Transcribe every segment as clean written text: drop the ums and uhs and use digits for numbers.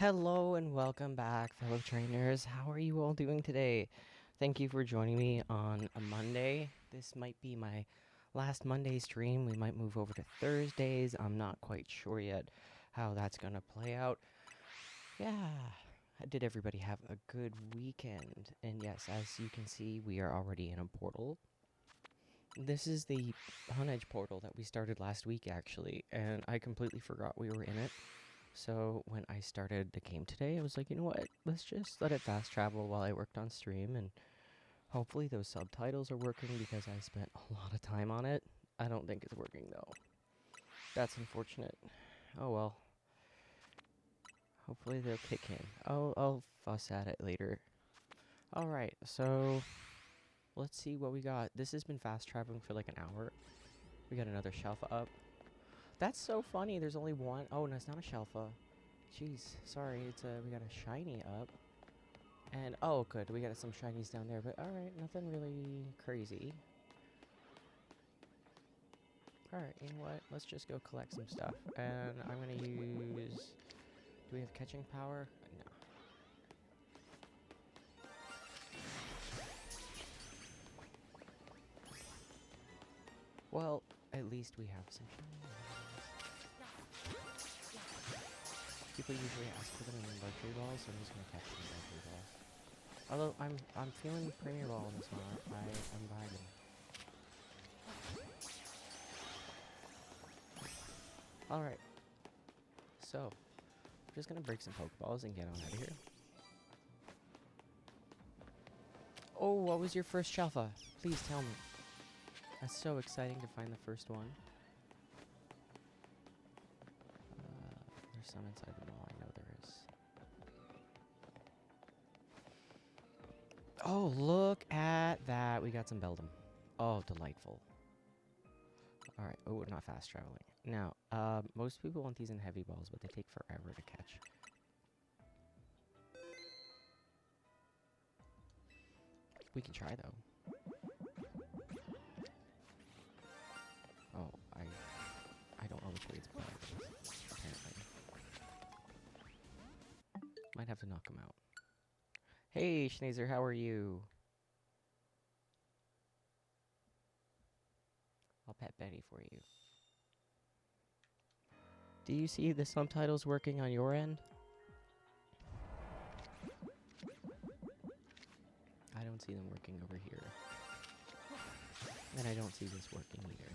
Hello and welcome back, fellow trainers. How are you all doing today? Thank you for joining me on a Monday. This might be my last Monday stream. We might move over to Thursdays. I'm not quite sure yet how that's going to play out. Yeah. Did everybody have a good weekend? And yes, as you can see, we are already in a portal. This is the Hunedge portal that we started last week, actually, and I completely forgot we were in it. So when I started the game today, I was like, you know what? Let's just let it fast travel while I worked on stream, and hopefully those subtitles are working because I spent a lot of time on it. I don't think it's working though. That's unfortunate. Oh well. Hopefully they'll kick in. I'll fuss at it later. Alright, so let's see what we got. This has been fast traveling for like an hour. We got another Shelfa up. That's so funny. There's only one. Oh, no, it's not a Shelfa. Jeez, sorry. It's we got a shiny up. And, oh, good. We got some shinies down there. But, alright, nothing really crazy. Alright, you know what? Let's just go collect some stuff. And I'm going to use... Do we have catching power? No. Well, at least we have some shinies. People usually ask for them in luxury balls, so I'm just going to catch them in luxury balls. Although, I'm feeling Premier Ball in this one. I'm vibing. Alright. So, I'm just gonna break some Pokeballs and get on out of here. Oh, what was your first Shelfa? Please tell me. That's so exciting to find the first one. There's some inside the mall, I know there is. Oh, look at that. We got some Beldum. Oh, delightful. Alright, oh, not fast traveling. Now, most people want these in heavy balls, but they take forever to catch. We can try, though. Oh, I don't know which way it's going, apparently. Might have to knock him out. Hey, Schneezer, how are you? I'll pet Betty for you. Do you see the subtitles working on your end? I don't see them working over here. And I don't see this working either.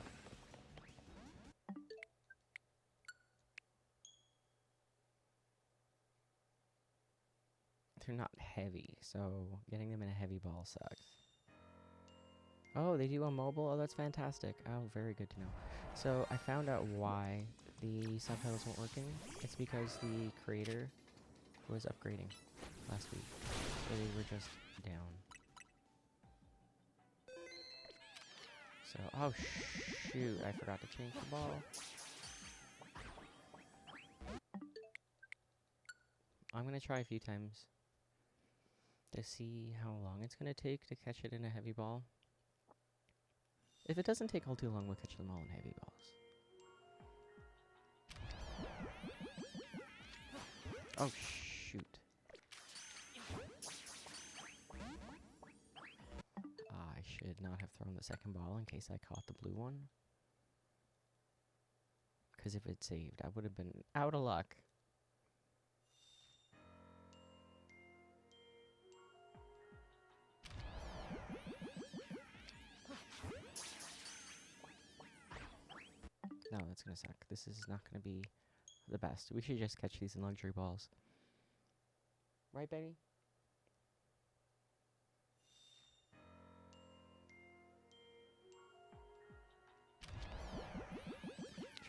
They're not heavy, so getting them in a heavy ball sucks. Oh, they do on mobile? Oh, that's fantastic. Oh, very good to know. So, I found out why the subtitles weren't working. It's because the creator was upgrading last week. So they were just down. So, oh shoot, I forgot to change the ball. I'm gonna try a few times to see how long it's gonna take to catch it in a heavy ball. If it doesn't take all too long, we'll catch them all in heavy balls. Oh shoot. I should not have thrown the second ball in case I caught the blue one. Because if it saved, I would have been out of luck. No, that's going to suck. This is not going to be the best. We should just catch these in luxury balls. Right, Betty?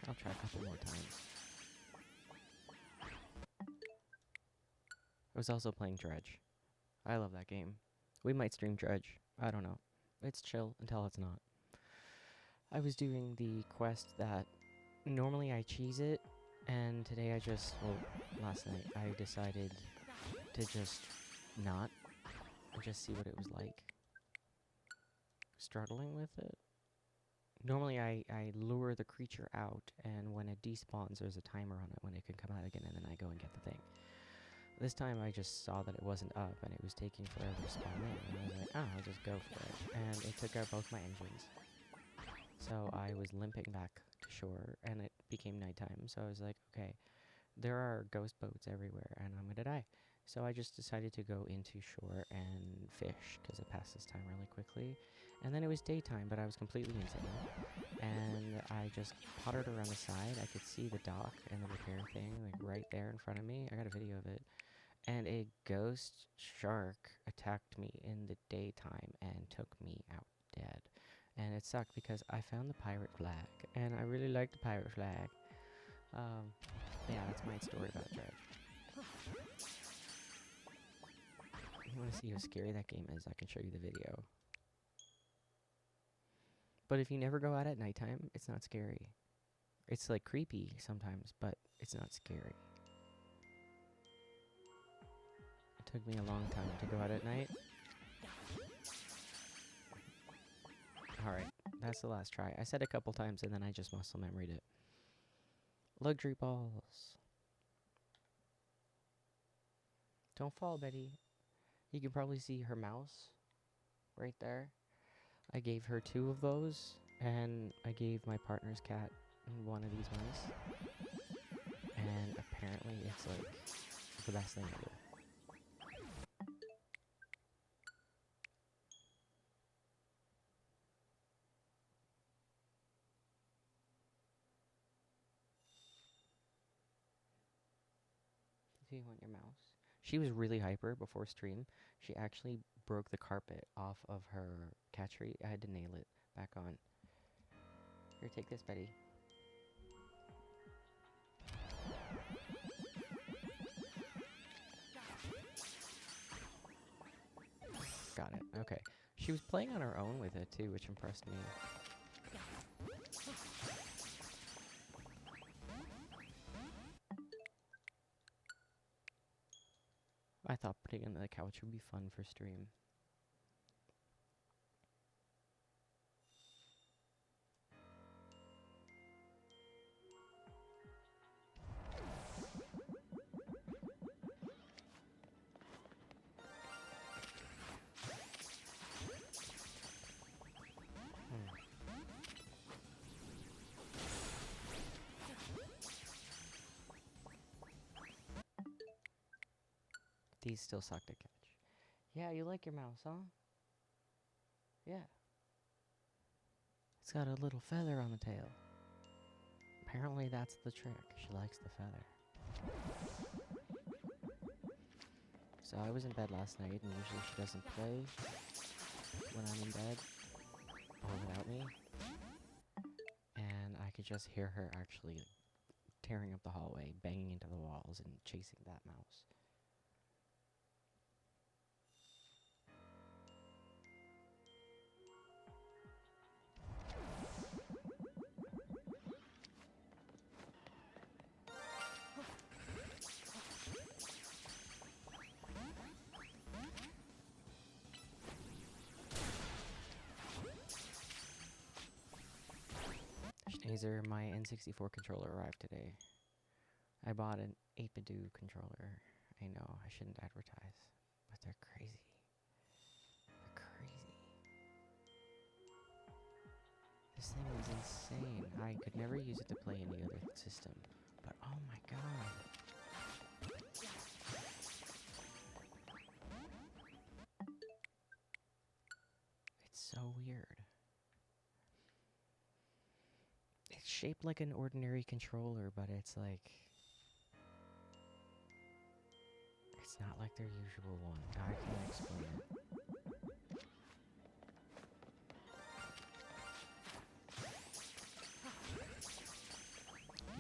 I'll try a couple more times. I was also playing Dredge. I love that game. We might stream Dredge. I don't know. It's chill until it's not. I was doing the quest that normally I cheese it, and today I just, well, last night I decided to just not and just see what it was like. Struggling with it. Normally I lure the creature out, and when it despawns there's a timer on it when it can come out again, and then I go and get the thing. This time I just saw that it wasn't up and it was taking forever to spawn in. And I was like, I'll just go for it. And it took out both my engines. So I was limping back to shore and it became nighttime. So I was like, okay, there are ghost boats everywhere and I'm going to die. So I just decided to go into shore and fish because it passes time really quickly. And then it was daytime, but I was completely insane. And I just pottered around the side. I could see the dock and the repair thing like right there in front of me. I got a video of it. And a ghost shark attacked me in the daytime and took me out dead. And it sucked because I found the pirate flag, and I really like the pirate flag. Yeah, that's my story about Dredge. If you want to see how scary that game is, I can show you the video. But if you never go out at nighttime, it's not scary. It's like creepy sometimes, but it's not scary. It took me a long time to go out at night. Alright, that's the last try. I said a couple times and then I just muscle memoried it. Luxury balls. Don't fall, Betty. You can probably see her mouse right there. I gave her 2 of those, and I gave my partner's cat 1 of these mice. And apparently it's like the best thing ever. Do you want your mouse? She was really hyper before stream. She actually broke the carpet off of her cat tree. I had to nail it back on. Here, take this, Betty. Got it. Okay. She was playing on her own with it too, which impressed me. I thought putting it on the couch would be fun for stream. These still suck to catch. Yeah, you like your mouse, huh? Yeah. It's got a little feather on the tail. Apparently that's the trick. She likes the feather. So I was in bed last night, and usually she doesn't play when I'm in bed or without me. And I could just hear her actually tearing up the hallway, banging into the walls, and chasing that mouse. Schneezer, my N64 controller arrived today. I bought an 8-bidoo controller. I know, I shouldn't advertise, but they're crazy. They're crazy. This thing is insane. I could never use it to play any other system, but oh my god. It's so weird. It's shaped like an ordinary controller, but it's like... It's not like their usual one. I can't explain it.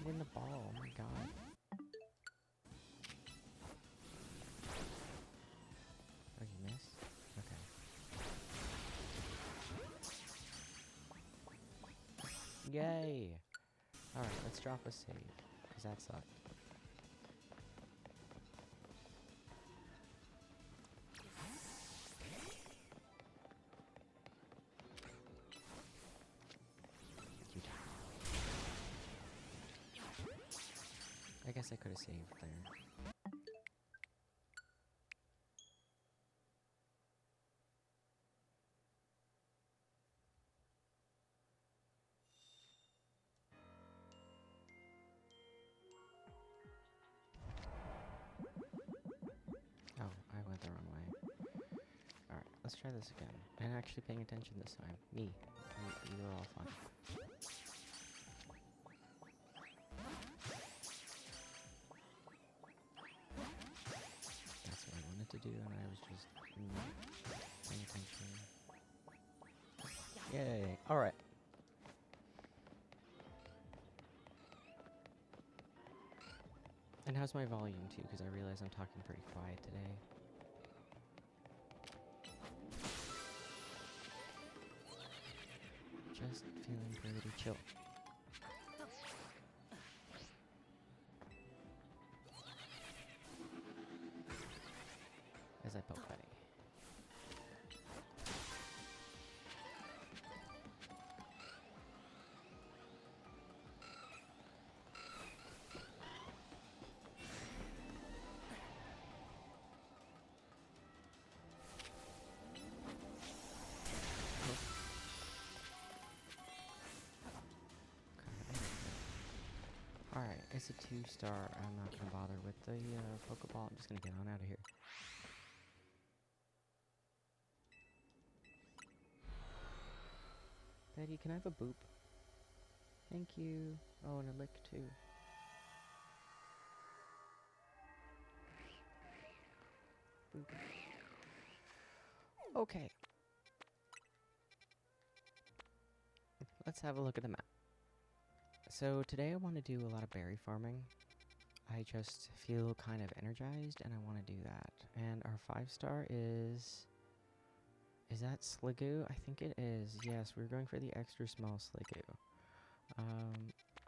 Get in the ball, oh my god. Oh, you missed? Okay. Yay! Alright, let's drop a save, because that sucked. You died. I guess I could have saved there. let's try this again. And actually paying attention this time. Me. You're all fun. That's what I wanted to do, and I was just not paying attention. Yay! Alright. And how's my volume, too? Because I realize I'm talking pretty quiet today. Just feeling pretty chill. As I poke Betty. Alright, it's a 2-star. I'm not gonna bother with the Pokeball. I'm just gonna get on out of here. Betty, can I have a boop? Thank you. Oh, and a lick too. Boop. Okay. Let's have a look at the map. So today I want to do a lot of berry farming. I just feel kind of energized and I want to do that. And our 5-star is... Is that Sliggoo? I think it is. Yes, we're going for the extra small Sliggoo.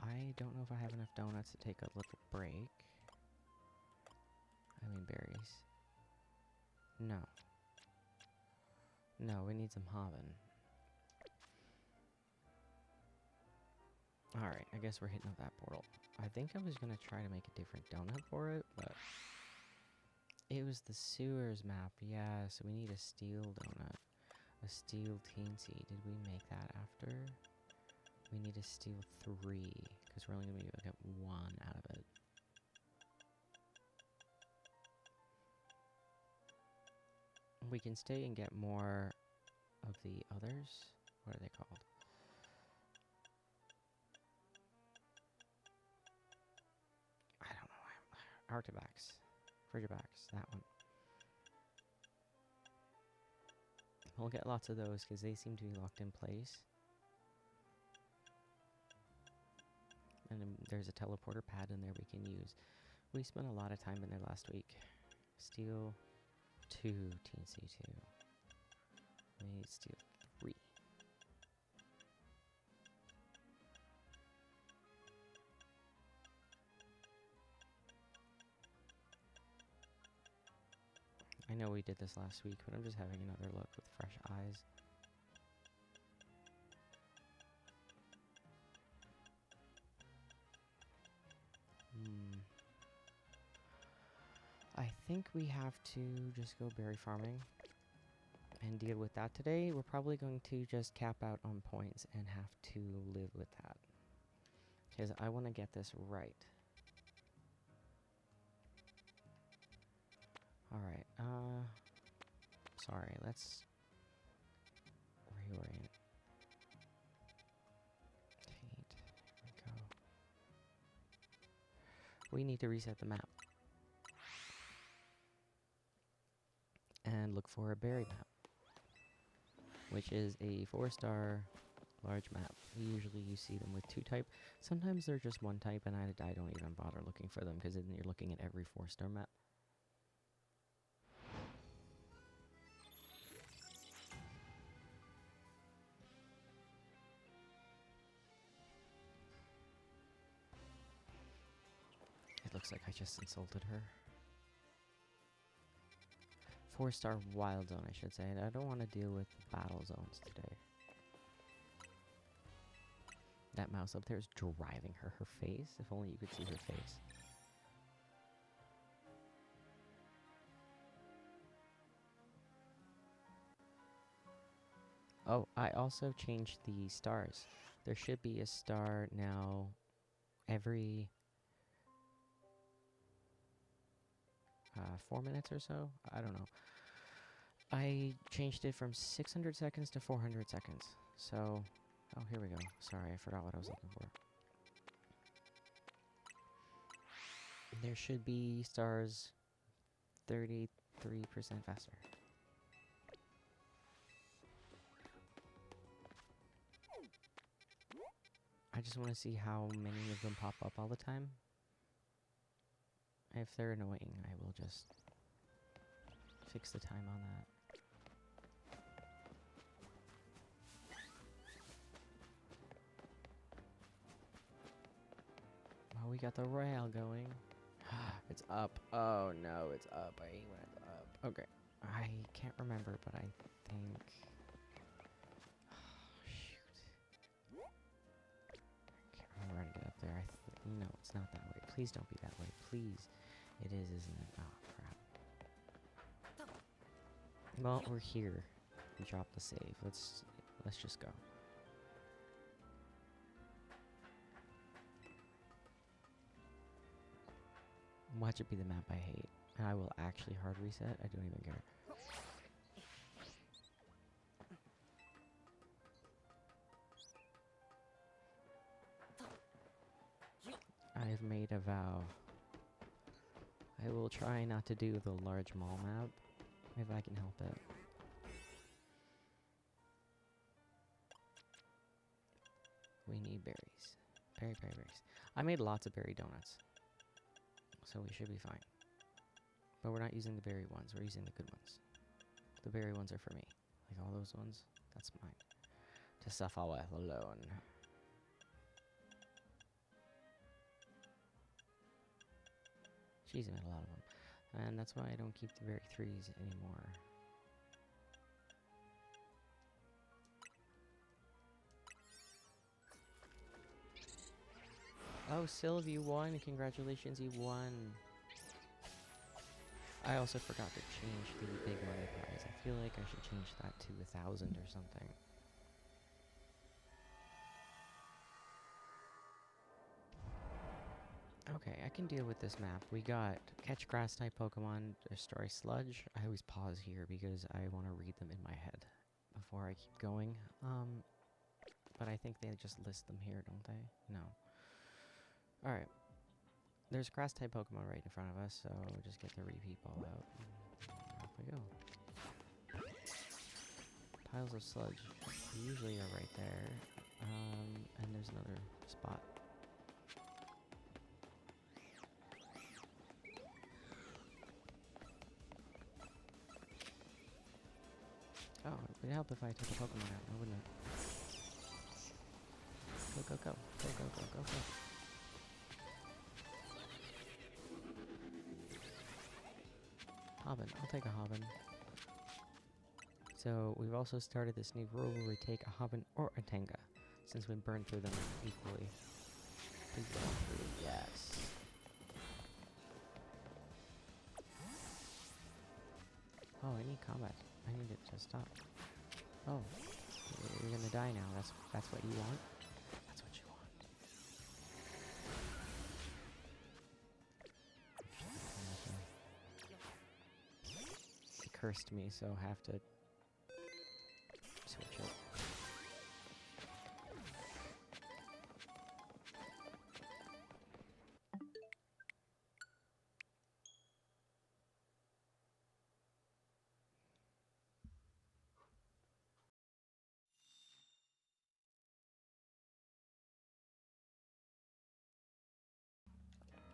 I don't know if I have enough donuts to take a little break. I mean berries. No. No, we need some Hobbin. Alright, I guess we're hitting up that portal. I think I was going to try to make a different donut for it, but... It was the sewers map, yeah, so we need a steel donut. A steel teensy. Did we make that after? We need a steel 3, because we're only going to get 1 out of it. We can stay and get more of the others. What are they called? I don't know. Arctibacks. Frigibacks. That one. We'll get lots of those because they seem to be locked in place. And there's a teleporter pad in there we can use. We spent a lot of time in there last week. Steel 2, Teensy 2. We need steel 3. I know we did this last week, but I'm just having another look with fresh eyes. I think we have to just go berry farming and deal with that today. We're probably going to just cap out on points and have to live with that. Because I want to get this right. Alright, sorry, let's reorient. Here we go. We need to reset the map. And look for a berry map. Which is a 4-star large map. Usually you see them with 2 type. Sometimes they're just 1 type and I don't even bother looking for them because then you're looking at every 4-star map. It looks like I just insulted her. 4-star wild zone, I should say. And I don't want to deal with battle zones today. That mouse up there is driving her. Her face, if only you could see her face. Oh, I also changed the stars. There should be a star now every 4 minutes or so. I don't know. I changed it from 600 seconds to 400 seconds. So, oh, here we go. Sorry, I forgot what I was looking for. There should be stars 33% faster. I just want to see how many of them pop up all the time. If they're annoying, I will just fix the time on that. Oh, we got the rail going. It's up. Oh no, it's up. I hate when it's up. Okay. I can't remember, but I think... shoot. I can't remember how to get up there. No, it's not that way. Please don't be that way. Please. It is, isn't it? Oh, crap. Well, we're here. We dropped the save. Let's just go. Watch it be the map I hate. And I will actually hard reset. I don't even care. I have made a vow. I will try not to do the large mall map, if I can help it. We need berries. Berries. I made lots of berry donuts. So we should be fine. But we're not using the berry ones, we're using the good ones. The berry ones are for me. Like all those ones, that's mine. To suffer with alone. Jeez, I made a lot of them. And that's why I don't keep the berry 3s anymore. Oh, Sylv, you won. Congratulations, you won. I also forgot to change the big money prize. I feel like I should change that to 1,000 or something. Okay, I can deal with this map. We got catch grass type Pokemon, destroy sludge. I always pause here because I want to read them in my head before I keep going. But I think they just list them here, don't they? No. Alright. There's grass type Pokemon right in front of us, so we'll just get the repeat ball out. Off we go. Piles of sludge usually are right there. And there's another spot. Oh, it would help if I took a Pokemon out, wouldn't it? Go, go, go. Go, go, go, go, go. Hobbin. I'll take a Hobbin. So, we've also started this new rule where we take a Hobbin or a Tenga, since we burn through them equally. Please burn through. Yes. Oh, I need combat. I need it to stop. Oh, you're gonna die now. That's what you want? That's what you want. He cursed me, so I have to switch it.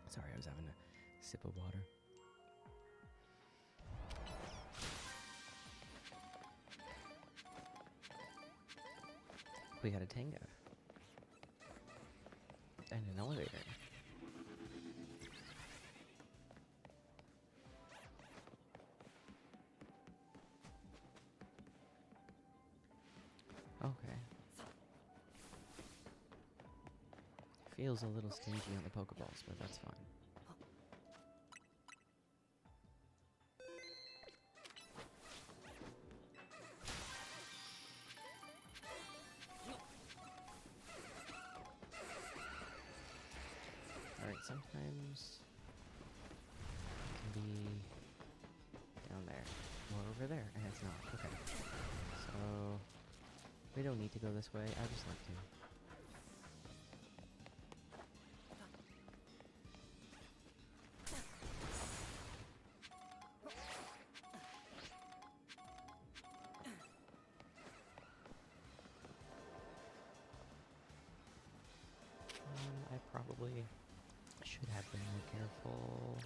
Sorry, I was having a sip of water. We got a Tenga. And an elevator. Okay. Feels a little stingy on the Pokeballs, but that's fine. Alright, sometimes it can be down there. Or over over there, and it's not. Okay. So, we don't need to go this way. I just like to. I probably should have been more careful.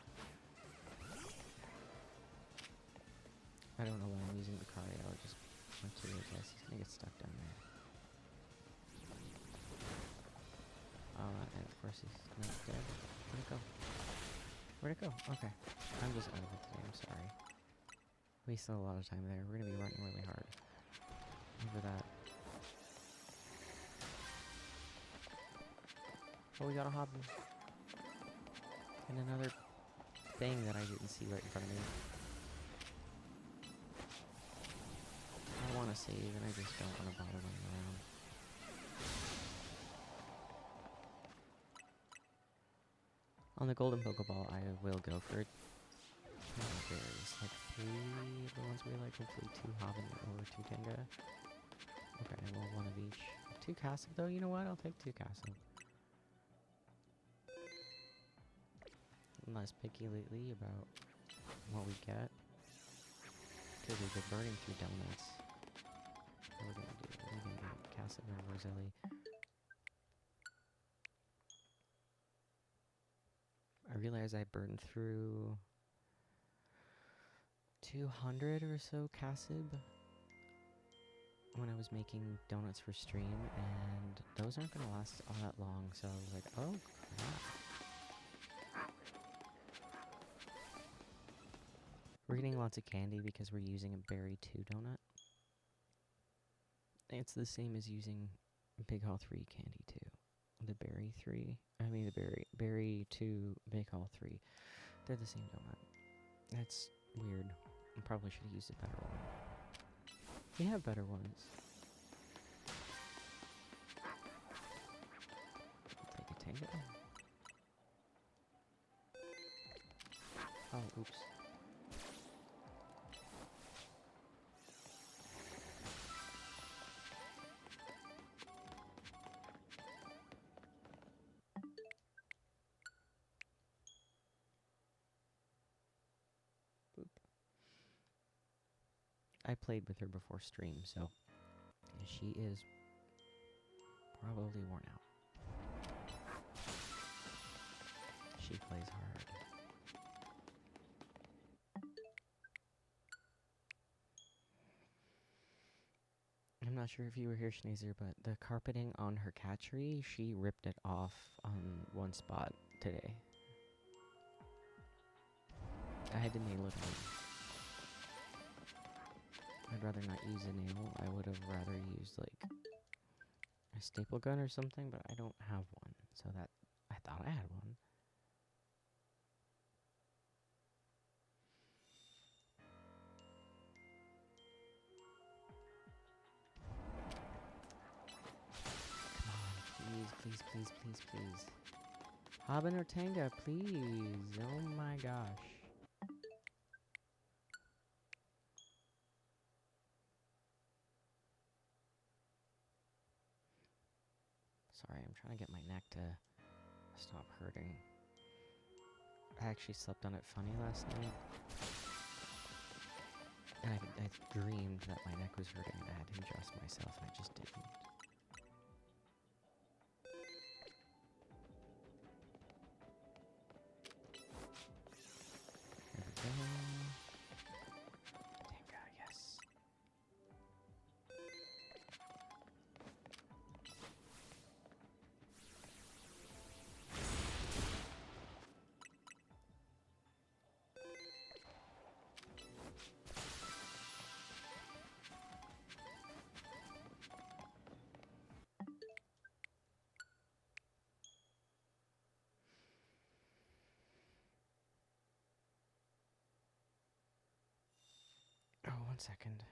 I don't know why I'm using the cardio. I just went to it. Guess he's gonna get stuck down there. And of course he's not dead. Where'd it go? Where'd it go? Okay. I'm just out of it today. I'm sorry. Wasted a lot of time there. We're gonna be running really hard over that. Oh, we got a hobby. And another thing that I didn't see right in front of me. I want to save, and I just don't want to bother running around. On the golden Pokeball, I will go for berries. Like 3 of the ones we like. Hopefully 2 Hobbin or 2 Tenga. Okay, well, 1 of each. 2 Cassim, though. You know what? I'll take 2 Cassim. I'm less picky lately about what we get. Because we've been burning through donuts. What we're gonna do? We're gonna get Cassim and Roselli. I realize I burned through 200 or so Cassib when I was making donuts for stream, and those aren't going to last all that long, so I was like, oh crap. We're getting lots of candy because we're using a berry 2 donut. It's the same as using Big Hall 3 candy too. The berry 3, the berry 2, Big Hall 3. They're the same donut. That's weird. I probably should have used a better one. We have better ones. Take a Tango. Oh, oops. I played with her before stream, so she is probably worn out. She plays hard. I'm not sure if you were here, Schneezer, but the carpeting on her catchery, she ripped it off on one spot today. I had to nail it on. I'd rather not use a nail. I would have rather used, like, a staple gun or something, but I don't have one. So that, I thought I had one. Come on, please, please, please, please, please. Hobbin or Tanga, please. Oh my gosh. Sorry, I'm trying to get my neck to stop hurting. I actually slept on it funny last night. And I dreamed that my neck was hurting and I had to adjust myself, and I just didn't. There we go. Tenga, yes. Oh, 1 second.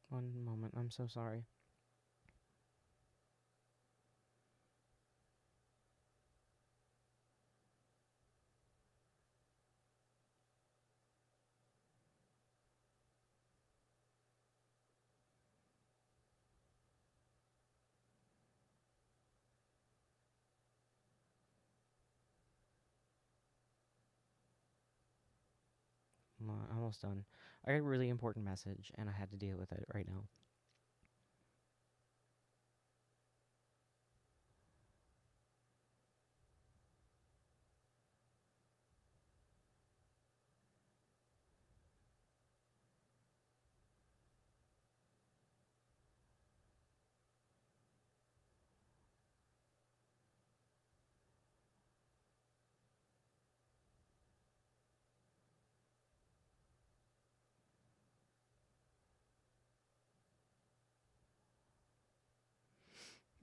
One moment. I'm so sorry. Almost done. I got a really important message, and I had to deal with it right now.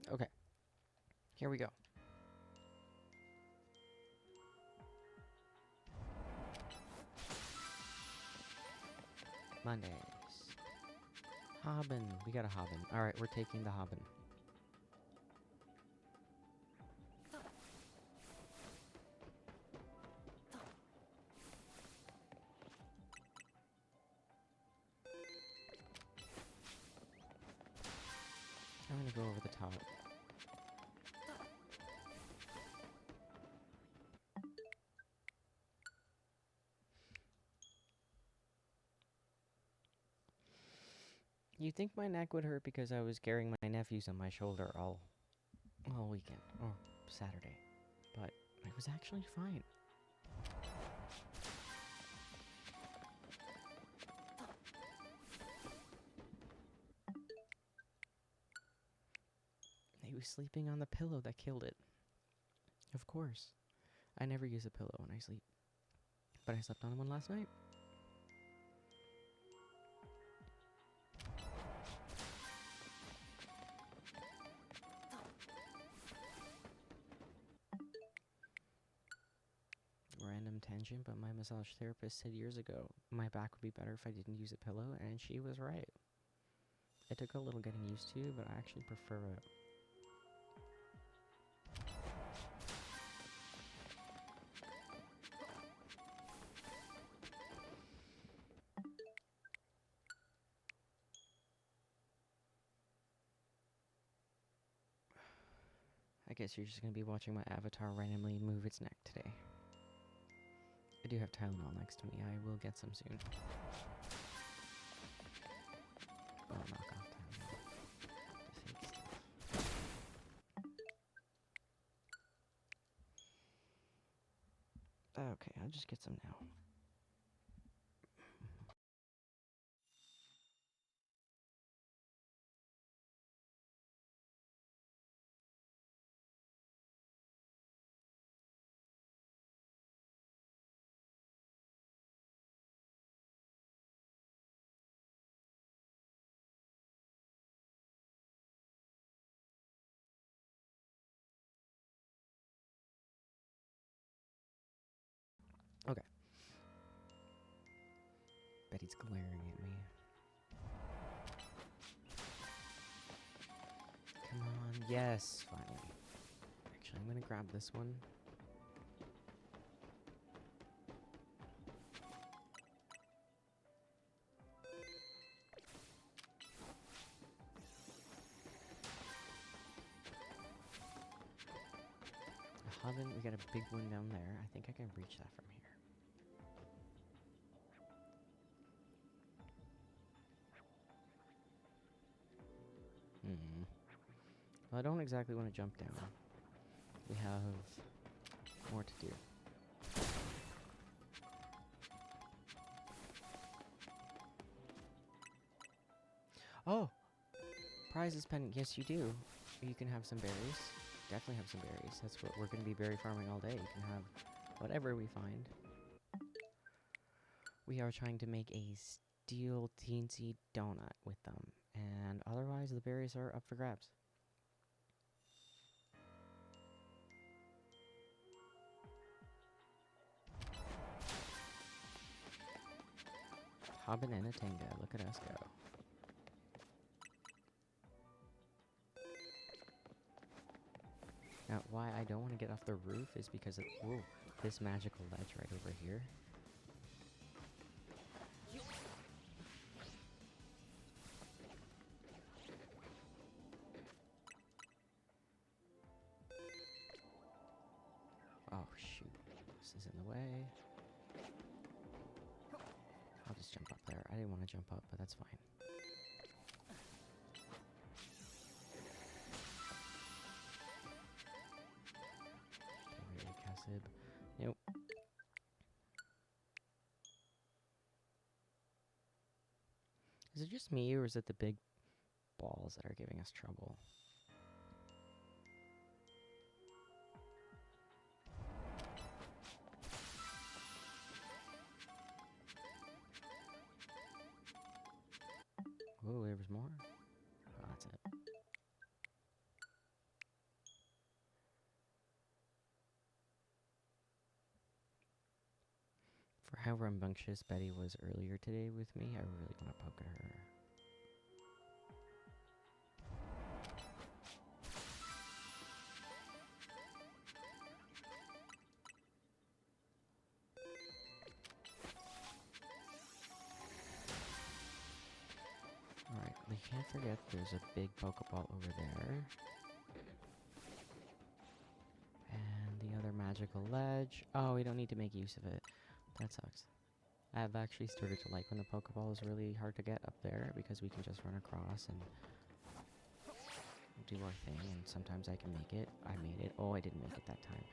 Okay, here we go. Mondays. Hobbin. We got a Hobbin. Alright, we're taking the Hobbin. I'm gonna go over the top. You'd think my neck would hurt because I was carrying my nephews on my shoulder all weekend, or Saturday. But it was actually fine. He was sleeping on the pillow that killed it. Of course. I never use a pillow when I sleep. But I slept on one last night. Random tangent, but my massage therapist said years ago my back would be better if I didn't use a pillow, and she was right. It took a little getting used to, but I actually prefer it. I guess you're just gonna be watching my avatar randomly move its neck today. I do have Tylenol next to me. I will get some soon. Oh, knock off Tylenol. The fake stuff. Okay, I'll just get some now. Okay. Betty's glaring at me. Come on. Yes, finally. Actually, I'm gonna grab this one. A Hobbin, we got a big one down there. I think I can reach that from here. Well, I don't exactly want to jump down. We have more to do. Oh! Prizes pendant. Yes, you do. You can have some berries. Definitely have some berries. That's what we're going to be berry farming all day. You can have whatever we find. We are trying to make a steel teensy donut with them. And otherwise, the berries are up for grabs. Hobbin and a Tenga. Look at us go. Now, why I don't want to get off the roof is because of this magical ledge right over here. Oh, shoot. This is in the way. I'll just jump up there. I didn't want to jump up, but that's fine. Nope. Is it just me, or is it the big balls that are giving us trouble? Whoa, there was more? Oh, that's it. For how rambunctious Betty was earlier today with me, I really want to poke at her. Alright, we can't forget there's a big Pokeball over there. And the other magical ledge. Oh, we don't need to make use of it. That sucks. I've actually started to like when the Pokeball is really hard to get up there, because we can just run across and do our thing, and sometimes I can make it. I made it. Oh, I didn't make it that time.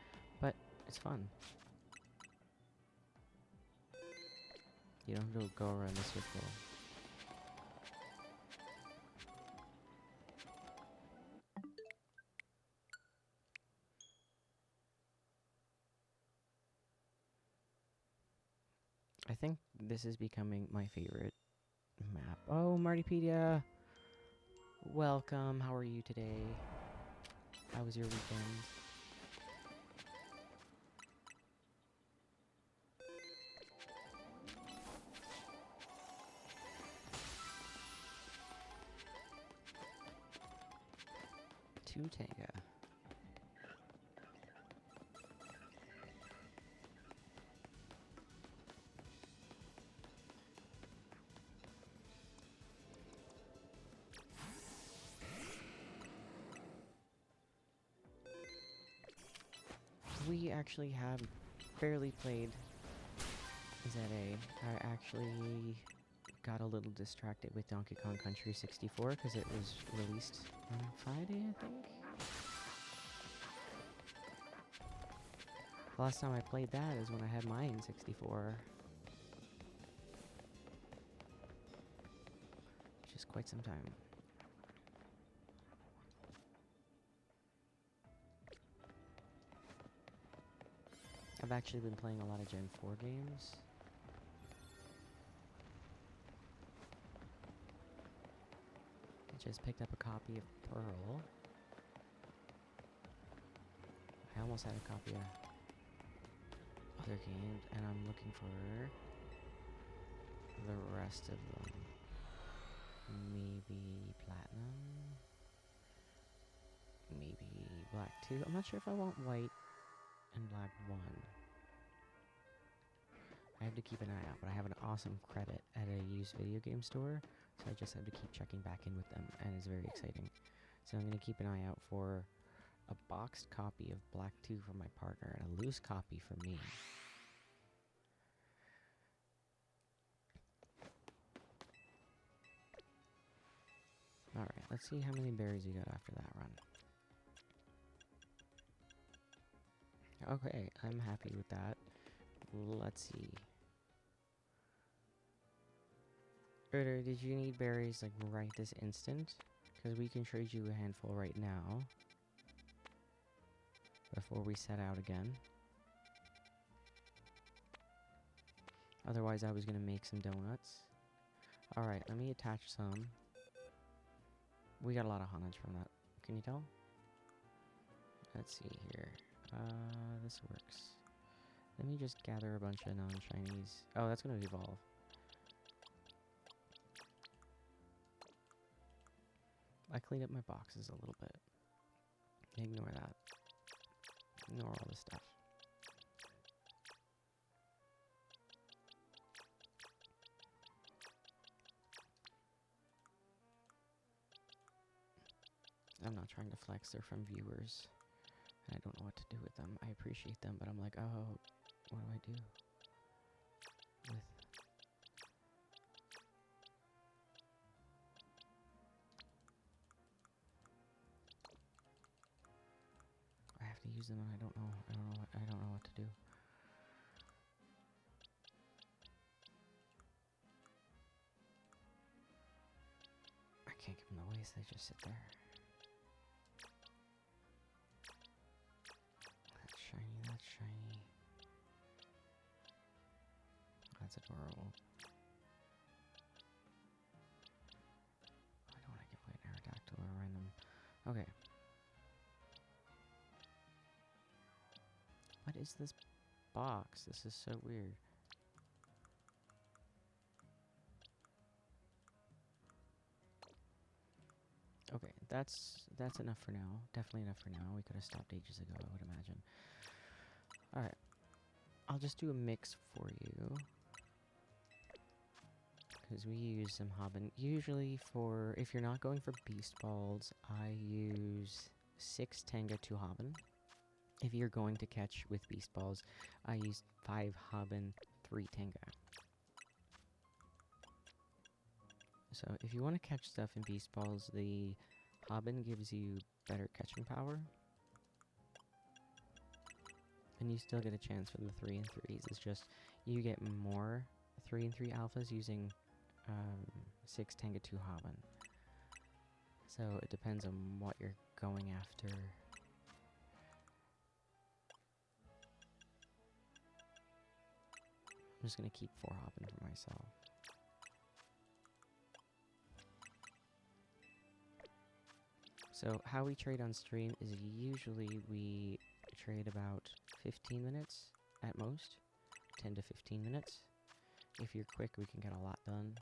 But it's fun. You don't have to go around the circle. I think this is becoming my favorite map. Oh, Martypedia! Welcome, how are you today? How was your weekend? Tutega. We actually have barely played ZA. I actually got a little distracted with Donkey Kong Country 64 because it was released on Friday, I think. The last time I played that is when I had mine 64. Which is quite some time. I've actually been playing a lot of Gen 4 games. I just picked up a copy of Pearl. I almost had a copy of other games, and I'm looking for the rest of them. Maybe Platinum? Maybe Black 2? I'm not sure if I want White and Black 1. I have to keep an eye out, but I have an awesome credit at a used video game store, so I just have to keep checking back in with them, and it's very exciting. So I'm going to keep an eye out for a boxed copy of Black 2 for my partner, and a loose copy for me. Alright, let's see how many berries we got after that run. Okay, I'm happy with that. Let's see. Ritter, did you need berries like right this instant? Because we can trade you a handful right now. Before we set out again. Otherwise I was going to make some donuts. Alright, let me attach some. We got a lot of homage from that. Can you tell? Let's see here. This works. Let me just gather a bunch of non-shinies. Oh, that's going to evolve. I cleaned up my boxes a little bit. Ignore that. Ignore all this stuff. I'm not trying to flex. They're from viewers. And I don't know what to do with them. I appreciate them, but I'm like, oh, what do I do with... I have to use them and I don't know what to do. I can't give them the waste, they just sit there. That's shiny, that's shiny. That's adorable. I don't want to give away an Aerodactyl or a random... Okay. What is this box? This is so weird. Okay, that's enough for now. Definitely enough for now. We could have stopped ages ago, I would imagine. Alright. I'll just do a mix for you. Because we use some Hobbin. Usually for, if you're not going for Beast Balls, I use 6 Tenga, 2 Hobbin. If you're going to catch with Beast Balls, I use 5 Hobbin, 3 Tenga. So if you want to catch stuff in Beast Balls, the Hobbin gives you better catching power. And you still get a chance for the 3 and 3s. It's just, you get more 3 and 3 alphas using 6 Tenga, 2 Hobbin. So it depends on what you're going after. I'm just going to keep 4 Hobbin for myself. So how we trade on stream is usually we trade about 15 minutes at most, 10 to 15 minutes. If you're quick, we can get a lot done.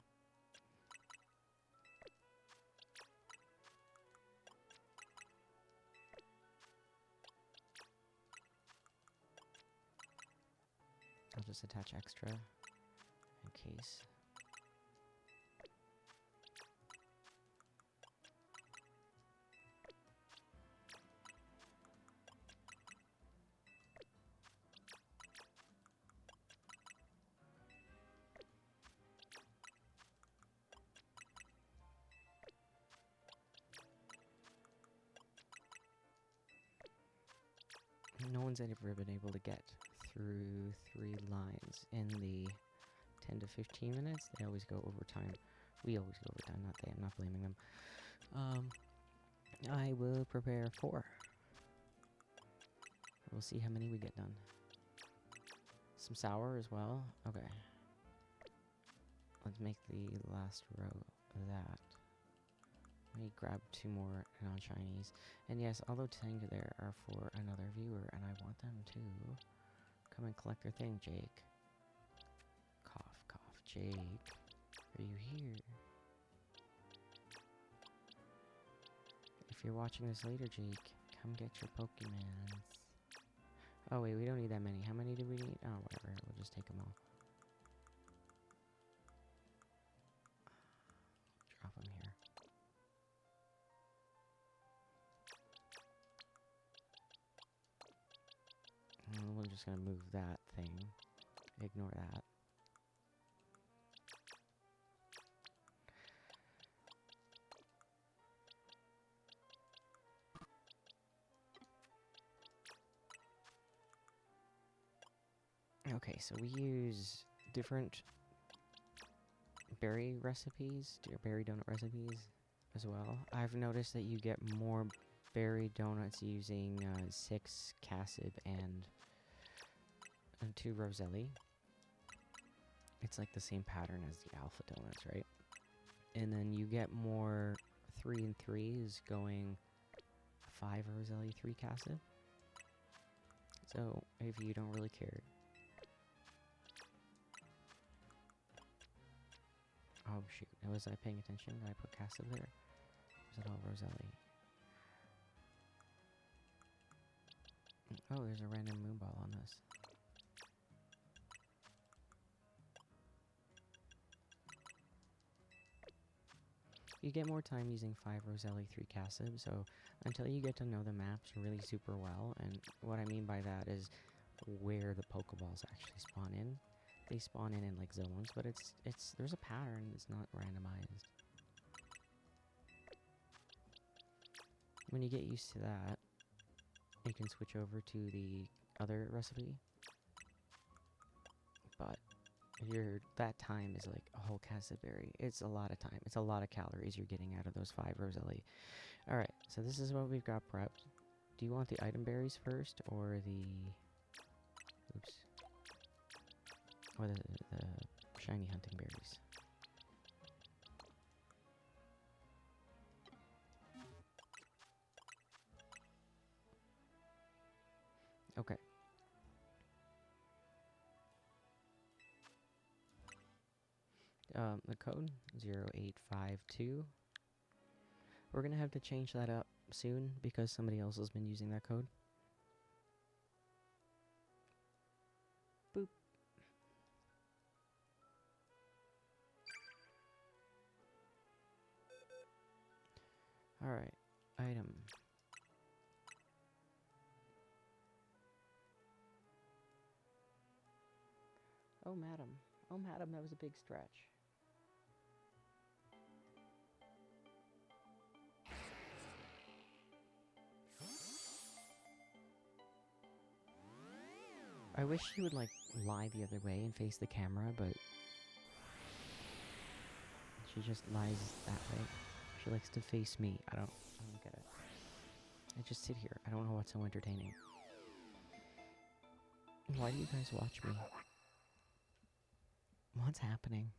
I'll just attach extra in case. No one's ever been able to get through 3 lines in the 10 to 15 minutes. They always go overtime. We always go overtime, not they. I'm not blaming them. I will prepare 4. We'll see how many we get done. Some sour as well. Okay. Let's make the last row of that. Let me grab 2 more non-shinies. And yes, although Tenga there are for another viewer, and I want them to come and collect their thing, Jake. Cough, cough. Jake, are you here? If you're watching this later, Jake, come get your Pokemons. Oh wait, we don't need that many. How many do we need? Oh, whatever. We'll just take them all. Drop them here. We're just gonna move that thing. Ignore that. Okay, so we use different berry recipes, berry donut recipes as well. I've noticed that you get more berry donuts using 6 Cassib and 2 Roselli. It's like the same pattern as the alpha donuts, right? And then you get more 3 and 3s going 5 Roselli, 3 Cassib. So if you don't really care. Oh shoot, was I paying attention? Did I put Cassib there? Or is it all Roselli? Oh, there's a random moonball on this. You get more time using 5 Roselli, 3 Cassib, so until you get to know the maps really super well, and what I mean by that is where the Pokeballs actually spawn in. They spawn in like zones, but there's a pattern, it's not randomized. When you get used to that, you can switch over to the other recipe. But that time is like a whole Cassib berry. It's a lot of time. It's a lot of calories you're getting out of those 5 Roselli. Alright, so this is what we've got prepped. Do you want the item berries first, or the... Oops. Or the shiny hunting berries? Okay. The code 0852. We're gonna have to change that up soon because somebody else has been using that code. Boop. Alright. Item. Oh, madam. Oh, madam, that was a big stretch. I wish she would, like, lie the other way and face the camera, but she just lies that way. She likes to face me. I don't get it. I just sit here. I don't know what's so entertaining. Why do you guys watch me? What's happening?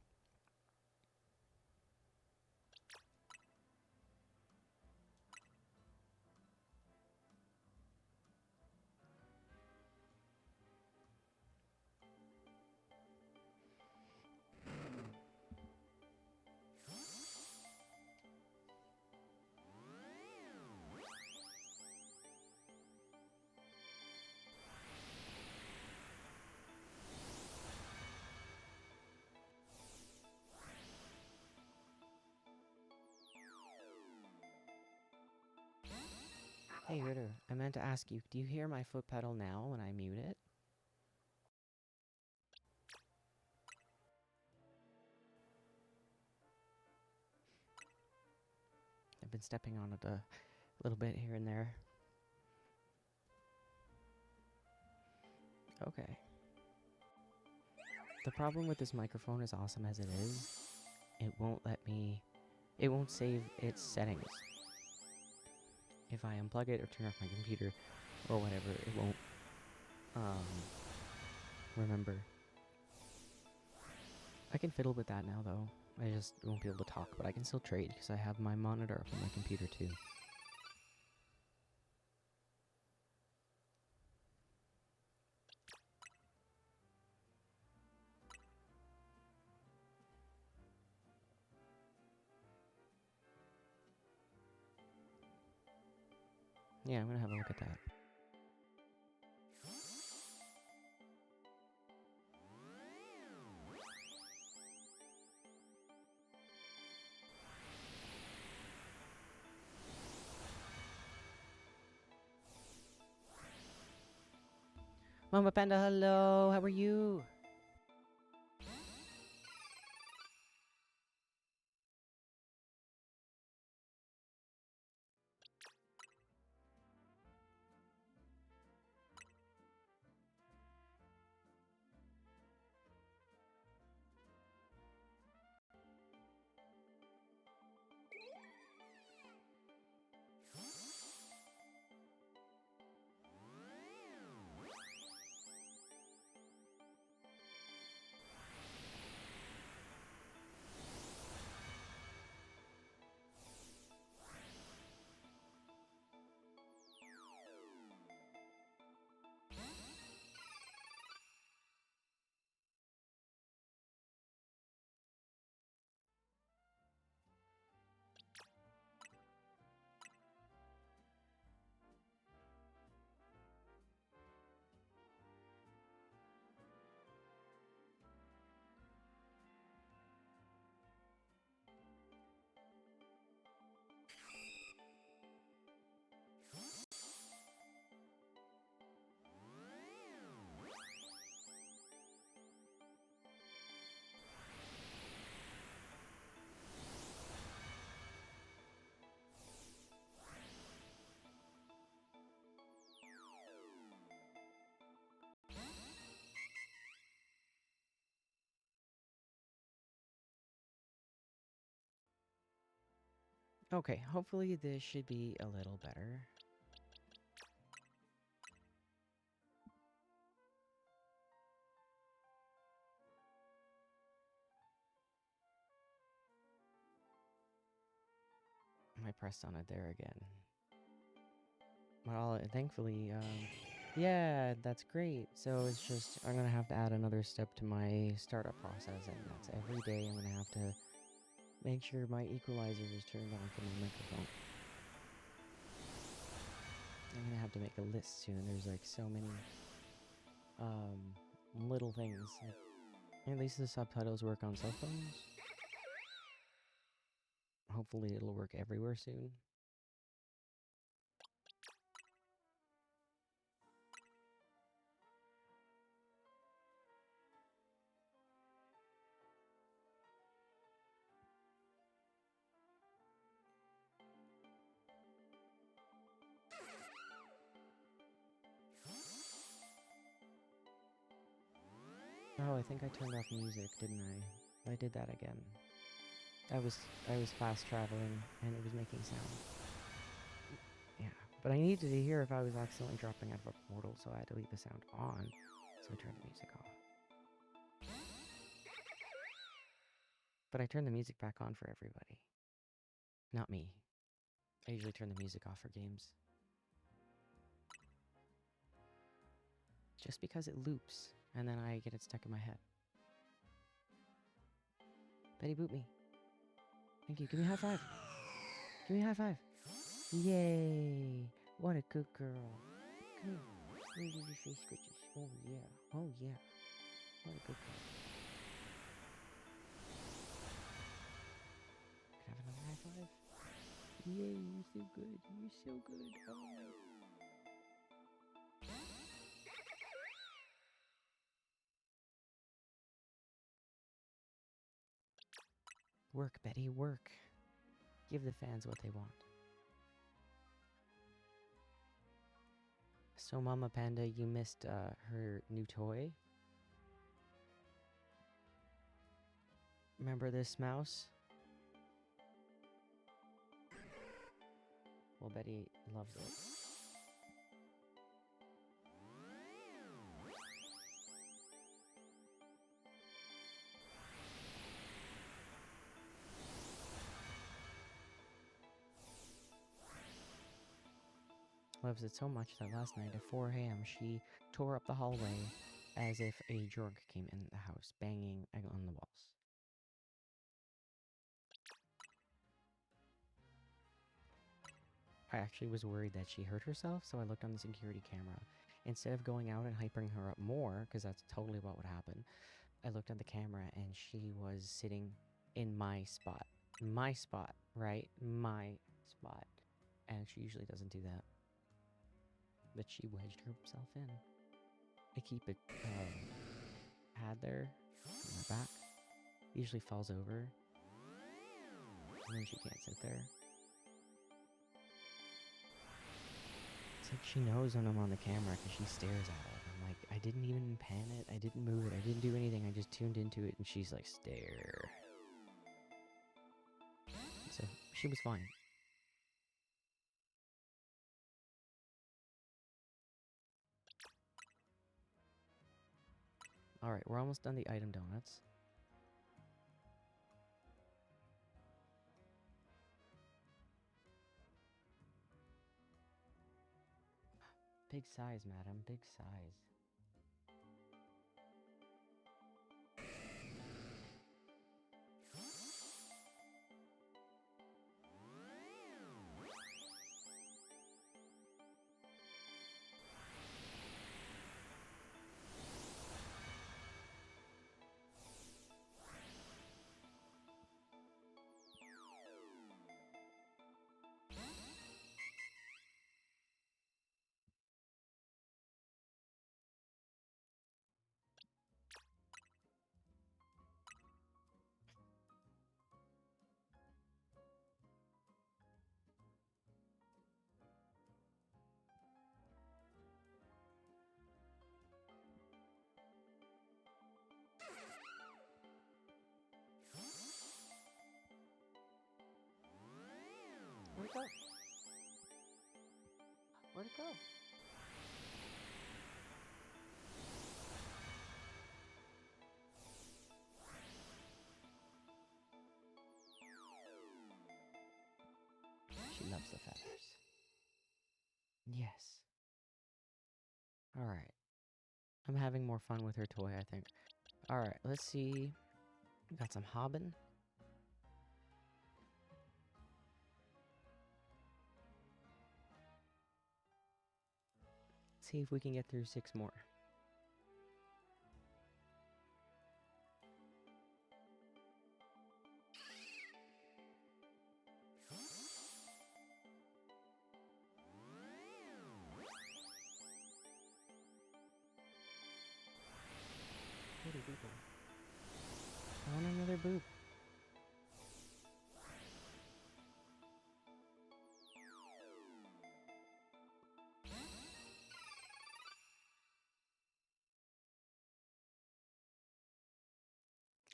Hey, Ritter, I meant to ask you, do you hear my foot pedal now when I mute it? I've been stepping on it a little bit here and there. Okay. The problem with this microphone, as awesome as it is, it won't save its settings. If I unplug it or turn off my computer or whatever, it won't, remember. I can fiddle with that now, though. I just won't be able to talk, but I can still trade because I have my monitor up on my computer, too. Yeah, I'm gonna have a look at that. Mama Panda, hello! How are you? Okay, hopefully this should be a little better. I pressed on it there again. Well, thankfully, yeah, that's great. So it's just, I'm gonna have to add another step to my startup process, and that's every day I'm gonna have to make sure my equalizer is turned on for my microphone. I'm gonna have to make a list soon. There's like so many, little things. Like, at least the subtitles work on cell phones. Hopefully it'll work everywhere soon. Oh, I think I turned off music, didn't I? I did that again. I was fast traveling and it was making sound. Yeah, but I needed to hear if I was accidentally dropping out of a portal, so I had to leave the sound on. So I turned the music off. But I turned the music back on for everybody. Not me. I usually turn the music off for games. Just because it loops, and then I get it stuck in my head. Betty, boot me. Thank you. Give me a high five. Give me a high five. Yay! What a good girl. Come here. Let me give you face scratches. Oh yeah. Oh yeah. What a good girl. Can I have another high five? Yay, you're so good. You're so good. Oh. Work, Betty, work. Give the fans what they want. So, Mama Panda, you missed her new toy? Remember this mouse? Well, Betty loves it. Loves it so much that last night at 4 a.m. she tore up the hallway as if a drunk came in the house, banging on the walls. I actually was worried that she hurt herself, so I looked on the security camera. Instead of going out and hyping her up more, because that's totally what would happen, I looked at the camera and she was sitting in my spot. My spot, right? My spot. And she usually doesn't do that. But she wedged herself in. I keep a pad there on my back. Usually falls over. And then she can't sit there. It's like she knows when I'm on the camera because she stares at it. I'm like, I didn't even pan it. I didn't move it. I didn't do anything. I just tuned into it and she's like, stare. So she was fine. Alright, we're almost done the item donuts. Big size, madam. Big size. it go? Where'd it go? She loves the feathers. Yes. Alright. I'm having more fun with her toy, I think. Alright, let's see. Got some hobbin. See if we can get through 6 more. Pretty people. I want another boop.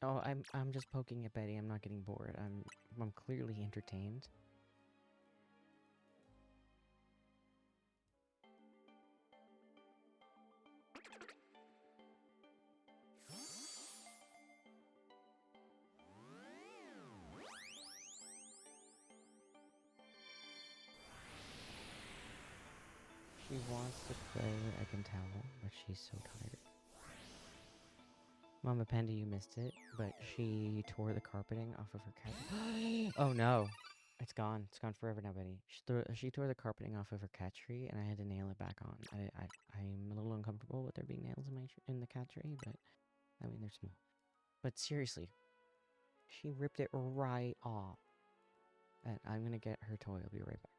Oh, I'm just poking at Betty. I'm not getting bored. I'm clearly entertained. She wants to play, I can tell, but she's so tired. Mama Panda, you missed it, but she tore the carpeting off of her cat. Oh no! It's gone. It's gone forever now, Betty. She tore the carpeting off of her cat tree, and I had to nail it back on. I'm a little uncomfortable with there being nails in the cat tree, but I mean they're small. But seriously, she ripped it right off. And I'm gonna get her toy. I'll be right back.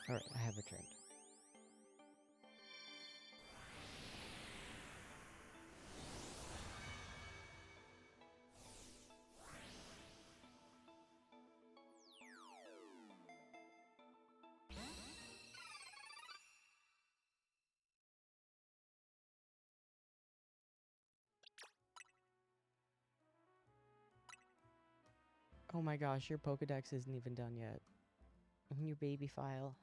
Alright, I have returned. Oh my gosh, your Pokedex isn't even done yet. Your baby file.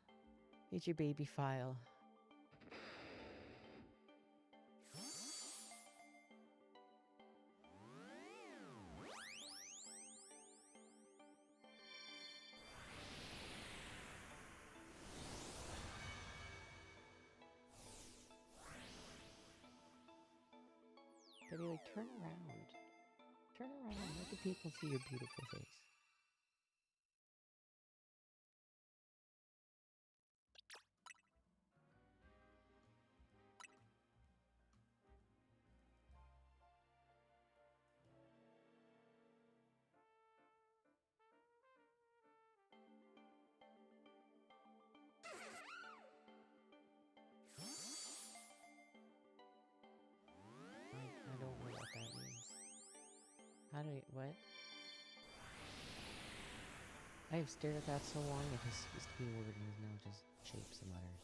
It's your baby file. Betty, like, turn around. Turn around. Let the people see your beautiful face. I don't know what that means. How do you... What? I have stared at that so long it has ceased to be a word and is now just shapes and letters.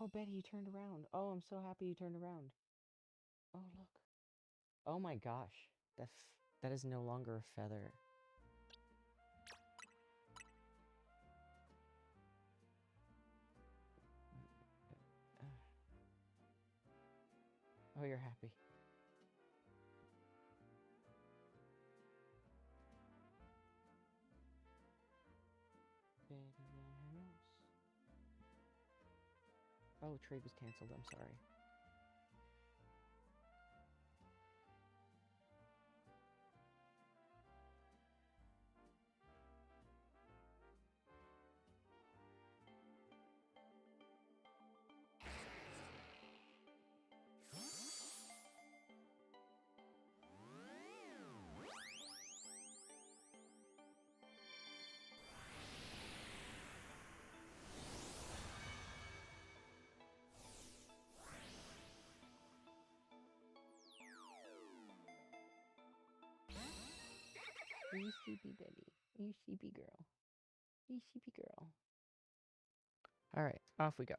Oh, Betty, you turned around. Oh, I'm so happy you turned around. Oh, look. Oh my gosh. That is no longer a feather. Oh, you're happy. Betty and her nose. Oh, trade was canceled. I'm sorry. You sleepy Betty. You sleepy girl. You sleepy girl. Alright, off we go.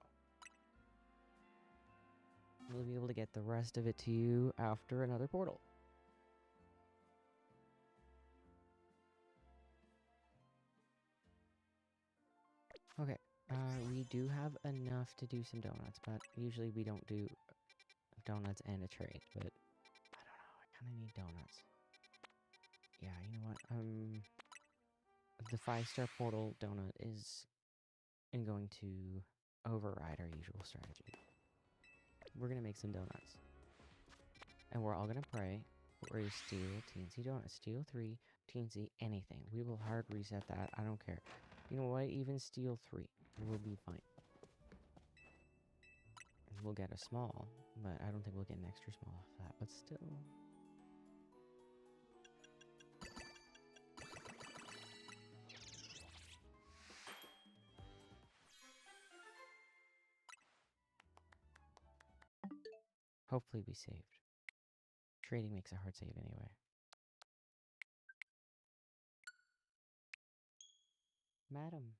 We'll be able to get the rest of it to you after another portal. Okay, we do have enough to do some donuts, but usually we don't do donuts and a trade, but I don't know, I kind of need donuts. Yeah, you know what, the 5-star portal donut is going to override our usual strategy. We're gonna make some donuts. And we're all gonna pray for a steal teensy donut. Steal 3, teensy anything. We will hard reset that, I don't care. You know what, even steal 3. We'll be fine. We'll get a small, but I don't think we'll get an extra small off that, but still. Hopefully we saved. Trading makes a hard save anyway. Madam.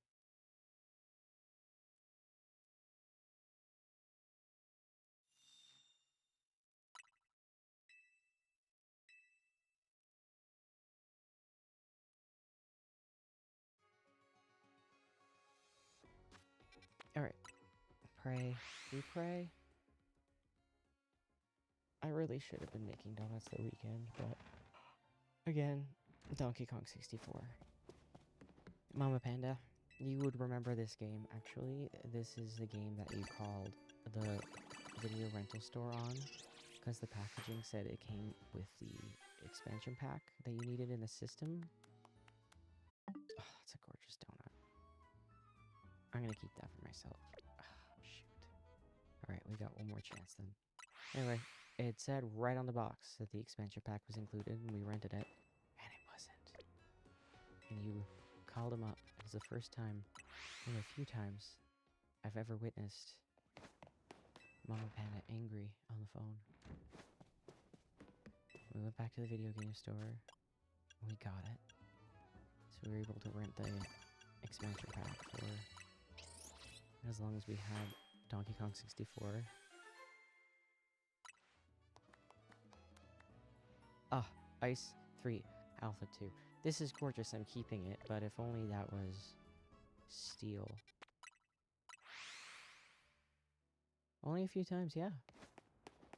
Alright. Pray. We pray. I really should have been making donuts the weekend, but again, Donkey Kong 64. Mama Panda, you would remember this game, actually. This is the game that you called the video rental store on, because the packaging said it came with the expansion pack that you needed in the system. Oh, it's a gorgeous donut. I'm gonna keep that for myself. Oh, shoot. Alright, we got one more chance then. Anyway, it said right on the box that the expansion pack was included, and we rented it, and it wasn't. And you called him up. It was the first time, and a few times, I've ever witnessed Mama Panda angry on the phone. We went back to the video game store. We got it. So we were able to rent the expansion pack for as long as we had Donkey Kong 64. Ah, Ice 3, Alpha 2. This is gorgeous, I'm keeping it, but if only that was steel. Only a few times, yeah.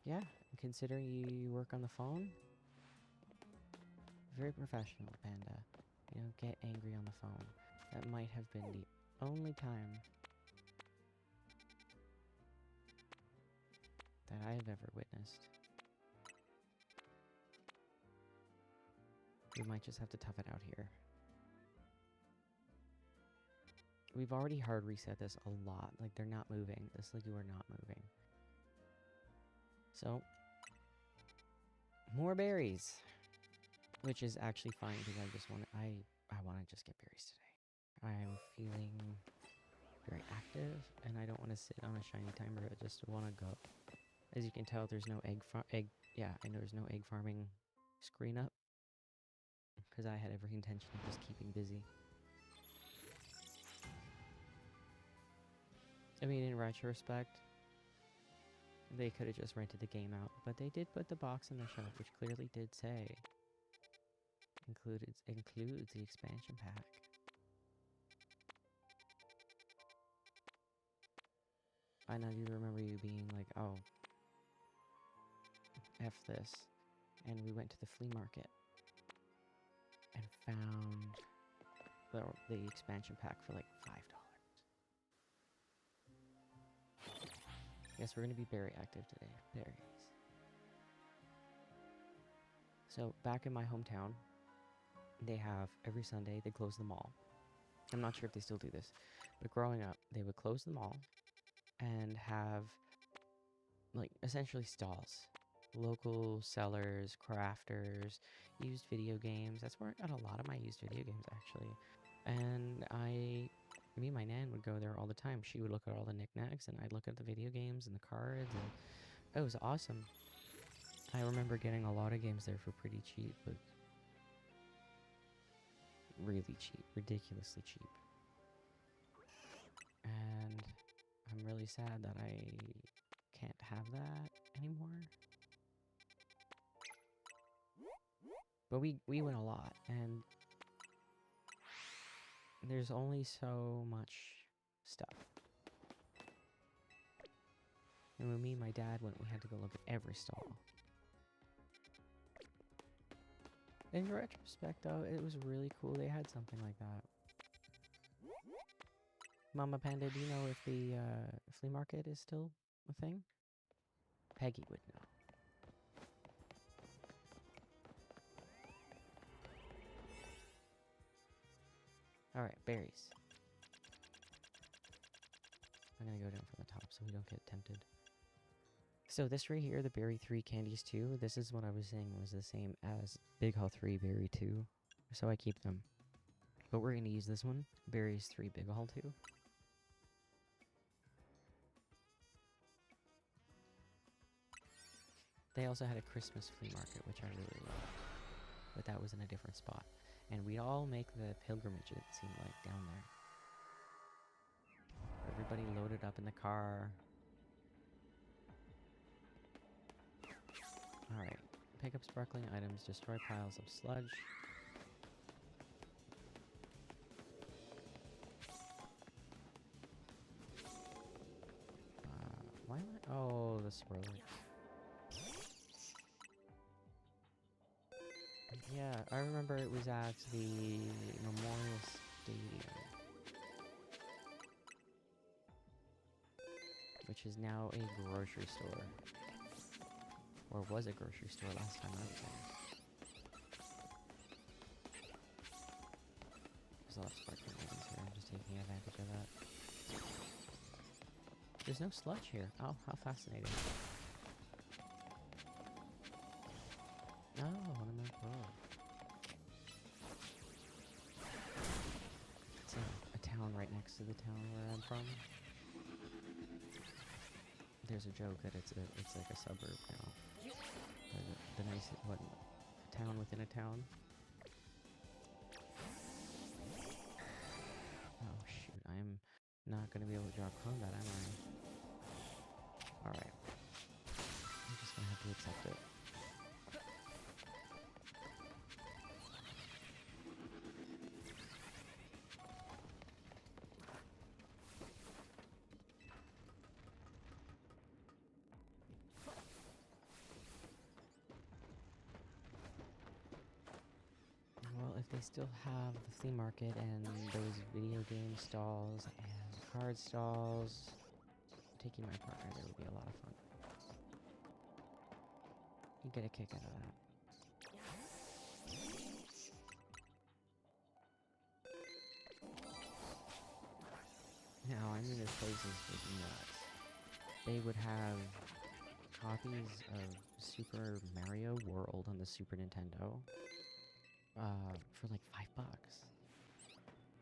Yeah, considering you work on the phone. Very professional, Panda. You don't get angry on the phone. That might have been the only time that I have ever witnessed. We might just have to tough it out here. We've already hard reset this a lot. Like, they're not moving. The Sligoo are not moving. So, more berries. Which is actually fine, because I just want to... I want to just get berries today. I'm feeling very active, and I don't want to sit on a shiny timer. I just want to go. As you can tell, there's no yeah, I know there's no egg farming screen up, because I had every intention of just keeping busy. I mean, in retrospect, they could have just rented the game out, but they did put the box on the shelf, which clearly did say includes the expansion pack. And I do remember you being like, oh, F this. And we went to the flea market and found the expansion pack for like $5. Yes, we're going to be berry active today. Berries. So, back in my hometown, they have, every Sunday, they close the mall. I'm not sure if they still do this, but growing up, they would close the mall and have, like, essentially stalls. Local sellers, crafters, used video games. That's where I got a lot of my used video games, actually. And me and my nan would go there all the time. She would look at all the knickknacks, and I'd look at the video games and the cards, and it was awesome. I remember getting a lot of games there for pretty cheap, but really cheap, ridiculously cheap. And I'm really sad that I can't have that anymore. But we win a lot, and there's only so much stuff. And when me and my dad went, we had to go look at every stall. In retrospect, though, it was really cool they had something like that. Mama Panda, do you know if the flea market is still a thing? Peggy would know. Alright, berries. I'm gonna go down from the top so we don't get tempted. So this right here, the Berry 3 candies 2, this is what I was saying was the same as Big Haul 3 Berry 2. So I keep them. But we're gonna use this one, Berries 3 Big Haul 2. They also had a Christmas flea market, which I really loved. But that was in a different spot. And we'd all make the pilgrimage, it seemed like, down there. Everybody loaded up in the car. Alright. Pick up sparkling items, destroy piles of sludge. Why am I... Oh, the swirler. Yeah, I remember it was at the Memorial Stadium. Which is now a grocery store. Or was a grocery store last time I was there. There's a lot of sparkling items here, I'm just taking advantage of that. There's no sludge here. Oh, how fascinating. Oh, what am I... Oh. It's a town right next to the town where I'm from. There's a joke that it's like a suburb now. The nice... What? A town within a town? Oh, shoot. I'm not going to be able to drop combat, am I? Alright. I'm just going to have to accept it. Well, if they still have the flea market and those video game stalls and card stalls, taking my partner there would be a lot of fun. You get a kick out of that. Now, I mean, this place is nuts. They would have copies of Super Mario World on the Super Nintendo for like $5.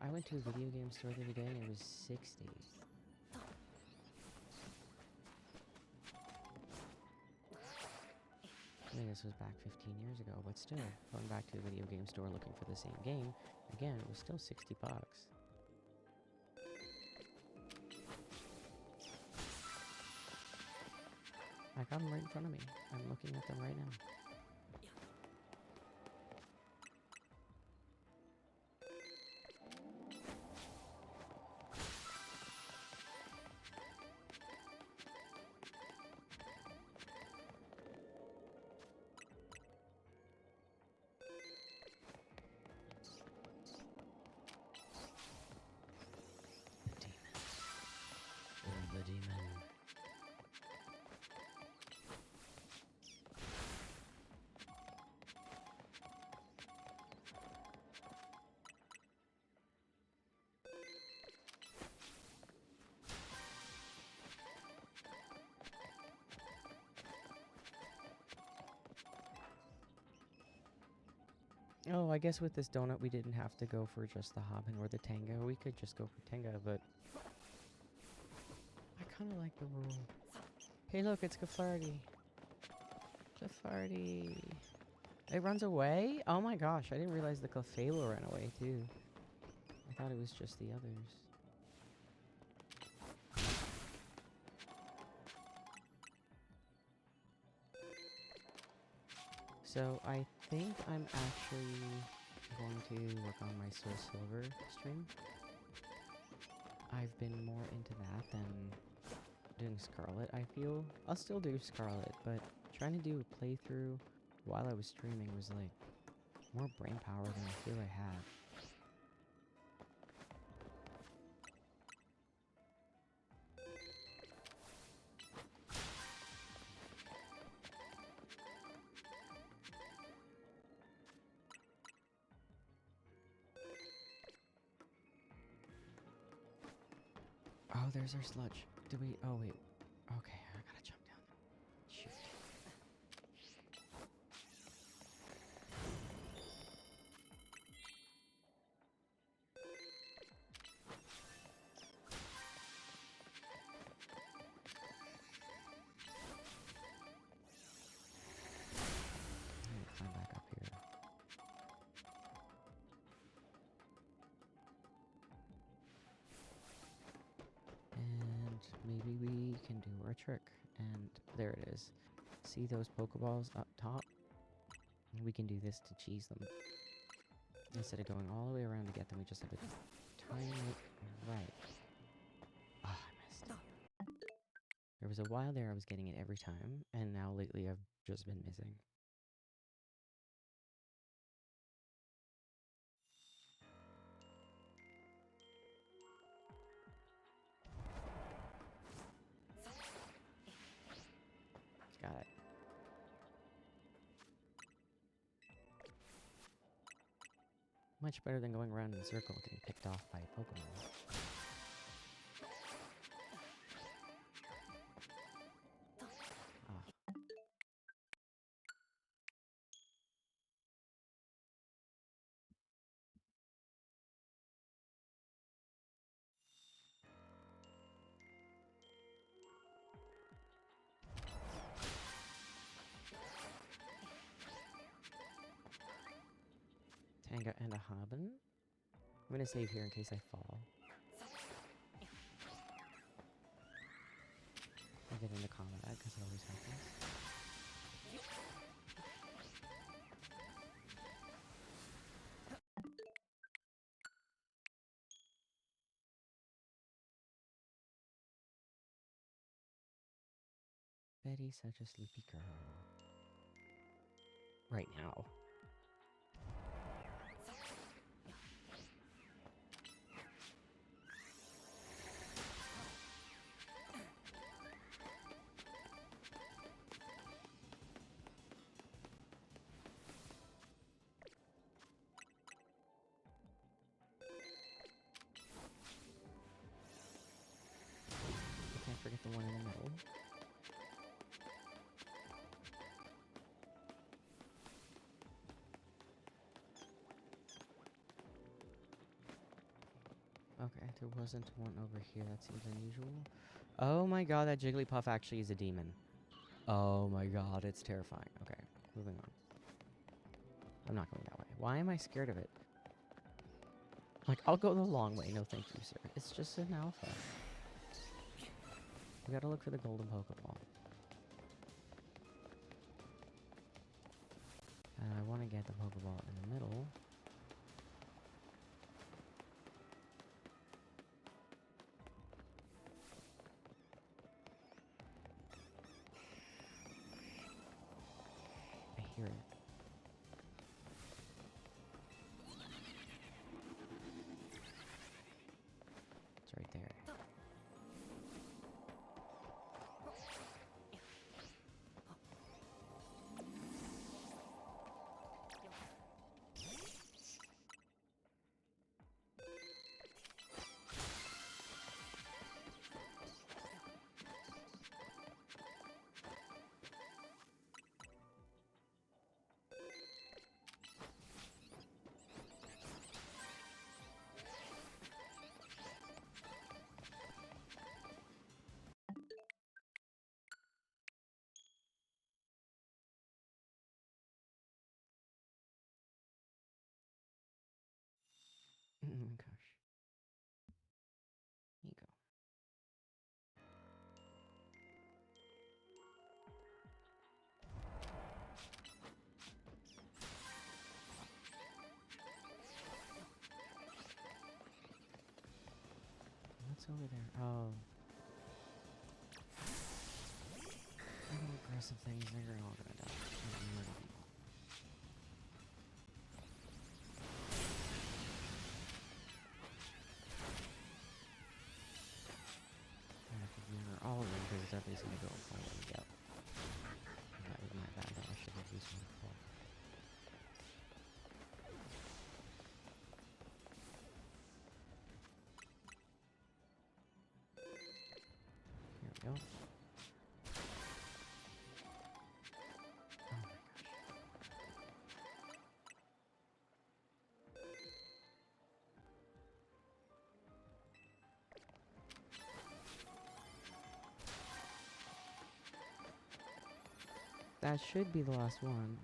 I went to a video game store the other day and it was $60. I mean, this was back 15 years ago, but still, going back to the video game store looking for the same game, again, it was still $60. I got them right in front of me. I'm looking at them right now. The demon. Oh, I guess with this donut we didn't have to go for just the Hobbin or the Tenga. We could just go for Tenga, but I kind of like the rule. Hey look, it's Gafardi. Gafardi. It runs away? Oh my gosh, I didn't realize the Clefable ran away too. I thought it was just the others. So I think I'm actually going to work on my Soul Silver stream. I've been more into that than doing Scarlet, I feel. I'll still do Scarlet, but trying to do a playthrough while I was streaming was like more brain power than I feel I had. Oh, there's our sludge. Do we? Oh, wait. Okay, I gotta jump down. Shoot. I'm gonna climb back up here. And maybe we can do our trick. And there it is. See those Pokeballs up top? We can do this to cheese them. Instead of going all the way around to get them, we just have to time it right. Ah, I missed. There was a while there I was getting it every time, and now lately I've just been missing. Got it. Much better than going around in a circle getting picked off by Pokemon. Ah. Tanga and a Haben. I'm gonna save here in case I fall. I'll get into combat because it always happens. Betty's such a sleepy girl. Right now. Can't forget the one in the middle. Okay, there wasn't one over here. That seems unusual. Oh my god, that Jigglypuff actually is a demon. Oh my god, it's terrifying. Okay, moving on. I'm not going that way. Why am I scared of it? Like, I'll go the long way. No, thank you, sir. It's just an alpha. We gotta look for the golden Pokeball. And I want to get the Pokeball in the middle. I hear it. It's right there. Oh my gosh. Here you go. What's over there? Oh. Little aggressive things, they're all gonna die. I'm murder people. I have to murder all of them because it's obviously gonna go before we go. That was my bad, though. I should have used one before. Here we go. Oh my gosh. That should be the last one.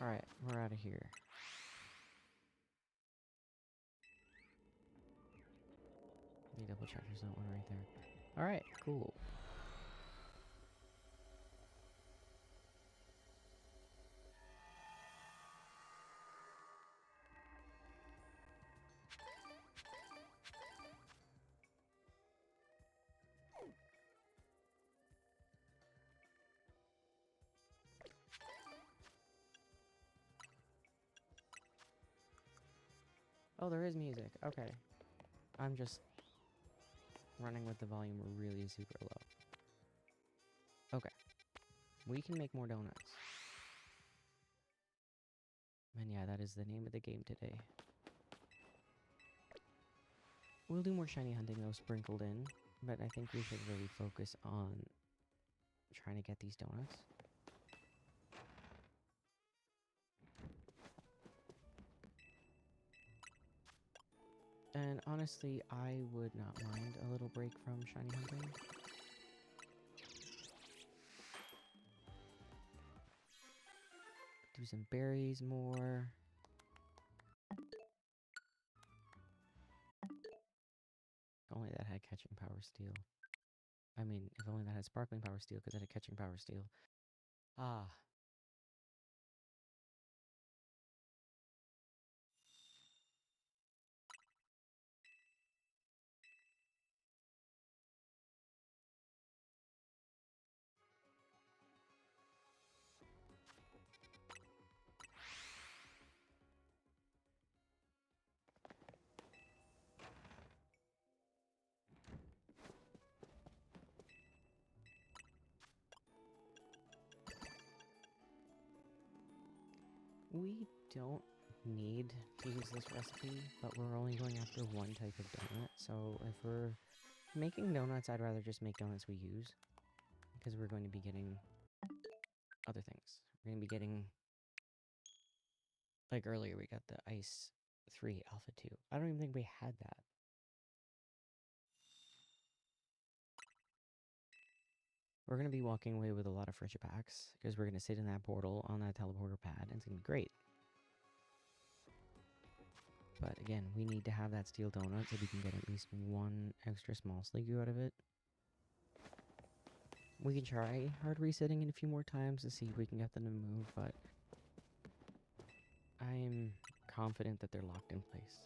Alright, we're out of here. Let me double check there's not one right there. Alright, cool. Oh, there is music. Okay. I'm just running with the volume really super low. Okay. We can make more donuts. And yeah, that is the name of the game today. We'll do more shiny hunting though sprinkled in, but I think we should really focus on trying to get these donuts. And honestly, I would not mind a little break from shiny hunting. Do some berries more. If only that had catching power steel. I mean, if only that had sparkling power steel, because it had catching power steel. Ah. We don't need to use this recipe, but we're only going after one type of donut. So if we're making donuts, I'd rather just make donuts we use, because we're going to be getting other things. We're going to be getting, like earlier we got the Ice 3 Alpha 2. I don't even think we had that. We're going to be walking away with a lot of Fricha packs, because we're going to sit in that portal on that teleporter pad, and it's going to be great. But again, we need to have that steel donut so we can get at least one extra small Sliggoo out of it. We can try hard resetting it a few more times to see if we can get them to move, but I'm confident that they're locked in place.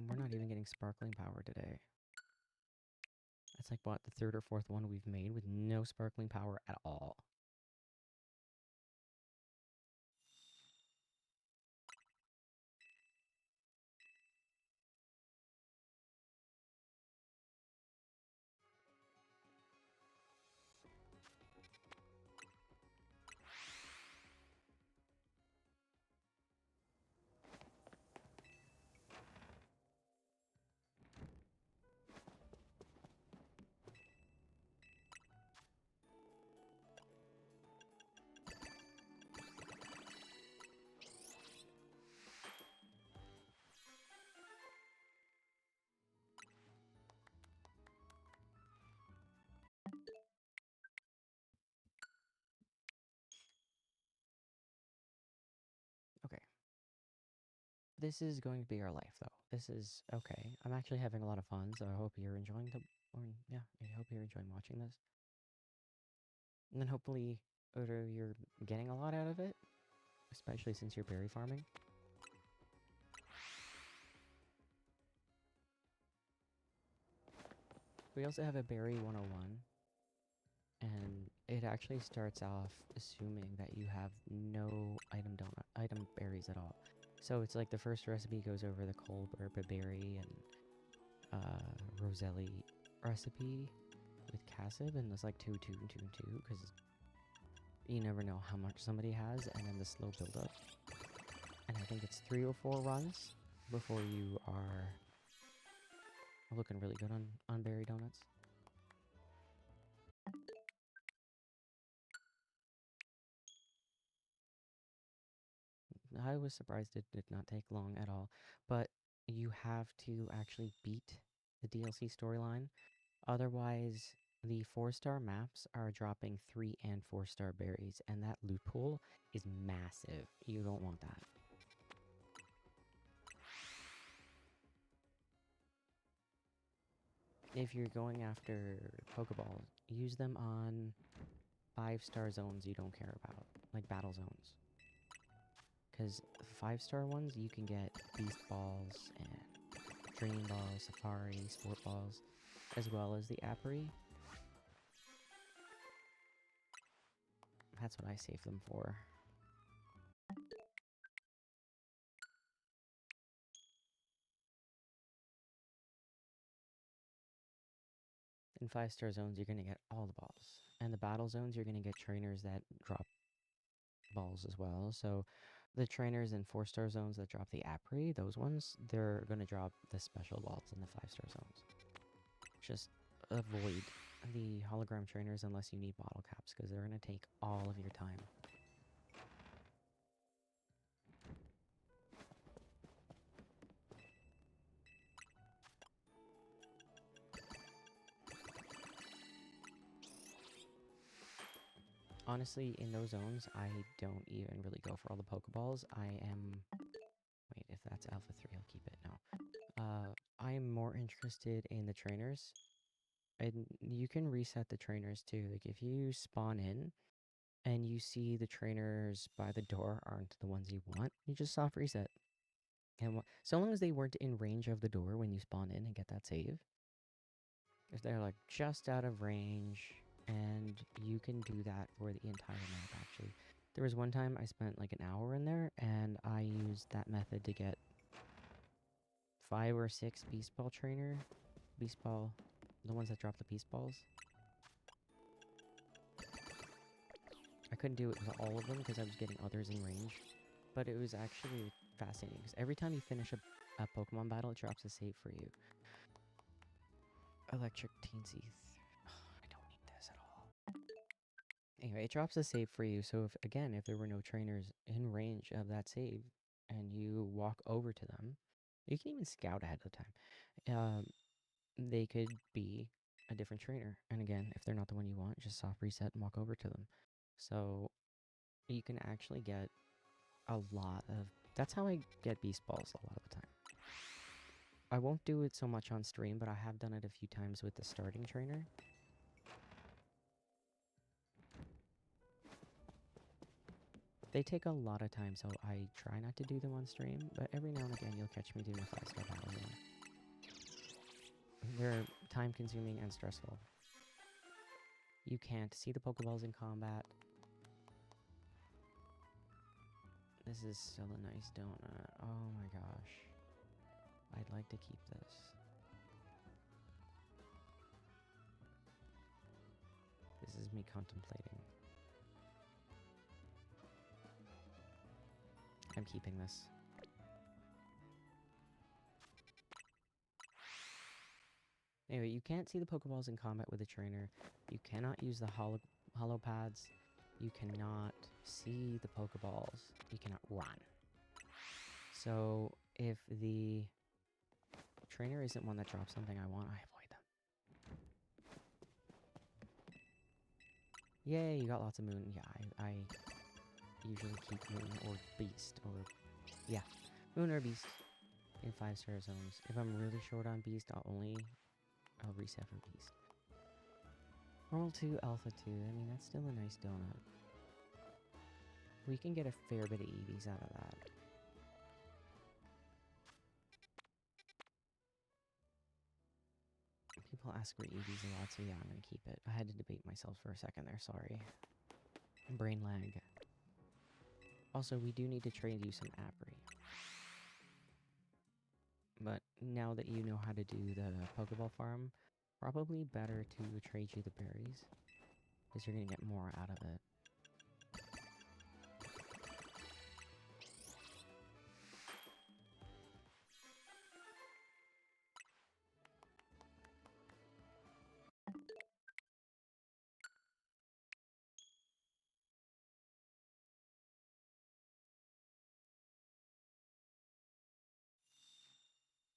We're not even getting sparkling power today. That's like, what, the third or fourth one we've made with no sparkling power at all. this is going to be our life, though. This is okay. I'm actually having a lot of fun, so I hope you're enjoying yeah, I hope you're enjoying watching this. And then hopefully, you're getting a lot out of it, especially since you're berry farming. We also have a berry 101, and it actually starts off assuming that you have no item berries at all. So it's like the first recipe goes over the cold berry and Roselli recipe with Cassib, and there's like 2, 2, and 2, and 2, because you never know how much somebody has, and then the slow build up. And I think it's 3 or 4 runs before you are looking really good on berry donuts. I was surprised it did not take long at all, but you have to actually beat the DLC storyline. Otherwise, the 4-star maps are dropping 3 and 4-star berries, and that loot pool is massive. You don't want that. If you're going after Pokeballs, use them on 5-star zones you don't care about, like battle zones. Because 5-star ones, you can get Beast Balls and Dream Balls, Safari, Sport Balls, as well as the Apiary. That's what I save them for. In 5-star zones, you're going to get all the balls. And the battle zones, you're going to get trainers that drop balls as well. So the trainers in 4-star zones that drop the Apiary, those ones, they're going to drop the special balls in the 5-star zones. Just avoid the hologram trainers unless you need bottle caps, because they're going to take all of your time. Honestly, in those zones, I don't even really go for all the Pokeballs. Wait, if that's Alpha 3, I'll keep it now. I am more interested in the trainers. And you can reset the trainers too. Like, if you spawn in and you see the trainers by the door aren't the ones you want, you just soft reset. And so long as they weren't in range of the door when you spawn in and get that save. If they're like just out of range, and you can do that for the entire map actually. There was one time I spent like an hour in there, and I used that method to get 5 or 6 Beast Ball the ones that drop the Beast Balls. I couldn't do it with all of them because I was getting others in range, but it was actually fascinating because every time you finish a Pokemon battle, it drops a save for you. Electric Teensy. I don't need this at all. Anyway, it drops a save for you, so if there were no trainers in range of that save, and you walk over to them, you can even scout ahead of time. They could be a different trainer. And again, if they're not the one you want, just soft reset and walk over to them. So you can actually get a lot of... That's how I get Beast Balls a lot of the time. I won't do it so much on stream, but I have done it a few times with the starting trainer. They take a lot of time, so I try not to do them on stream, but every now and again you'll catch me doing a 5-star battle zone. They're time-consuming and stressful. You can't see the Pokeballs in combat. This is still a nice donut. Oh my gosh. I'd like to keep this. This is me contemplating. I'm keeping this. Anyway, you can't see the Pokeballs in combat with a trainer. You cannot use the holo pads. You cannot see the Pokeballs. You cannot run. So if the trainer isn't one that drops something I want, I avoid them. Yay, you got lots of moon. Yeah, I usually keep moon or beast or... Yeah. Lunar Beast in 5-star zones. If I'm really short on Beast, I'll reset for Beast. World 2, Alpha 2. I mean, that's still a nice donut. We can get a fair bit of EVs out of that. People ask for EVs a lot, so yeah, I'm gonna keep it. I had to debate myself for a second there, sorry. Brain lag. Also, we do need to trade you some Abri. But now that you know how to do the Pokeball farm, probably better to trade you the berries, because you're gonna get more out of it.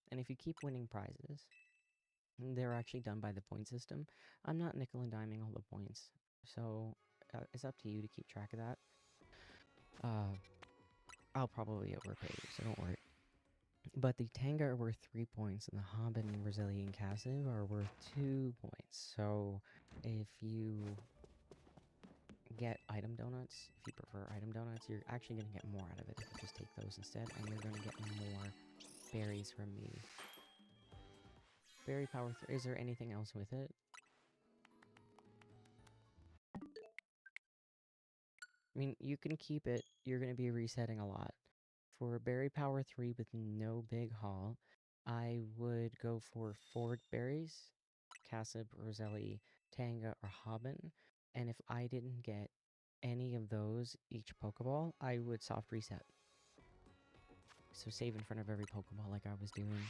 And if you keep winning prizes, they're actually done by the point system. I'm not nickel and diming all the points, so it's up to you to keep track of that. I'll probably overpay you, so don't worry. But the Tanga are worth 3 points, and the Hobbit and Brazilian Cassive are worth 2 points. So if you get item donuts, if you prefer item donuts, you're actually going to get more out of it if you just take those instead, and you're going to get more berries from me. Berry power, is there anything else with it? I mean, you can keep it, you're going to be resetting a lot. For Berry Power 3 with no big haul, I would go for Ford Berries, Cassib, Roselli, Tanga, or Hobbin. And if I didn't get any of those each Pokeball, I would soft reset. So save in front of every Pokeball like I was doing.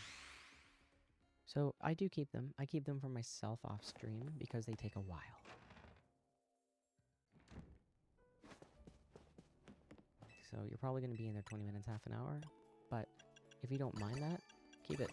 So I do keep them. I keep them for myself off stream because they take a while. So you're probably going to be in there 20 minutes, half an hour. But if you don't mind that, keep it.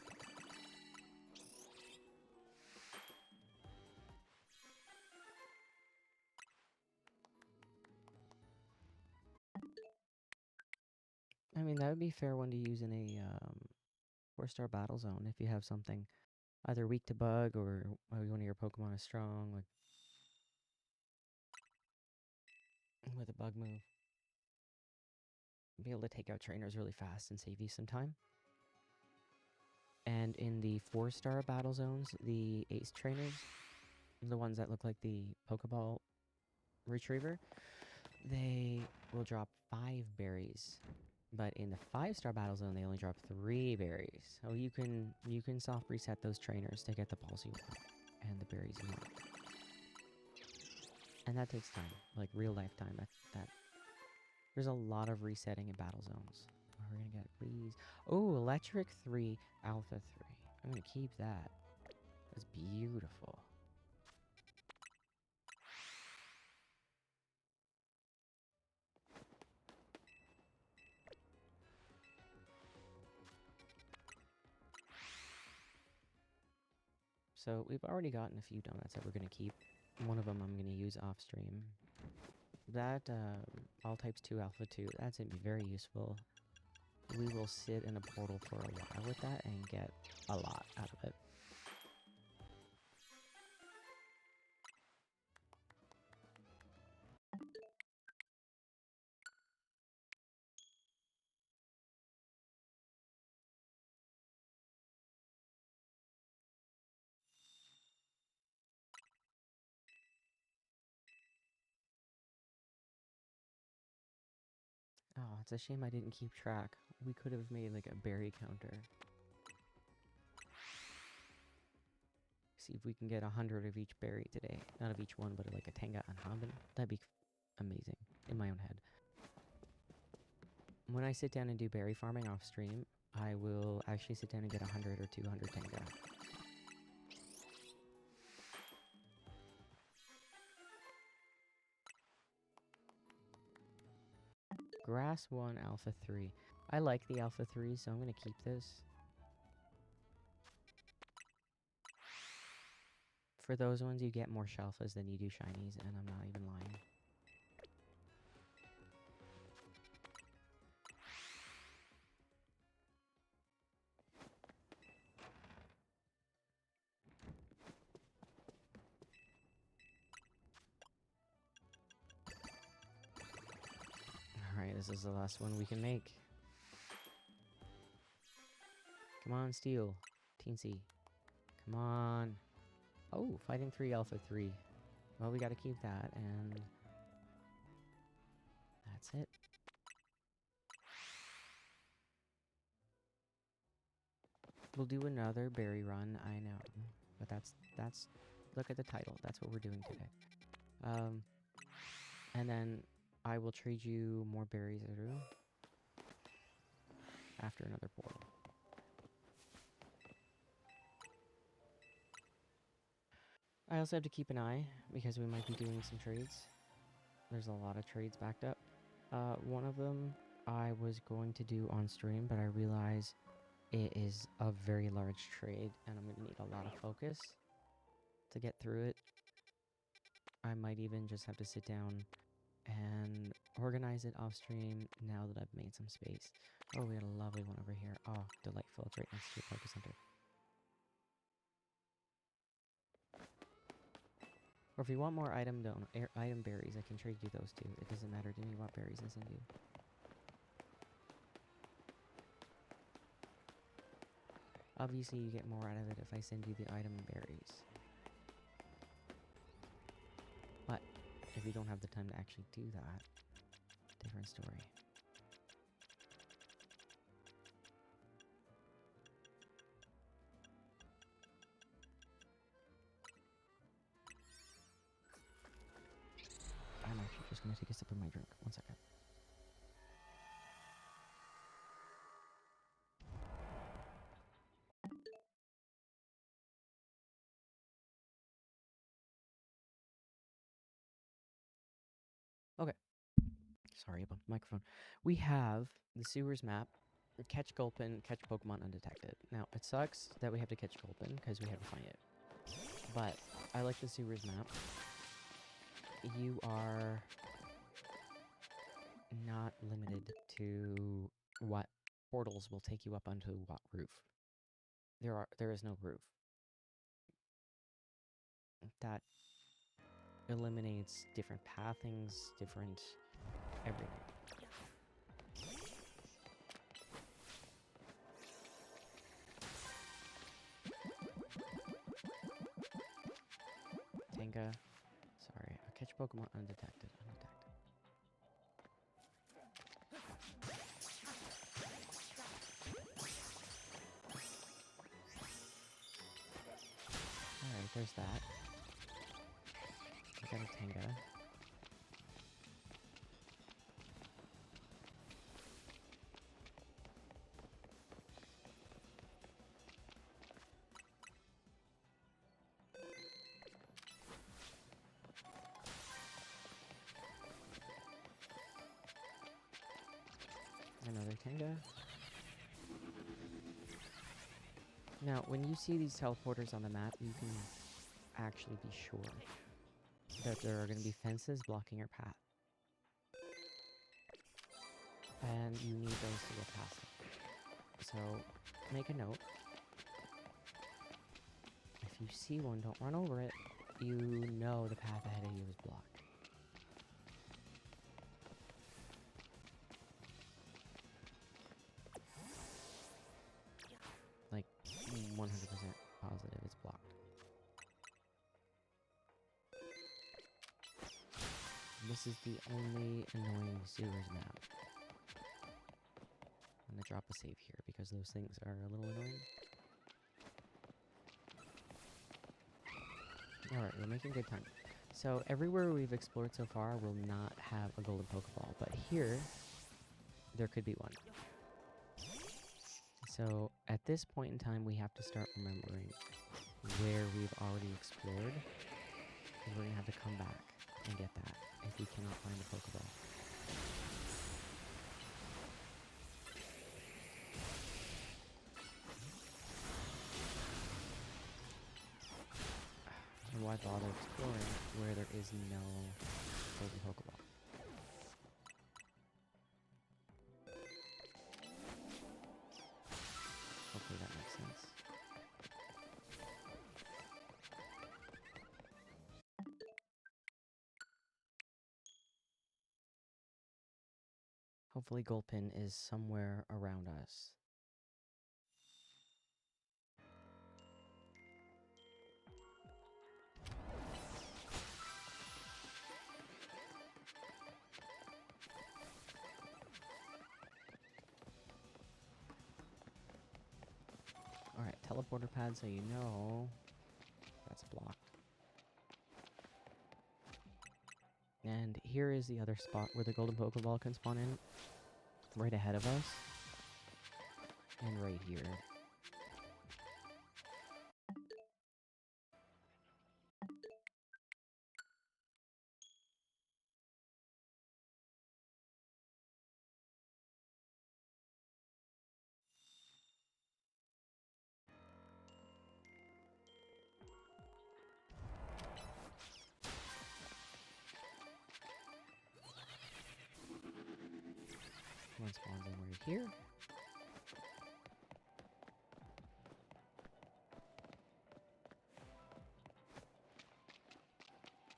I mean, that would be a fair one to use in a 4-star battle zone if you have something either weak to bug or one of your Pokemon is strong, like with a bug move. Be able to take out trainers really fast and save you some time. And in the 4-star battle zones, the ace trainers, the ones that look like the Pokeball retriever, they will drop 5 berries. But in the 5-star battle zone, they only drop 3 berries. So you can soft reset those trainers to get the balls you want and the berries you want. And that takes time, like real life time. That there's a lot of resetting in battle zones. We're gonna get these. Oh, Electric 3, Alpha 3. I'm gonna keep that. That's beautiful. So we've already gotten a few donuts that we're gonna keep. One of them I'm gonna use off stream. That all types 2 Alpha 2. That's gonna be very useful. We will sit in a portal for a while with that and get a lot out of it. Oh, it's a shame I didn't keep track. We could have made like a berry counter. See if we can get 100 of each berry today. Not of each one, but like a Tanga and Hobbin. That'd be amazing in my own head. When I sit down and do berry farming off stream, I will actually sit down and get 100 or 200 Tanga. Grass 1, Alpha 3. I like the Alpha 3, so I'm going to keep this. For those ones, you get more Shelfas than you do Shinies, and I'm not even lying. this is the last one we can make. Come on, Steel. Teensy. Come on. Oh, Fighting 3, Alpha 3. Well, we gotta keep that, and that's it. We'll do another berry run, I know. But that's, look at the title. That's what we're doing today. And then I will trade you more berries through after another portal. I also have to keep an eye, because we might be doing some trades. There's a lot of trades backed up. One of them I was going to do on stream, but I realize it is a very large trade, and I'm going to need a lot of focus to get through it. I might even just have to sit down and organize it off stream now that I've made some space. Oh, we got a lovely one over here. Oh, delightful. It's right next to your focus center. Or if you want more item berries, I can trade you those too. It doesn't matter to me what berries I send you. Obviously, you get more out of it if I send you the item berries. But if you don't have the time to actually do that, different story. I'm actually just going to take a sip of my drink. 1 second. Okay. Sorry about the microphone. We have the sewers map. Catch Gulpin, catch Pokemon undetected. Now, it sucks that we have to catch Gulpin because we have to find it. But I like the sewers map. You are not limited to what portals will take you up onto what roof. There is no roof. That eliminates different pathings, different everything. Tenga. Sorry, I'll catch Pokemon undetected. Alright, there's that. I got a Tenga. Another Tenga. Now, when you see these teleporters on the map, you can actually be sure that there are going to be fences blocking your path. And you need those to get past them. So, make a note. If you see one, don't run over it. You know the path ahead of you is blocked. Like, 100% positive it's blocked. This is the only annoying sewers map. I'm gonna drop a save here because those things are a little annoying. Alright, we're making good time. So everywhere we've explored so far will not have a golden Pokeball, but here, there could be one. So at this point in time, we have to start remembering where we've already explored, and we're gonna have to come back and get that if we cannot find the Pokeball. And why bother exploring where there is no golden Pokeball? Hopefully that makes sense. Hopefully Gulpin is somewhere around us. Alright, teleporter pad so you know that's blocked. And here is the other spot where the golden Pokeball can spawn in. Right ahead of us. And right here. One spawns in right here.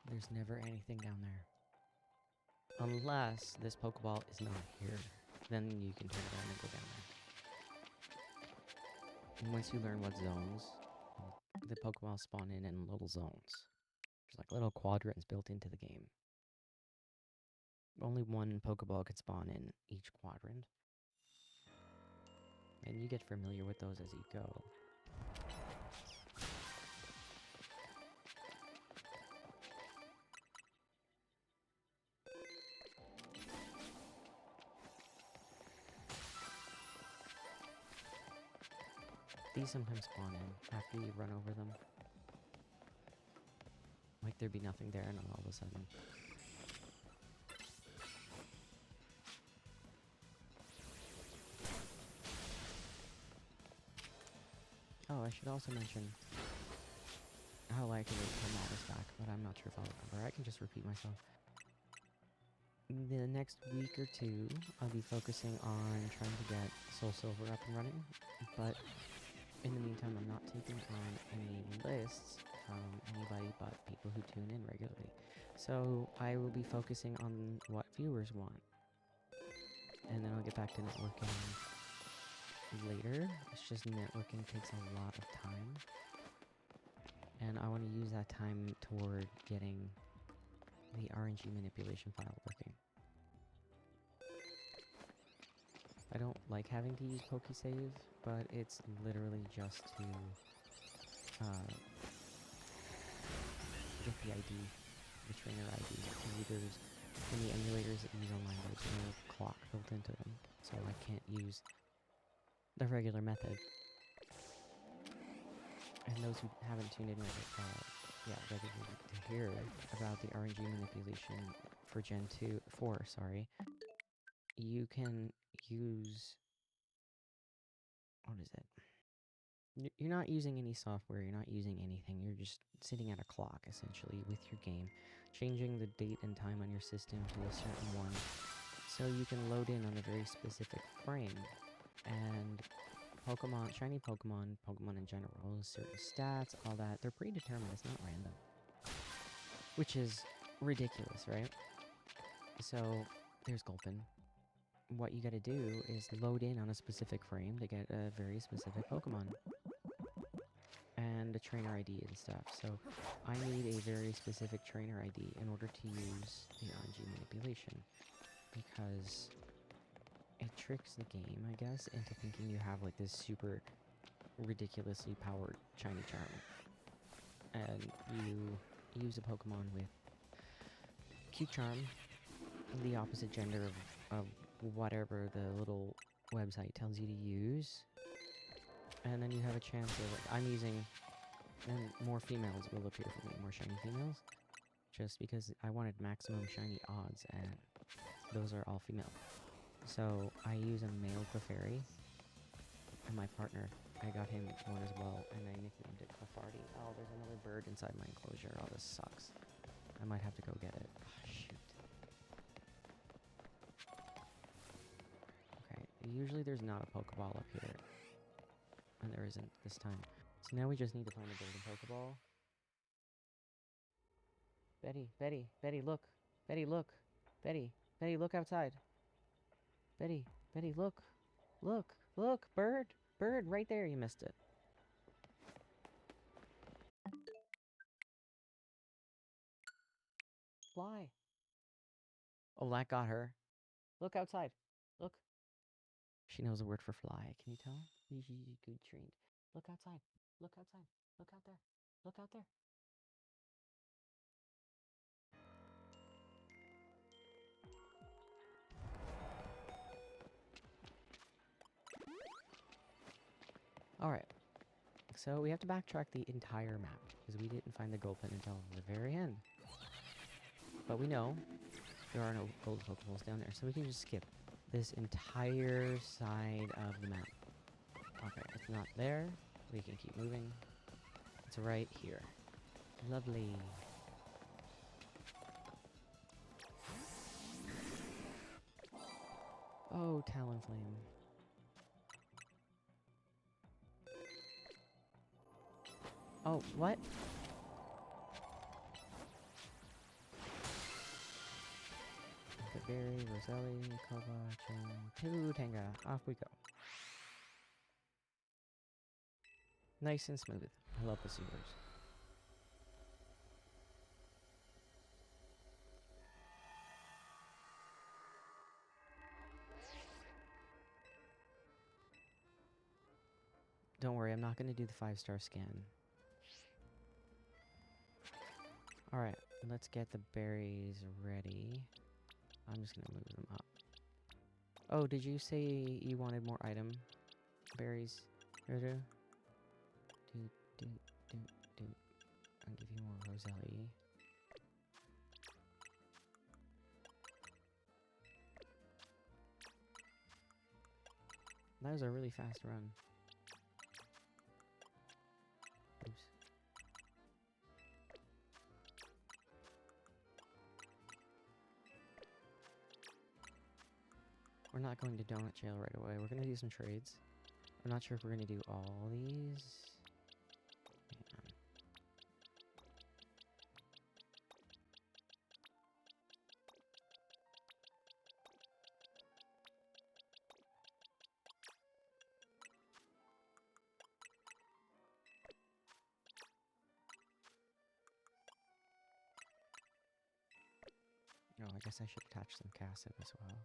There's never anything down there. Unless this Pokeball is not here. Then you can turn around and go down there. And once you learn what zones, the Pokeball spawn in little zones. There's like little quadrants built into the game. Only one Pokeball could spawn in each quadrant. And you get familiar with those as you go. These sometimes spawn in after you run over them. Like there'd be nothing there and all of a sudden. Oh, I should also mention how likely Pokémon is back, but I'm not sure if I'll remember. I can just repeat myself. The next week or two, I'll be focusing on trying to get Soul Silver up and running, but in the meantime, I'm not taking on any lists from anybody but people who tune in regularly. So I will be focusing on what viewers want. And then I'll get back to networking later. It's just networking takes a lot of time. And I want to use that time toward getting the RNG manipulation file working. I don't like having to use PokeSave, but it's literally just to get the ID, the trainer ID. In the emulators that use online, there's no clock built into them, so I can't use the regular method. And those who haven't tuned in regularly to hear about the RNG manipulation for Gen 4, you can use, what is it? You're not using any software, you're not using anything, you're just sitting at a clock, essentially, with your game, changing the date and time on your system to a certain one, so you can load in on a very specific frame, and Pokemon, shiny Pokemon in general, certain stats, all that, they're predetermined, it's not random. Which is ridiculous, right? So, there's Gulpin. What you gotta do is load in on a specific frame to get a very specific Pokemon. And a trainer ID and stuff. So, I need a very specific trainer ID in order to use the RNG manipulation. Because it tricks the game, I guess, into thinking you have like this super ridiculously powered shiny charm. And you use a Pokemon with cute charm, the opposite gender of whatever the little website tells you to use, and then you have a chance of, like, I'm using, and more females will appear for me, more shiny females, just because I wanted maximum shiny odds, and those are all female. So I use a male Clefairy, and my partner, I got him one as well, and I nicknamed it Clefarty. Oh, there's another bird inside my enclosure. Oh, this sucks. I might have to go get it. Oh, shoot. Okay, usually there's not a Pokeball up here. And there isn't this time. So now we just need to find a golden Pokeball. Betty, look. Betty, look. Betty, look outside. Betty, Betty, look. Look, look, bird. Bird, right there. You missed it. Fly. Oh, that got her. Look outside. Look. She knows the word for fly. Can you tell? She's good trained. Look outside. Look outside. Look out there. Look out there. Alright. So we have to backtrack the entire map because we didn't find the gold pin until the very end. But we know there are no gold Pokeballs down there, so we can just skip this entire side of the map. Okay, it's not there. We can keep moving. It's right here. Lovely. Oh, Talonflame. Oh, what? Berry, Roselli, Kovac, and Tanga. Off we go. Nice and smooth. I love the sewers. Don't worry, I'm not going to do the 5-star scan. Alright, let's get the berries ready. I'm just going to move them up. Oh, did you say you wanted more item berries? Do, do, do, do. I'll give you more Roselli. That was a really fast run. Oops. We're not going to Donut Jail right away. We're going to do some trades. I'm not sure if we're going to do all these. Oh, I guess I should attach some Cassip as well.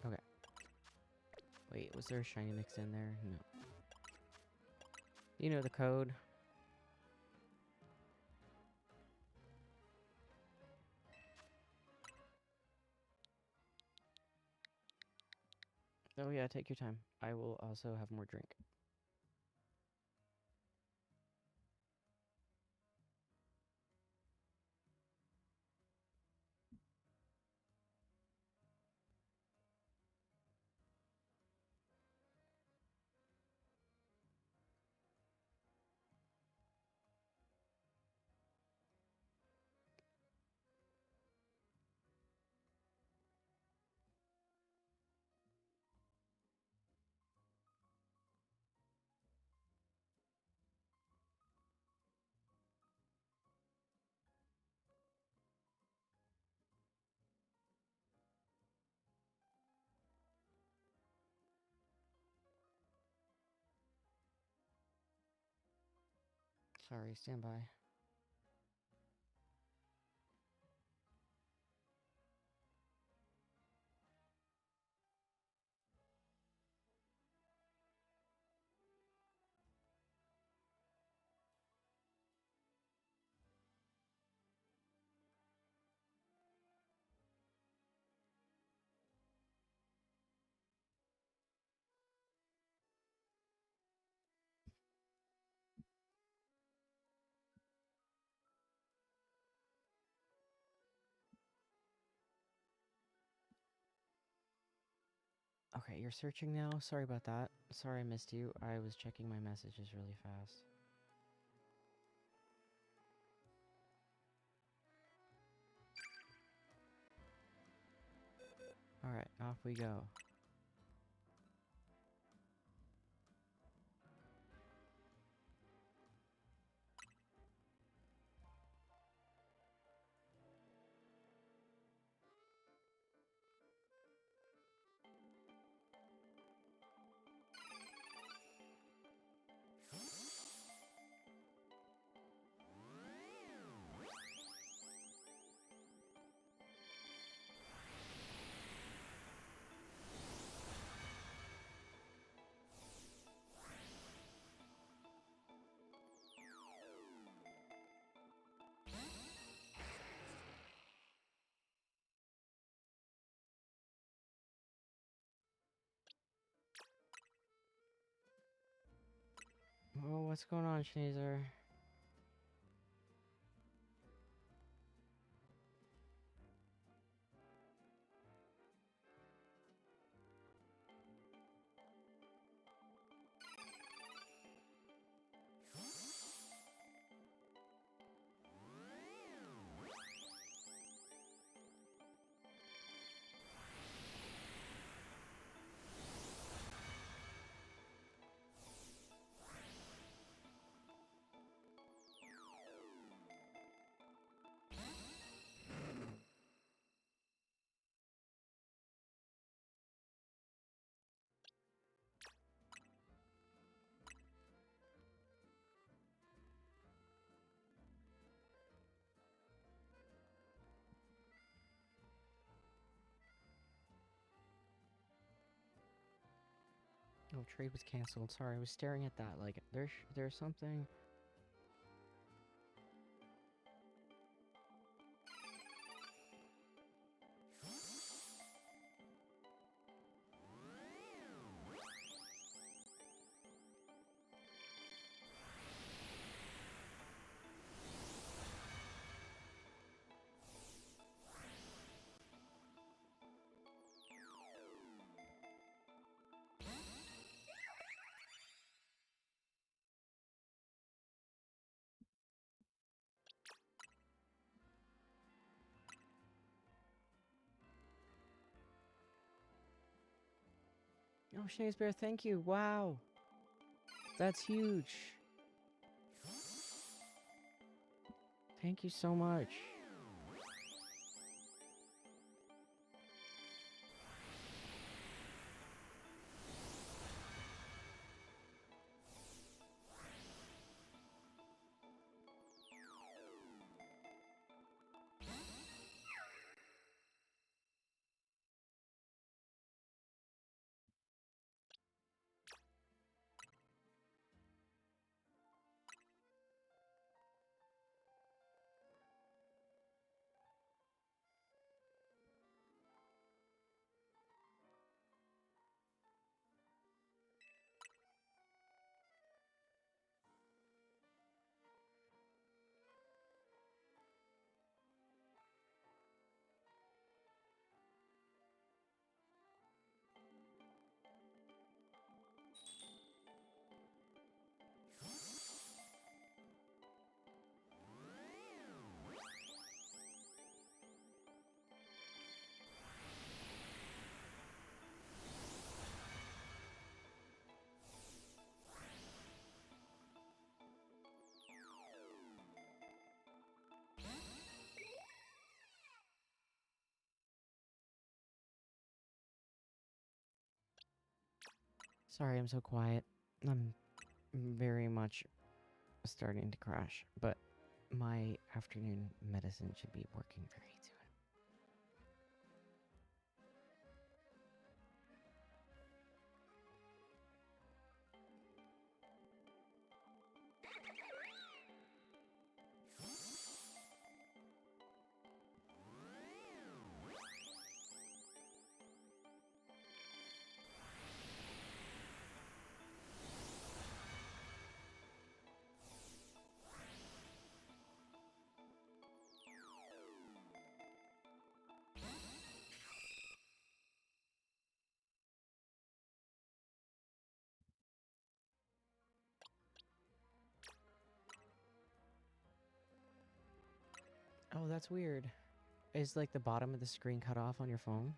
Okay. Wait, was there a shiny mix in there? No. You know the code. Oh yeah, take your time. I will also have more drink. Sorry, stand by. you're searching now? Sorry about that. Sorry I missed you. I was checking my messages really fast. Alright, off we go. Oh, what's going on, Schneezer? Oh, trade was canceled. Sorry, I was staring at that. Like, there's something. Oh, Shakespeare, thank you. Wow. That's huge. Thank you so much. Sorry, I'm so quiet. I'm very much starting to crash, but my afternoon medicine should be working very soon. Oh, that's weird. Is like the bottom of the screen cut off on your phone?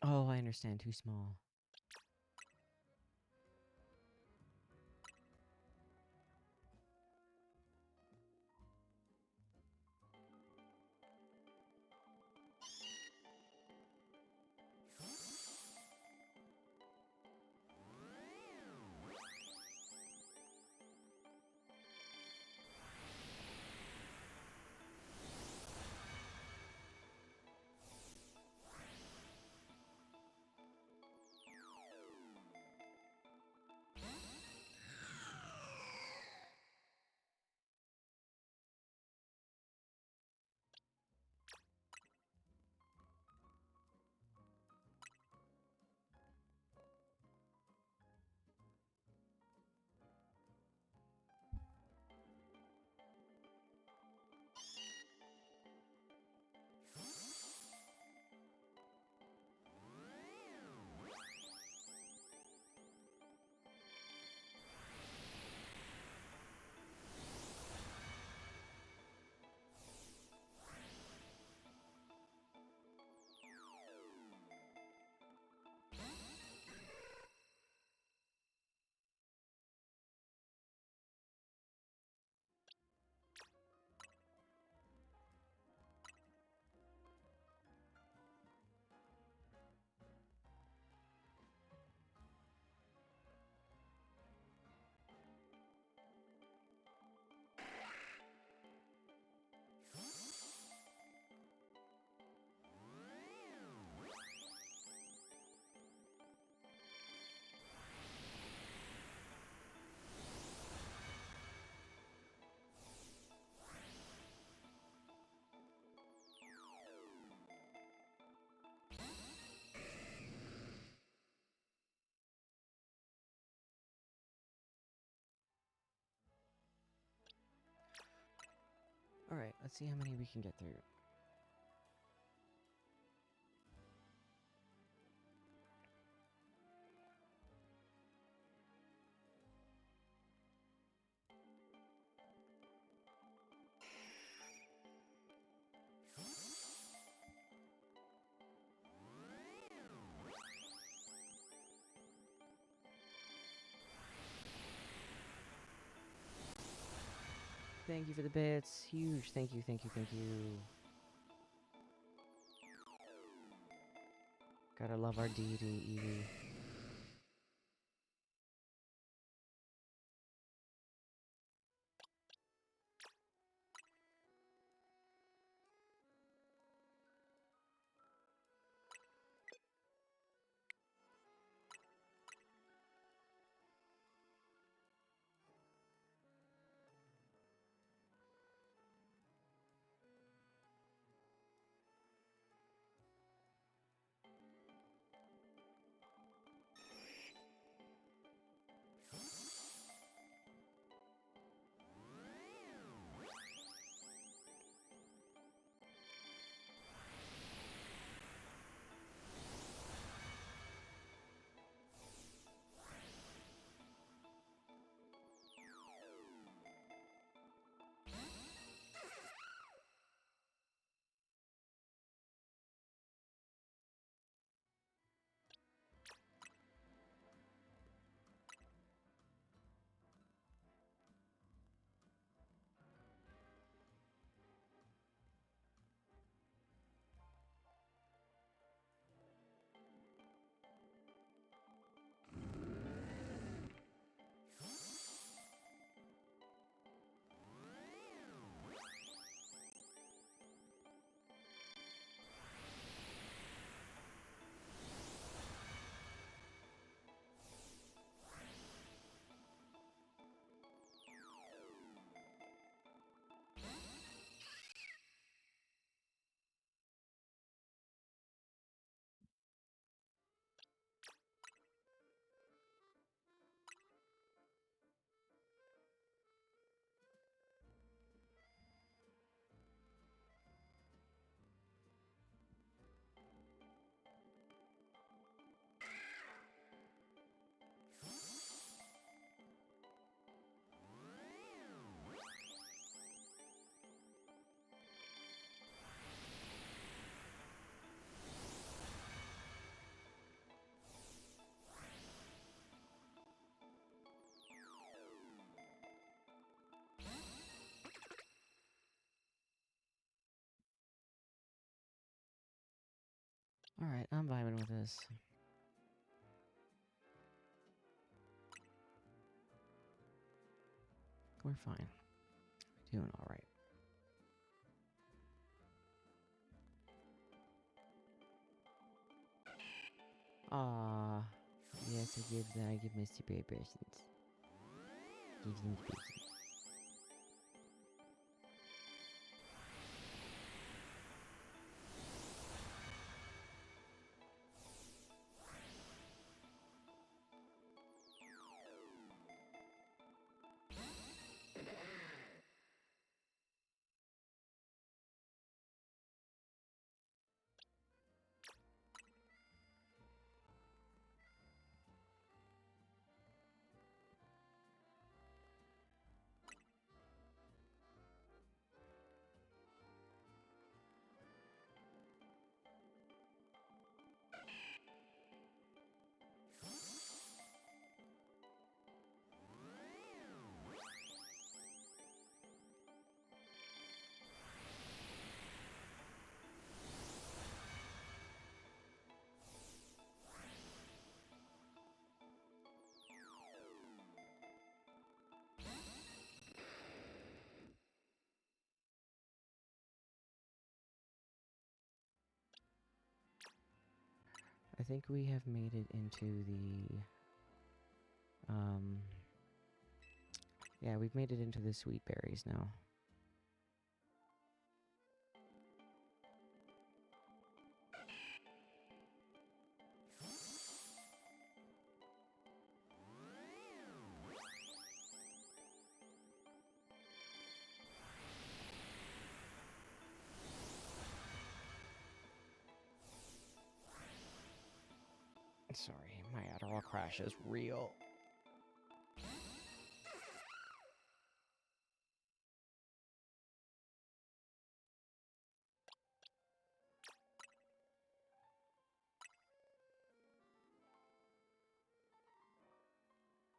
Oh, I understand. Too small. Alright, let's see how many we can get through. Thank you for the bits. Huge. Thank you, thank you, thank you. Gotta love our deity, Eevee. Alright, I'm vibing with this. We're fine. Doing alright. Ah, yes, I give my super persons. Give them the persons. I think we have made it into the, yeah, we've made it into the sweet berries now. Sorry, my Adderall crash is real.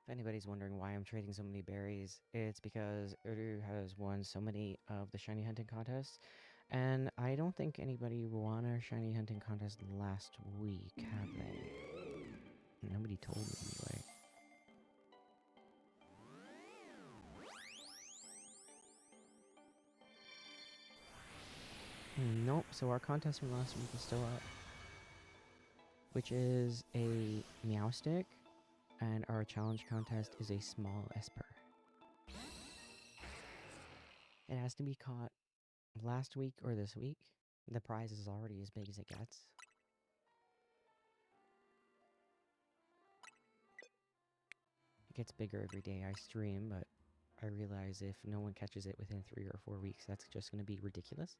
If anybody's wondering why I'm trading so many berries, it's because Uru has won so many of the shiny hunting contests, and I don't think anybody won our shiny hunting contest last week, have they? Nobody told me anyway. Nope, so our contest from last week is still up, which is a Meowstick, and our challenge contest is a small Esper. It has to be caught last week or this week. The prize is already as big as it gets. It gets bigger every day I stream, but I realize if no one catches it within 3 or 4 weeks, that's just going to be ridiculous.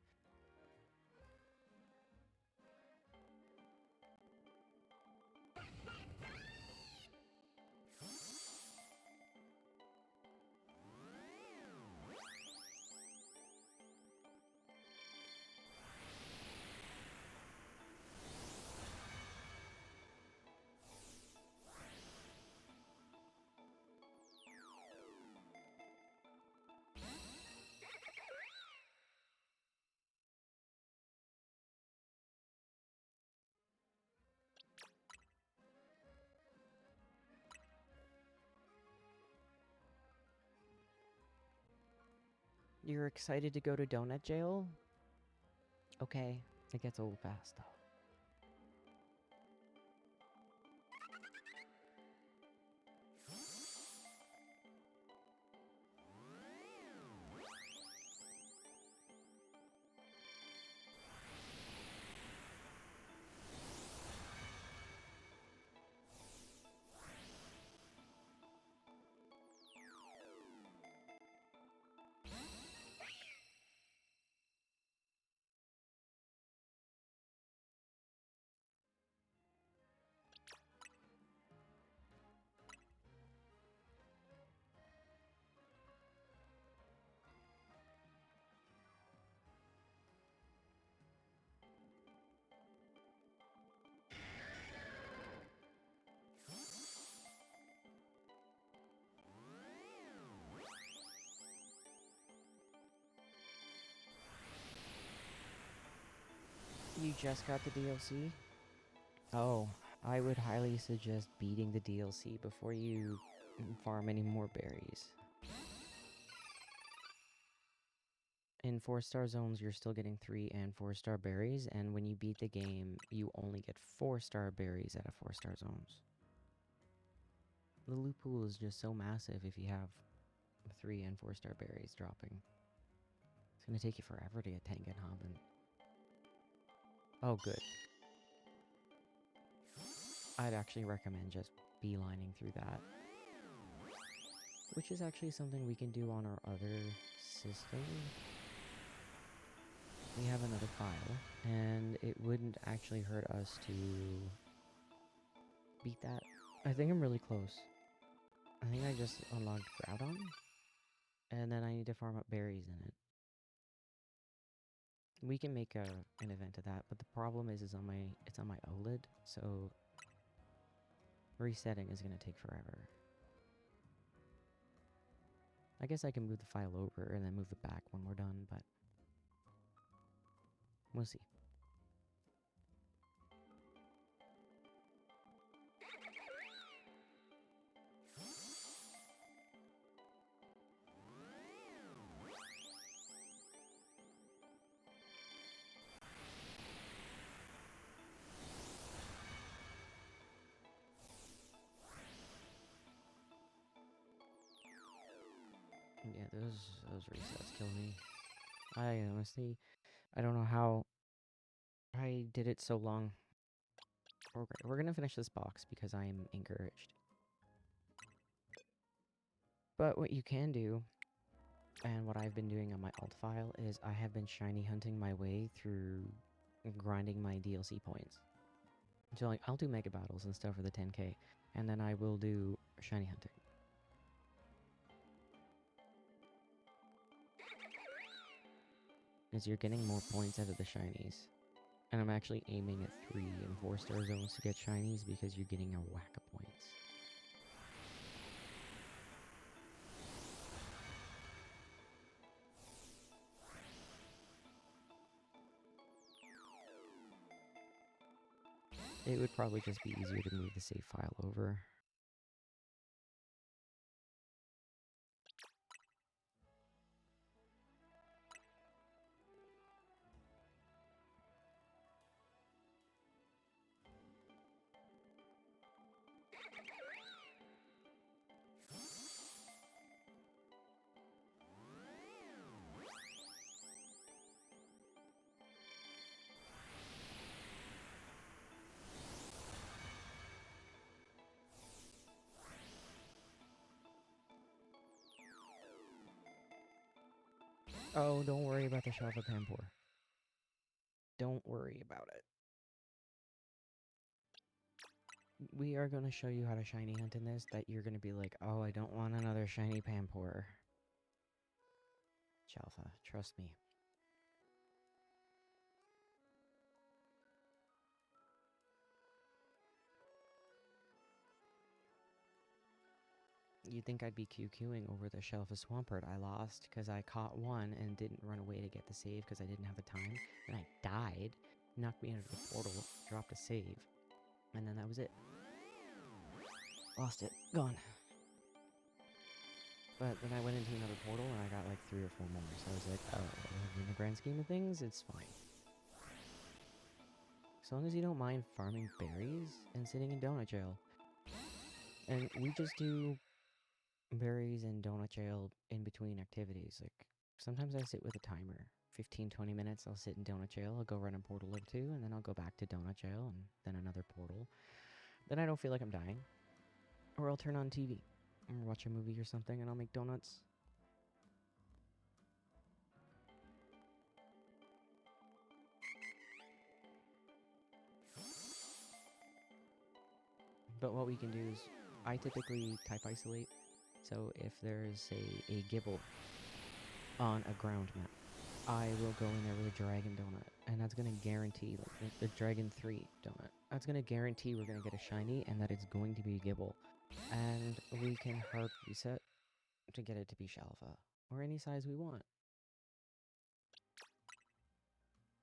You're excited to go to Donut Jail? Okay, it gets old fast though. You just got the DLC? Oh, I would highly suggest beating the DLC before you farm any more berries. In 4-star zones, you're still getting 3 and 4-star berries, and when you beat the game, you only get 4-star berries out of 4-star zones. The loot pool is just so massive if you have 3 and 4-star berries dropping. It's gonna take you forever to get Tengenhaben. Oh, good. I'd actually recommend just beelining through that. Which is actually something we can do on our other system. We have another file, and it wouldn't actually hurt us to beat that. I think I'm really close. I think I just unlocked Groudon, and then I need to farm up berries in it. We can make an event of that, but the problem is it's on my OLED, so resetting is gonna take forever. I guess I can move the file over and then move it back when we're done, but we'll see. Yeah, those resets kill me. I honestly, I don't know how I did it so long. We're gonna finish this box because I am encouraged. But what you can do, and what I've been doing on my alt file, is I have been shiny hunting my way through grinding my DLC points. So like, I'll do mega battles and stuff for the 10k, and then I will do shiny hunting. Because you're getting more points out of the shinies. And I'm actually aiming at 3 and 4-star zones to get shinies because you're getting a whack of points. It would probably just be easier to move the save file over. Oh, don't worry about the Shelf of Pampor. Don't worry about it. We are going to show you how to shiny hunt in this, that you're going to be like, oh, I don't want another shiny Pampor. Chalfa, trust me. You'd think I'd be QQing over the Shelf of Swampert. I lost because I caught one and didn't run away to get the save because I didn't have the time. Then I died, knocked me out of the portal, dropped a save, and then that was it. Lost it. Gone. But then I went into another portal and I got like 3 or 4 more. So I was like, oh, in the grand scheme of things, it's fine. As long as you don't mind farming berries and sitting in donut jail. And we just do berries and donut jail in between activities. Like, sometimes I sit with a timer. 15-20 minutes, I'll sit in donut jail, I'll go run a portal or 2, and then I'll go back to donut jail, and then another portal. Then I don't feel like I'm dying. Or I'll turn on TV, or watch a movie or something, and I'll make donuts. But what we can do is, I typically type isolate. So if there's a Gibble on a ground map, I will go in there with a Dragon Donut, and that's going to guarantee, like, the Dragon 3 Donut. That's going to guarantee we're going to get a shiny, and that it's going to be a Gibble. And we can hard reset to get it to be Shalfa, or any size we want.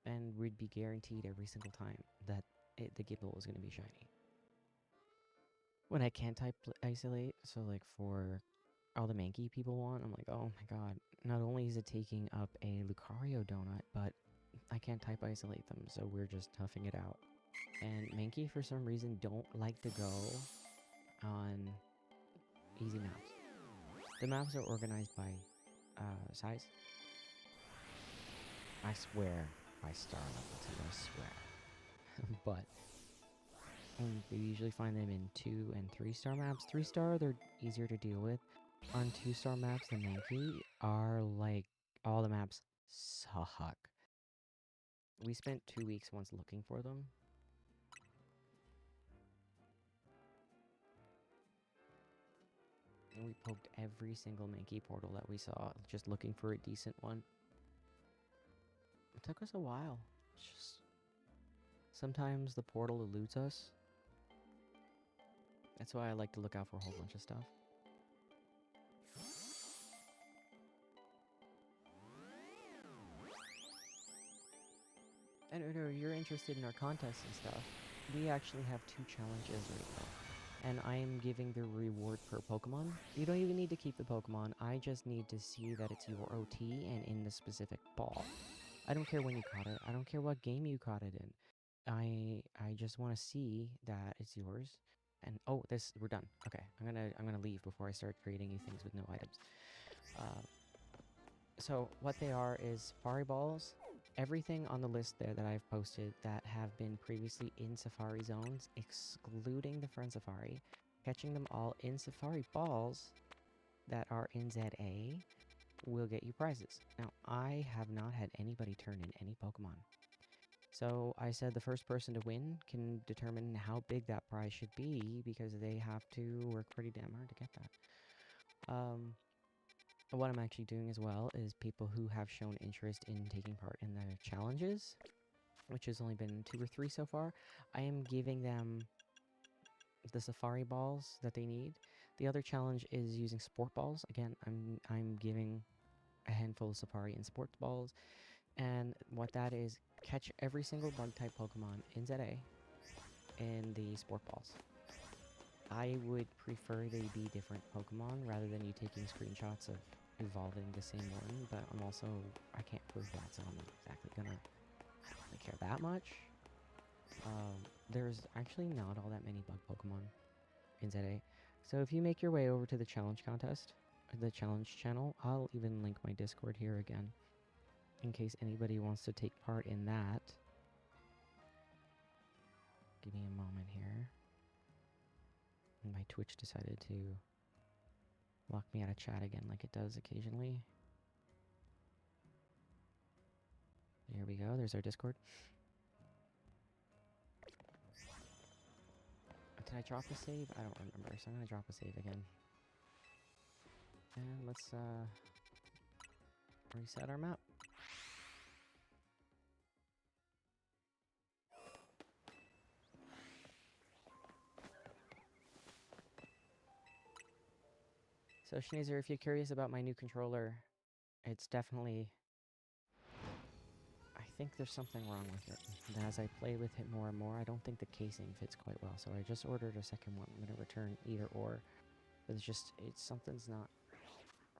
And we'd be guaranteed every single time that the Gibble is going to be shiny. When I can't type isolate, so like for all the Mankey people want, I'm like, oh my god, not only is it taking up a Lucario donut, but I can't type isolate them, so we're just toughing it out. And Mankey, for some reason, don't like to go on easy maps. The maps are organized by size. I swear by star level too, I swear. But we usually find them in 2 and 3 star maps. 3 star, they're easier to deal with. On 2 star maps, the Mankey are like, all the maps suck. We spent 2 weeks once looking for them. And we poked every single Mankey portal that we saw, just looking for a decent one. It took us a while. It's just... sometimes the portal eludes us. That's why I like to look out for a whole bunch of stuff. And if you're interested in our contests and stuff, we actually have 2 challenges right now. And I am giving the reward per Pokemon. You don't even need to keep the Pokemon. I just need to see that it's your OT and in the specific ball. I don't care when you caught it. I don't care what game you caught it in. I just want to see that it's yours. And oh, we're done. Okay, I'm gonna leave before I start creating you things with no items. So what they are is Safari Balls. Everything on the list there that I've posted that have been previously in Safari zones, excluding the Friend Safari, catching them all in Safari Balls that are in ZA will get you prizes. Now, I have not had anybody turn in any Pokemon. So I said the first person to win can determine how big that prize should be because they have to work pretty damn hard to get that. What I'm actually doing as well is people who have shown interest in taking part in the challenges, which has only been 2 or 3 so far, I am giving them the Safari Balls that they need. The other challenge is using Sport Balls. Again, I'm giving a handful of Safari and Sport Balls, and what that is, catch every single Bug-type Pokemon in ZA in the Sport Balls. I would prefer they be different Pokemon rather than you taking screenshots of evolving the same one, but I can't prove that, so I'm not exactly gonna, I don't really care that much. There's actually not all that many bug Pokemon in ZA, so if you make your way over to the challenge contest, the challenge channel, I'll even link my Discord here again, in case anybody wants to take part in that. Give me a moment here. My Twitch decided to lock me out of chat again like it does occasionally. There we go, there's our Discord. Did I drop a save? I don't remember, so I'm gonna drop a save again. And let's reset our map. So Schneezer, if you're curious about my new controller, it's definitely... I think there's something wrong with it. And as I play with it more and more, I don't think the casing fits quite well. So I just ordered a second one. I'm going to return either or. But something's not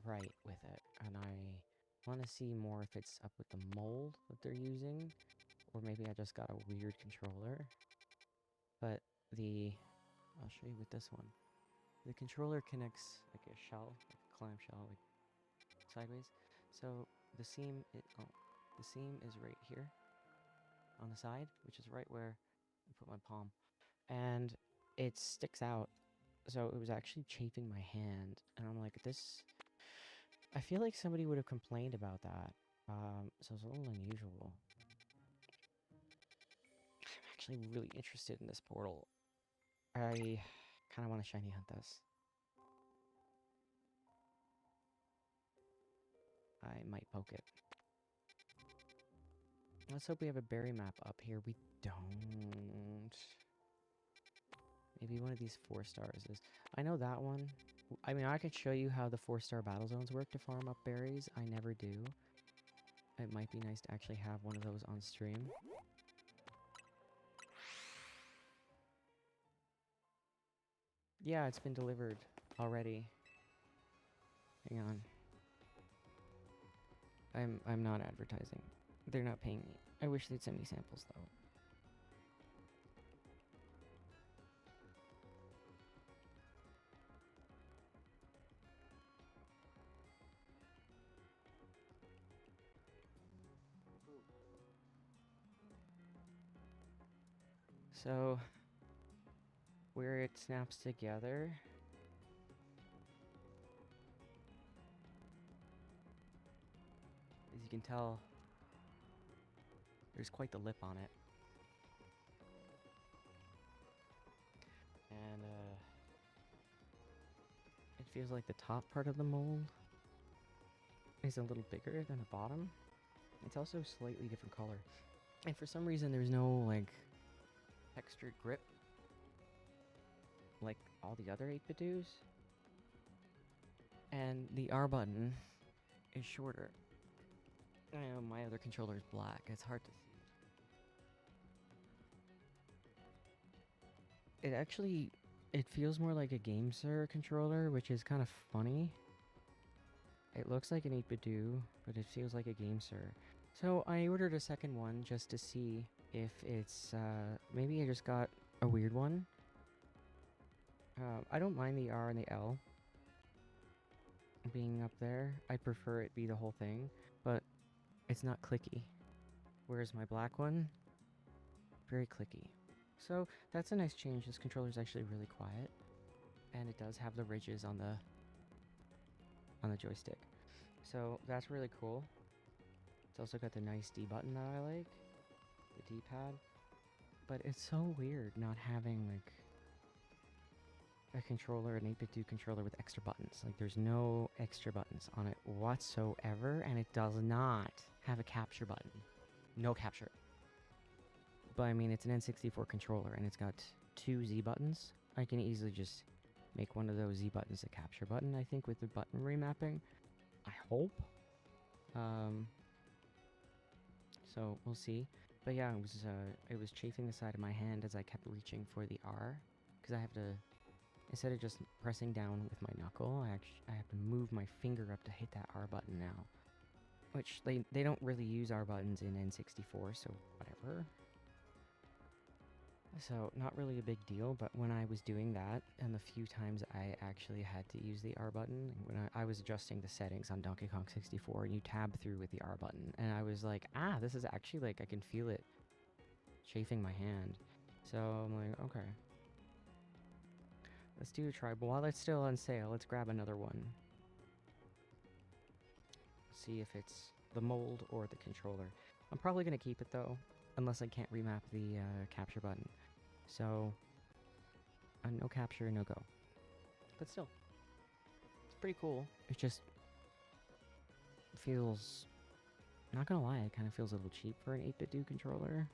right with it. And I want to see more if it's up with the mold that they're using. Or maybe I just got a weird controller. But I'll show you with this one. The controller connects like a shell, like a clamshell, like sideways. So the seam is right here on the side, which is right where I put my palm, and it sticks out. So it was actually chafing my hand, and I'm like, this. I feel like somebody would have complained about that. So it's a little unusual. I'm actually really interested in this portal. I kind of want to shiny hunt this. I might poke it. Let's hope we have a berry map up here. We don't. Maybe one of these 4 stars is. I know that one. I mean, I could show you how the 4-star battle zones work to farm up berries. I never do. It might be nice to actually have one of those on stream. Yeah, it's been delivered already. Hang on. I'm not advertising. They're not paying me. I wish they'd send me samples though. So, where it snaps together, as you can tell, there's quite the lip on it. And, it feels like the top part of the mold is a little bigger than the bottom. It's also slightly different color. And for some reason, there's no, like, textured grip like all the other 8-bit do's. And the R button is shorter. I know my other controller is black. It's hard to see. It feels more like a GameSir controller, which is kind of funny. It looks like an 8-bit do, but it feels like a GameSir. So I ordered a second one just to see if it's, maybe I just got a weird one. I don't mind the R and the L being up there. I'd prefer it be the whole thing, but it's not clicky. Whereas my black one, very clicky. So that's a nice change. This controller is actually really quiet, and it does have the ridges on the joystick. So that's really cool. It's also got the nice D button that I like, the D-pad. But it's so weird not having like a controller, an 8-bit do controller with extra buttons. Like there's no extra buttons on it whatsoever, and it does not have a capture button. No capture. But I mean, it's an N64 controller, and it's got 2 Z buttons. I can easily just make one of those Z buttons a capture button, I think, with the button remapping. I hope. So we'll see. But yeah, it was chafing the side of my hand as I kept reaching for the R, because I have to, instead of just pressing down with my knuckle, I have to move my finger up to hit that R button now. Which they don't really use R buttons in N64, so whatever. So, not really a big deal, but when I was doing that, and the few times I actually had to use the R button, when I was adjusting the settings on Donkey Kong 64, and you tab through with the R button, and I was like, this is actually, like, I can feel it chafing my hand. So, I'm like, okay. Let's do a try, but while it's still on sale, let's grab another one. See if it's the mold or the controller. I'm probably going to keep it, though, unless I can't remap the capture button. So, no capture, no go. But still, it's pretty cool. It just feels, not gonna lie, it kind of feels a little cheap for an 8-bit do controller.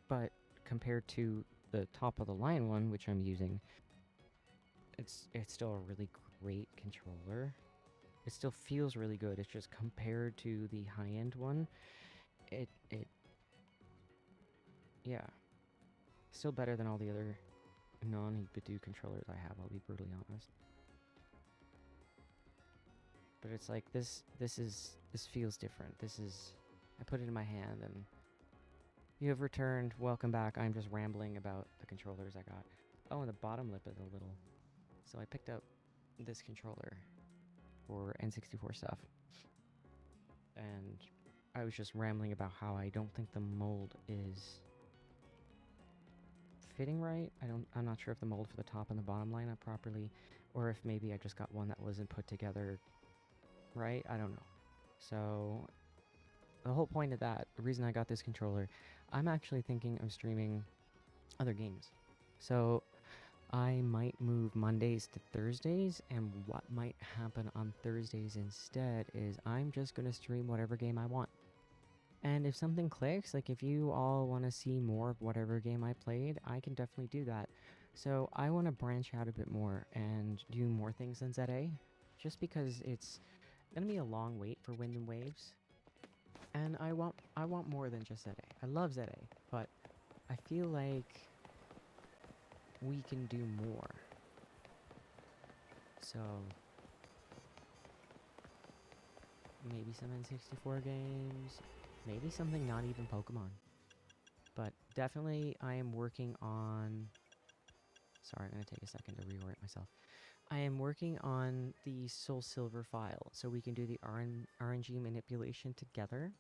But compared to the top of the line one, which I'm using, it's still a really great controller. It still feels really good. It's just compared to the high-end one, yeah. Still better than all the other non-8-bit do controllers I have, I'll be brutally honest. But it's like, this feels different. I put it in my hand, and you have returned. Welcome back. I'm just rambling about the controllers I got. Oh, and the bottom lip is a little. So I picked up this controller for N64 stuff. And I was just rambling about how I don't think the mold is fitting right. I'm not sure if the mold for the top and the bottom line up properly, or if maybe I just got one that wasn't put together right. I don't know. So the whole point of that, the reason I got this controller, I'm actually thinking of streaming other games. So I might move Mondays to Thursdays, and what might happen on Thursdays instead is I'm just going to stream whatever game I want. And if something clicks, like if you all want to see more of whatever game I played, I can definitely do that. So I want to branch out a bit more and do more things than ZA, just because it's going to be a long wait for Wind and Waves. And I want more than just ZA. I love ZA, but I feel like we can do more. So maybe some N64 games, maybe something not even Pokemon. But definitely I am working on... Sorry, I'm going to take a second to reorient myself. I am working on the Soul Silver file, so we can do the RNG manipulation together.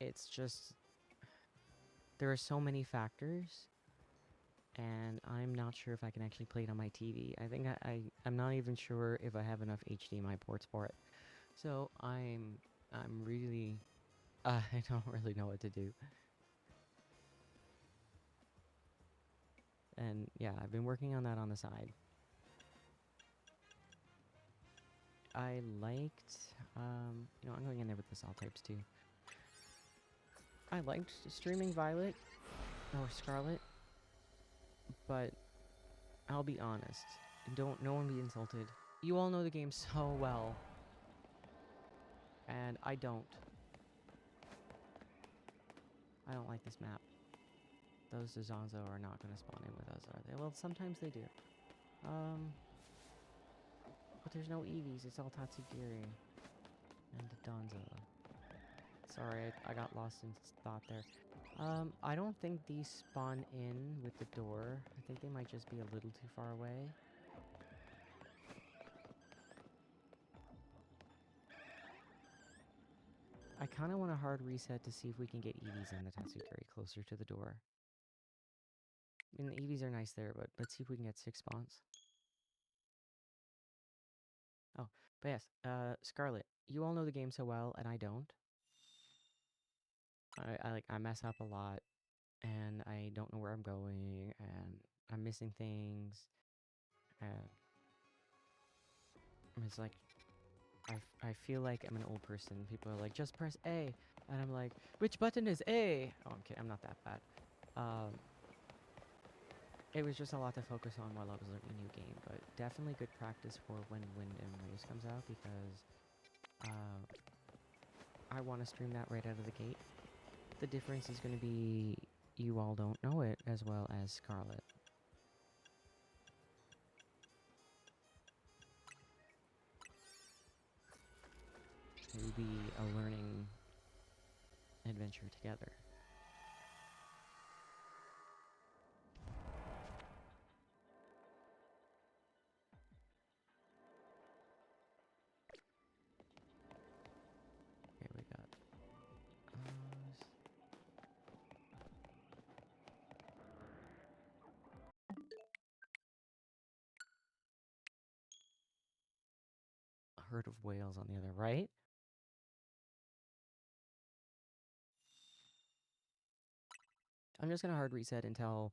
It's just... There are so many factors, and I'm not sure if I can actually play it on my TV. I think I'm not even sure if I have enough HDMI ports for it. So I'm really... I don't really know what to do. And yeah, I've been working on that on the side. I liked, you know, I'm going in there with the Salt types too. I liked streaming Violet or Scarlet, but I'll be honest. No one be insulted. You all know the game so well, and I don't. I don't like this map. Those Dazonzo are not going to spawn in with us, are they? Well, sometimes they do. But there's no Eevees, it's all Tatsugiri and Donzo. Sorry, I got lost in thought there. I don't think these spawn in with the door. I think they might just be a little too far away. I kind of want a hard reset to see if we can get Eevees and the Tatsugiri closer to the door. I mean, the Eevees are nice there, but let's see if we can get 6 spawns. Oh, but yes, Scarlet, you all know the game so well, and I don't. I mess up a lot, and I don't know where I'm going, and I'm missing things, and it's like, I feel like I'm an old person. People are like, just press A, and I'm like, which button is A? Oh, I'm kidding, I'm not that bad. It was just a lot to focus on while I was learning a new game, but definitely good practice for when Wind and Waves comes out, because I want to stream that right out of the gate. The difference is going to be you all don't know it as well as Scarlet. It will be a learning adventure together. Okay, we got a herd of whales on the other right. I'm just going to hard reset until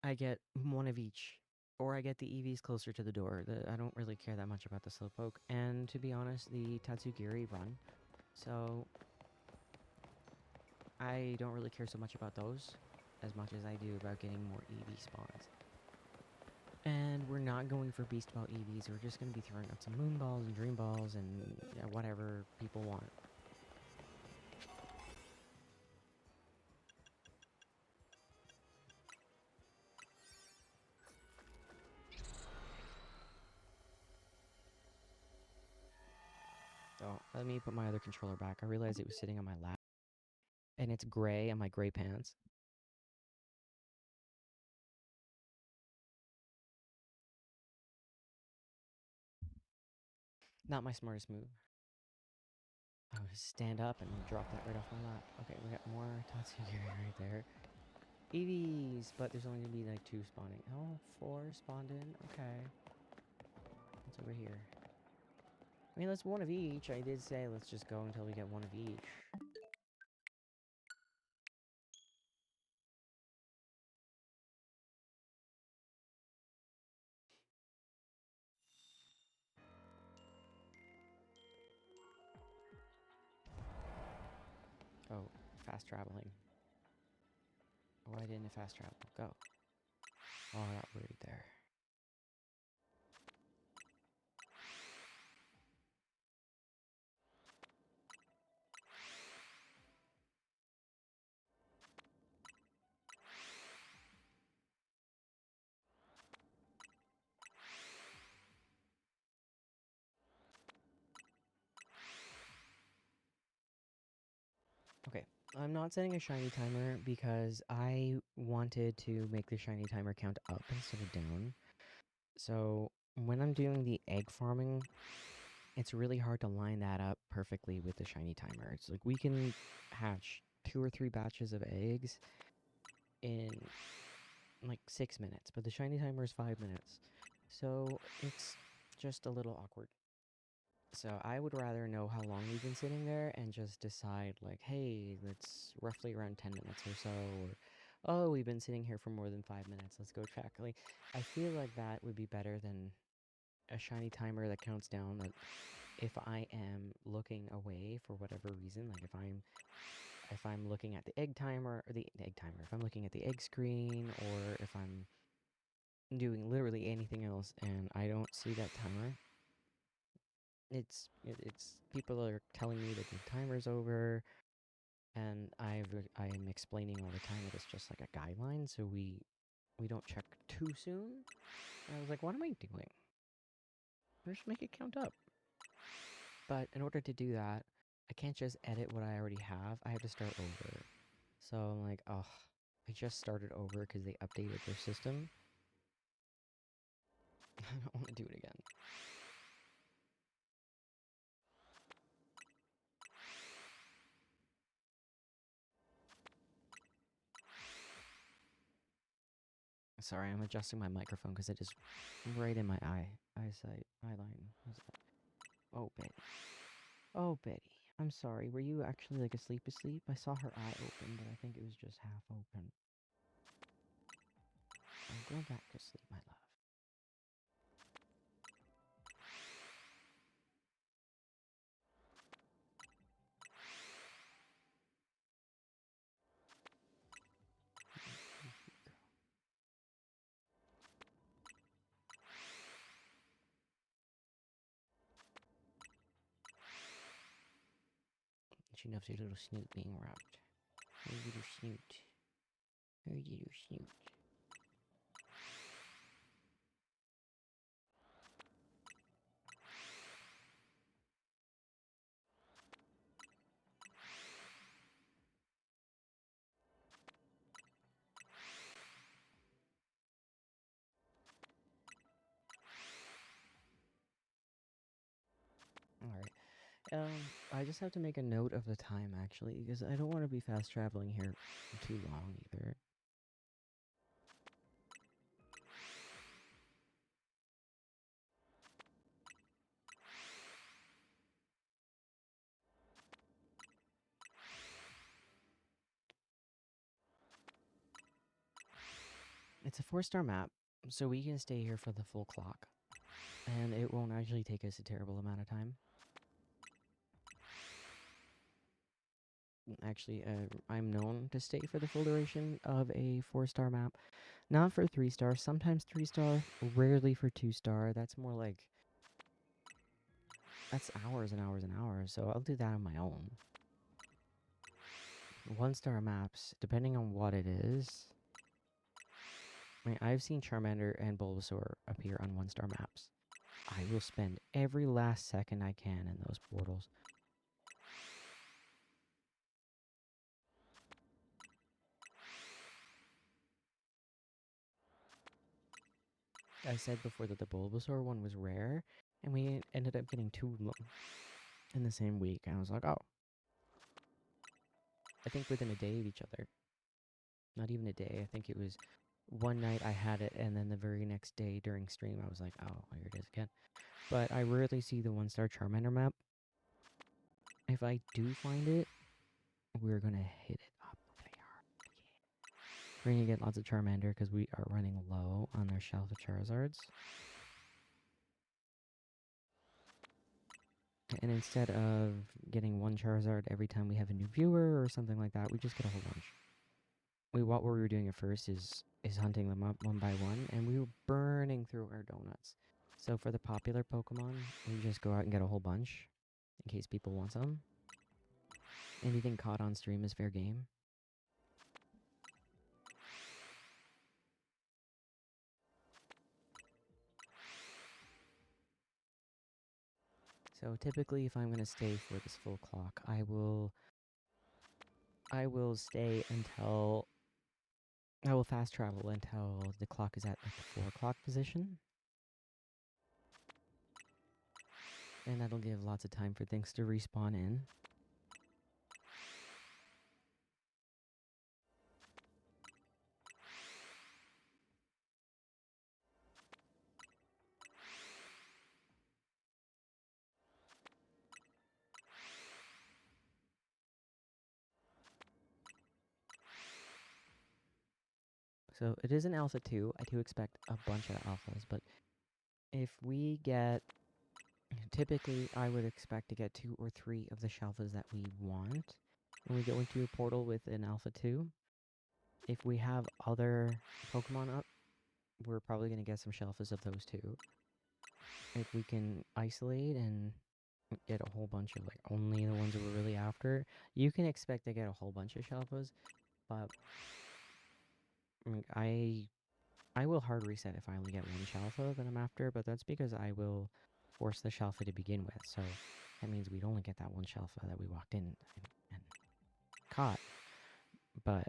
I get one of each, or I get the Eevees closer to the door. I don't really care that much about the Slowpoke, and to be honest, the Tatsugiri run. So I don't really care so much about those as much as I do about getting more Eevee spawns. And we're not going for Beast Ball Eevees, we're just going to be throwing out some Moon Balls and Dream Balls and whatever people want. Oh, let me put my other controller back. I realized it was sitting on my lap. And it's gray on my gray pants. Not my smartest move. I would stand up and drop that right off my lap. Okay, we got more Tatsugiri right there. Eevees, but there's only gonna be like 2 spawning. Oh, 4 spawned in. Okay. What's over here? I mean, let's one of each. I did say let's just go until we get one of each. Oh, fast traveling. Why didn't it fast travel? Go. Oh, I got worried there. Okay, I'm not setting a shiny timer because I wanted to make the shiny timer count up instead of down. So when I'm doing the egg farming, it's really hard to line that up perfectly with the shiny timer. It's like we can hatch 2 or 3 batches of eggs in like 6 minutes, but the shiny timer is 5 minutes. So it's just a little awkward. So I would rather know how long we've been sitting there and just decide like, hey, that's roughly around 10 minutes or so, or oh, we've been sitting here for more than 5 minutes. Let's go check. Like, I feel like that would be better than a shiny timer that counts down. That if I am looking away for whatever reason, like if I'm looking at the egg timer or the egg timer, if I'm looking at the egg screen, or if I'm doing literally anything else and I don't see that timer, it's people are telling me that the timer's over, and I'm explaining all the time that it's just like a guideline, so we don't check too soon. And I was like, what am I doing? Just make it count up. But in order to do that, I can't just edit what I already have. I have to start over. So I'm like, oh, I just started over because they updated their system. I don't want to do it again. Sorry, I'm adjusting my microphone because it is right in my eyeline. Oh, Betty. Oh, Betty. I'm sorry. Were you actually like asleep? I saw her eye open, but I think it was just half open. I'll go back to sleep, my love. She knows your little snoot being rubbed. Her little snoot. Her little snoot. Alright. I just have to make a note of the time, actually, because I don't want to be fast traveling here too long, either. It's a 4-star map, so we can stay here for the full clock. And it won't actually take us a terrible amount of time. Actually, I'm known to stay for the full duration of a 4-star map. Not for 3-star, sometimes 3-star, rarely for 2-star. That's more like... that's hours and hours and hours, so I'll do that on my own. 1-star maps, depending on what it is... I mean, I've seen Charmander and Bulbasaur appear on 1-star maps. I will spend every last second I can in those portals. I said before that the Bulbasaur one was rare, and we ended up getting 2 of them in the same week. And I was like, oh. I think within a day of each other. Not even a day. I think it was one night I had it, and then the very next day during stream, I was like, oh, here it is again. But I rarely see the 1-star Charmander map. If I do find it, we're going to hit it up pretty hard. Yeah. We're going to get lots of Charmander because we are running low on our shelf of Charizards. And instead of getting 1 Charizard every time we have a new viewer or something like that, we just get a whole bunch. What we were doing at first is hunting them up one by one, and we were burning through our donuts. So for the popular Pokemon, we just go out and get a whole bunch, in case people want some. Anything caught on stream is fair game. So typically, if I'm going to stay for this full clock, I will I will stay until... I will fast travel until the clock is at like, the 4 o'clock position. And that'll give lots of time for things to respawn in. So it is an Alpha 2. I do expect a bunch of alphas, but if we get... Typically, I would expect to get 2 or 3 of the shelfas that we want when we go into a portal with an Alpha 2. If we have other Pokemon up, we're probably going to get some shelfas of those too. If we can isolate and get a whole bunch of like only the ones that we're really after, you can expect to get a whole bunch of shelfas, but I will hard reset if I only get one shelfa that I'm after, but that's because I will force the shelfa to begin with, so that means we'd only get that one shelfa that we walked in and caught. But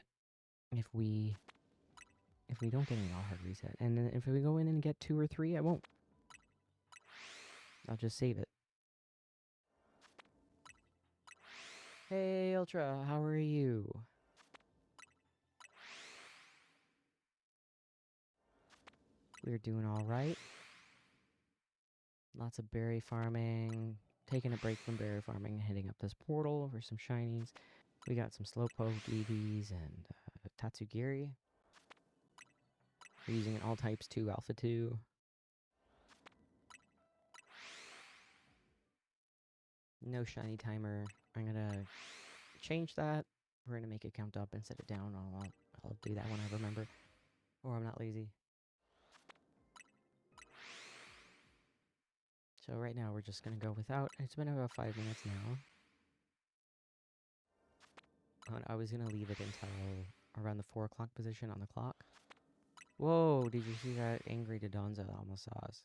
if we don't get any, I'll hard reset. And then if we go in and get 2 or 3, I won't. I'll just save it. Hey, Ultra, how are you? We're doing all right. Lots of berry farming. Taking a break from berry farming and hitting up this portal for some shinies. We got some Slowpoke, EVs, and Tatsugiri. We're using an all types 2 Alpha 2. No shiny timer. I'm gonna change that. We're gonna make it count up and set it down. I'll do that when I remember. Or I'm not lazy. So right now we're just gonna go without. It's been about 5 minutes now. I was gonna leave it until around the 4 o'clock position on the clock. Whoa, did you see that angry Dodonza almost saw us?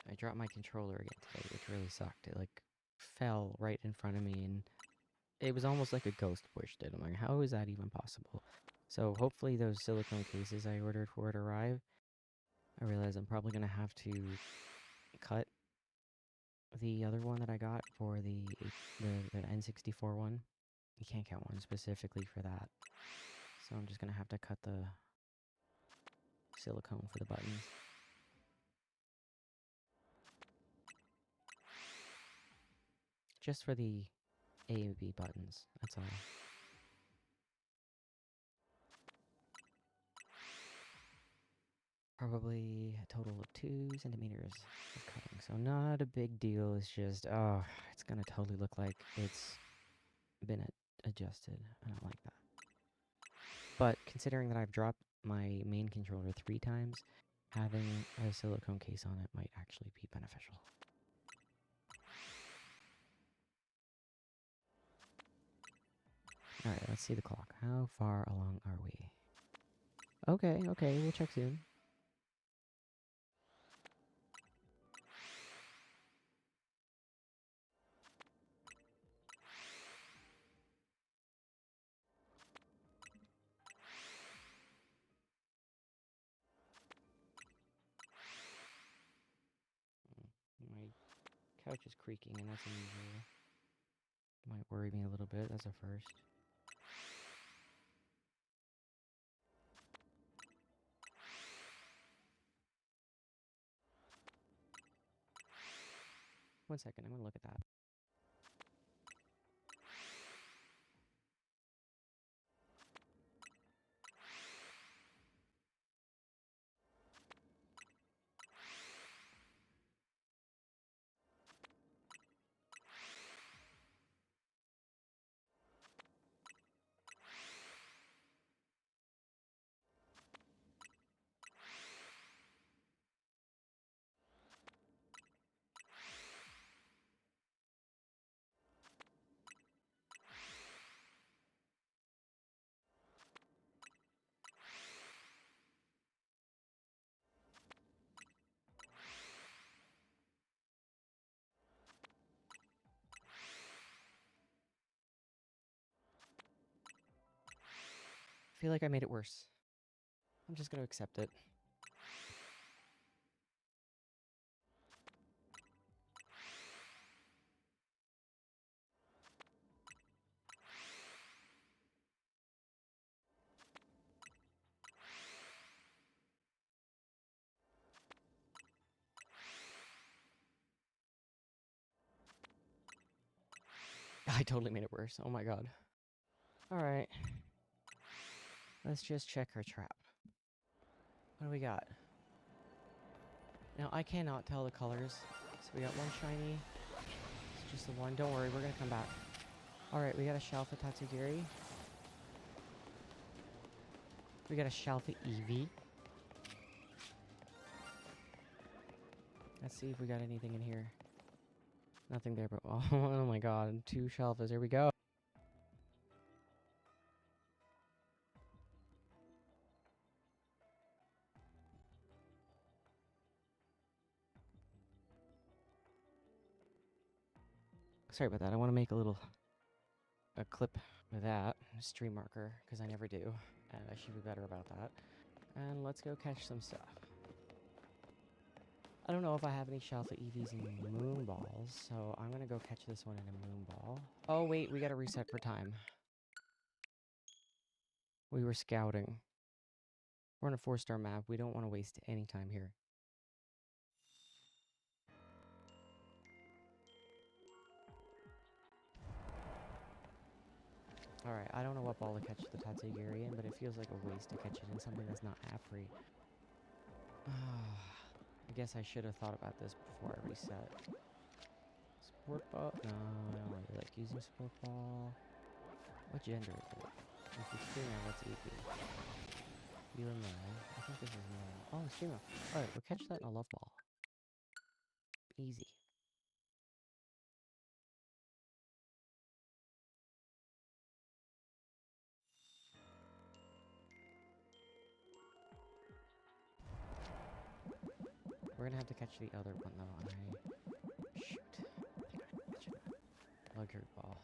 I dropped my controller again today, which really sucked. It like fell right in front of me, and it was almost like a ghost pushed it. I'm like, how is that even possible? So hopefully those silicone cases I ordered for it arrive. I realize I'm probably gonna have to cut the other one that I got for the N64 one. You can't get one specifically for that. So I'm just gonna have to cut the silicone for the buttons. Just for the A and B buttons, that's all. Probably a total of 2 centimeters of cutting, so not a big deal. It's just, oh, it's gonna totally look like it's been adjusted. I don't like that. But considering that I've dropped my main controller 3 times, having a silicone case on it might actually be beneficial. Alright, let's see the clock. How far along are we? Okay, we'll check soon. My couch is creaking, and that's unusual. Might worry me a little bit. That's a first. One second, I'm gonna look at that. feel like I made it worse. I'm just gonna accept it. I totally made it worse. Oh my god. Alright. Let's just check our trap. What do we got? Now, I cannot tell the colors. So we got one shiny. It's just the one. Don't worry, we're gonna come back. Alright, we got a Shalfa Tatsugiri. We got a Shalfa Eevee. Let's see if we got anything in here. Nothing there, but oh my god, 2 Shalfas. Here we go. Sorry about that. I want to make a clip with that stream marker because I never do, and I should be better about that. And let's go catch some stuff. I don't know if I have any Shalfa EVs and Moon Balls, so I'm gonna go catch this one in a Moon Ball. Oh wait, we gotta reset for time. We were scouting. We're on a 4-star map. We don't want to waste any time here. Alright, I don't know what ball to catch the Tatsugiri in, but it feels like a waste to catch it in something that's not free. I guess I should have thought about this before I reset. Sport ball? No, I don't really like using sport ball. What gender is it? If it's female, that's Eevee. You and male. I think this is male. Oh, it's female. Alright, we'll catch that in a love ball. Easy. We're gonna have to catch the other one though. Shoot. I think I catch it. Luxury ball.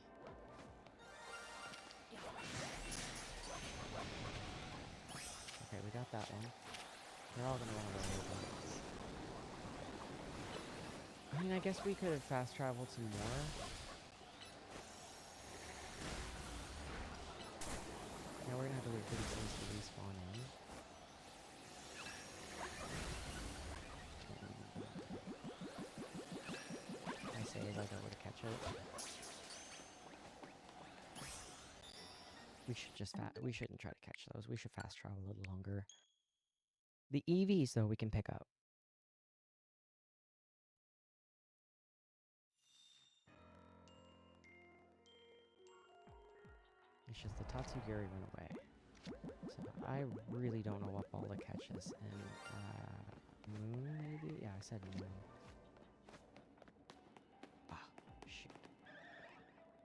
Okay, we got that one. They're all gonna run away. I mean, I guess we could have fast traveled some more. Now we're gonna have to wait for these things to respawn in. I say as I go where to catch it. We should just we shouldn't try to catch those. We should fast travel a little longer. The EVs though we can pick up. It's just the Tatsugiri went away. So I really don't know what ball to catch this in. Moon maybe? Yeah, I said moon. Ah, shoot.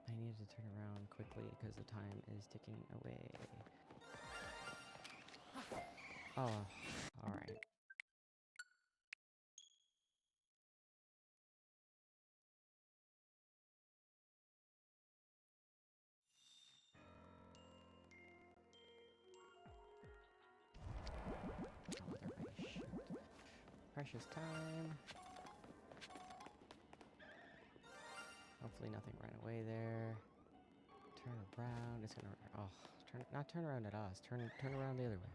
I needed to turn around quickly because the time is ticking away. Oh, alright. Precious time. Hopefully nothing ran away there. Turn around. It's gonna. Oh, not turn around at us. Turn around the other way.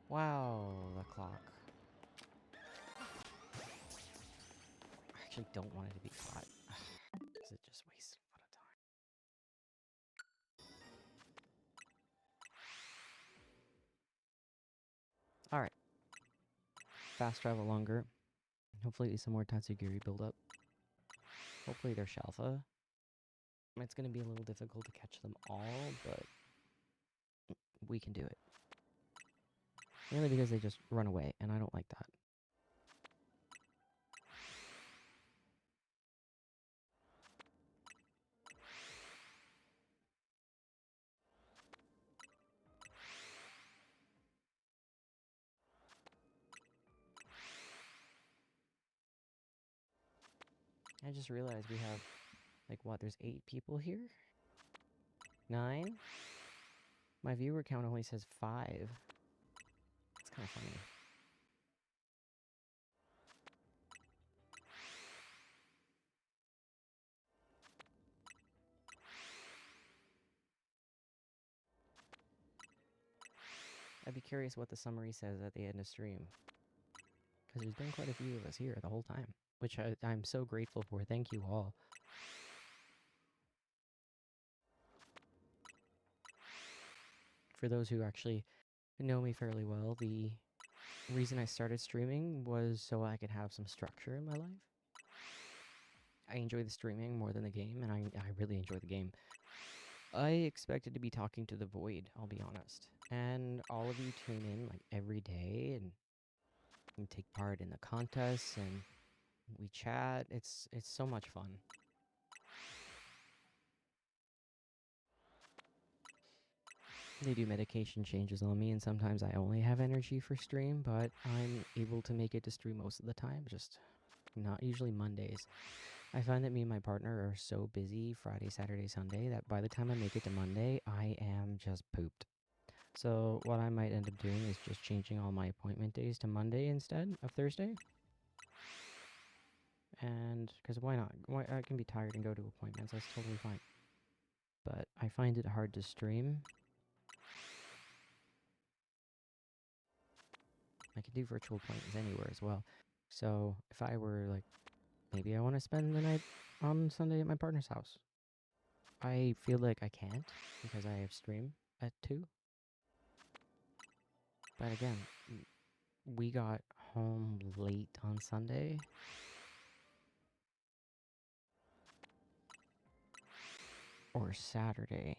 Wow, the clock. I actually don't want it to be caught. Because it just wastes a lot of time. Alright. Fast travel longer. Hopefully some more Tatsugiri build up. Hopefully they're Shalfa. It's going to be a little difficult to catch them all, but we can do it. Mainly because they just run away, and I don't like that. I just realized we have, like, what, there's 8 people here? 9? My viewer count only says 5. It's kind of funny. I'd be curious what the summary says at the end of stream. Because there's been quite a few of us here the whole time, which I'm so grateful for. Thank you all. For those who actually know me fairly well, the reason I started streaming was so I could have some structure in my life. I enjoy the streaming more than the game, and I really enjoy the game. I expected to be talking to the void, I'll be honest. And all of you tune in like every day and take part in the contests and we chat. It's so much fun. They do medication changes on me, and sometimes I only have energy for stream, but I'm able to make it to stream most of the time, just not usually Mondays. I find that me and my partner are so busy Friday, Saturday, Sunday that by the time I make it to Monday, I am just pooped. So what I might end up doing is just changing all my appointment days to Monday instead of Thursday. And because why not? I can be tired and go to appointments, that's totally fine. But I find it hard to stream. I can do virtual appointments anywhere as well. So if I were like, maybe I want to spend the night on Sunday at my partner's house. I feel like I can't because I have stream at 2. But again, we got home late on Sunday. Or Saturday.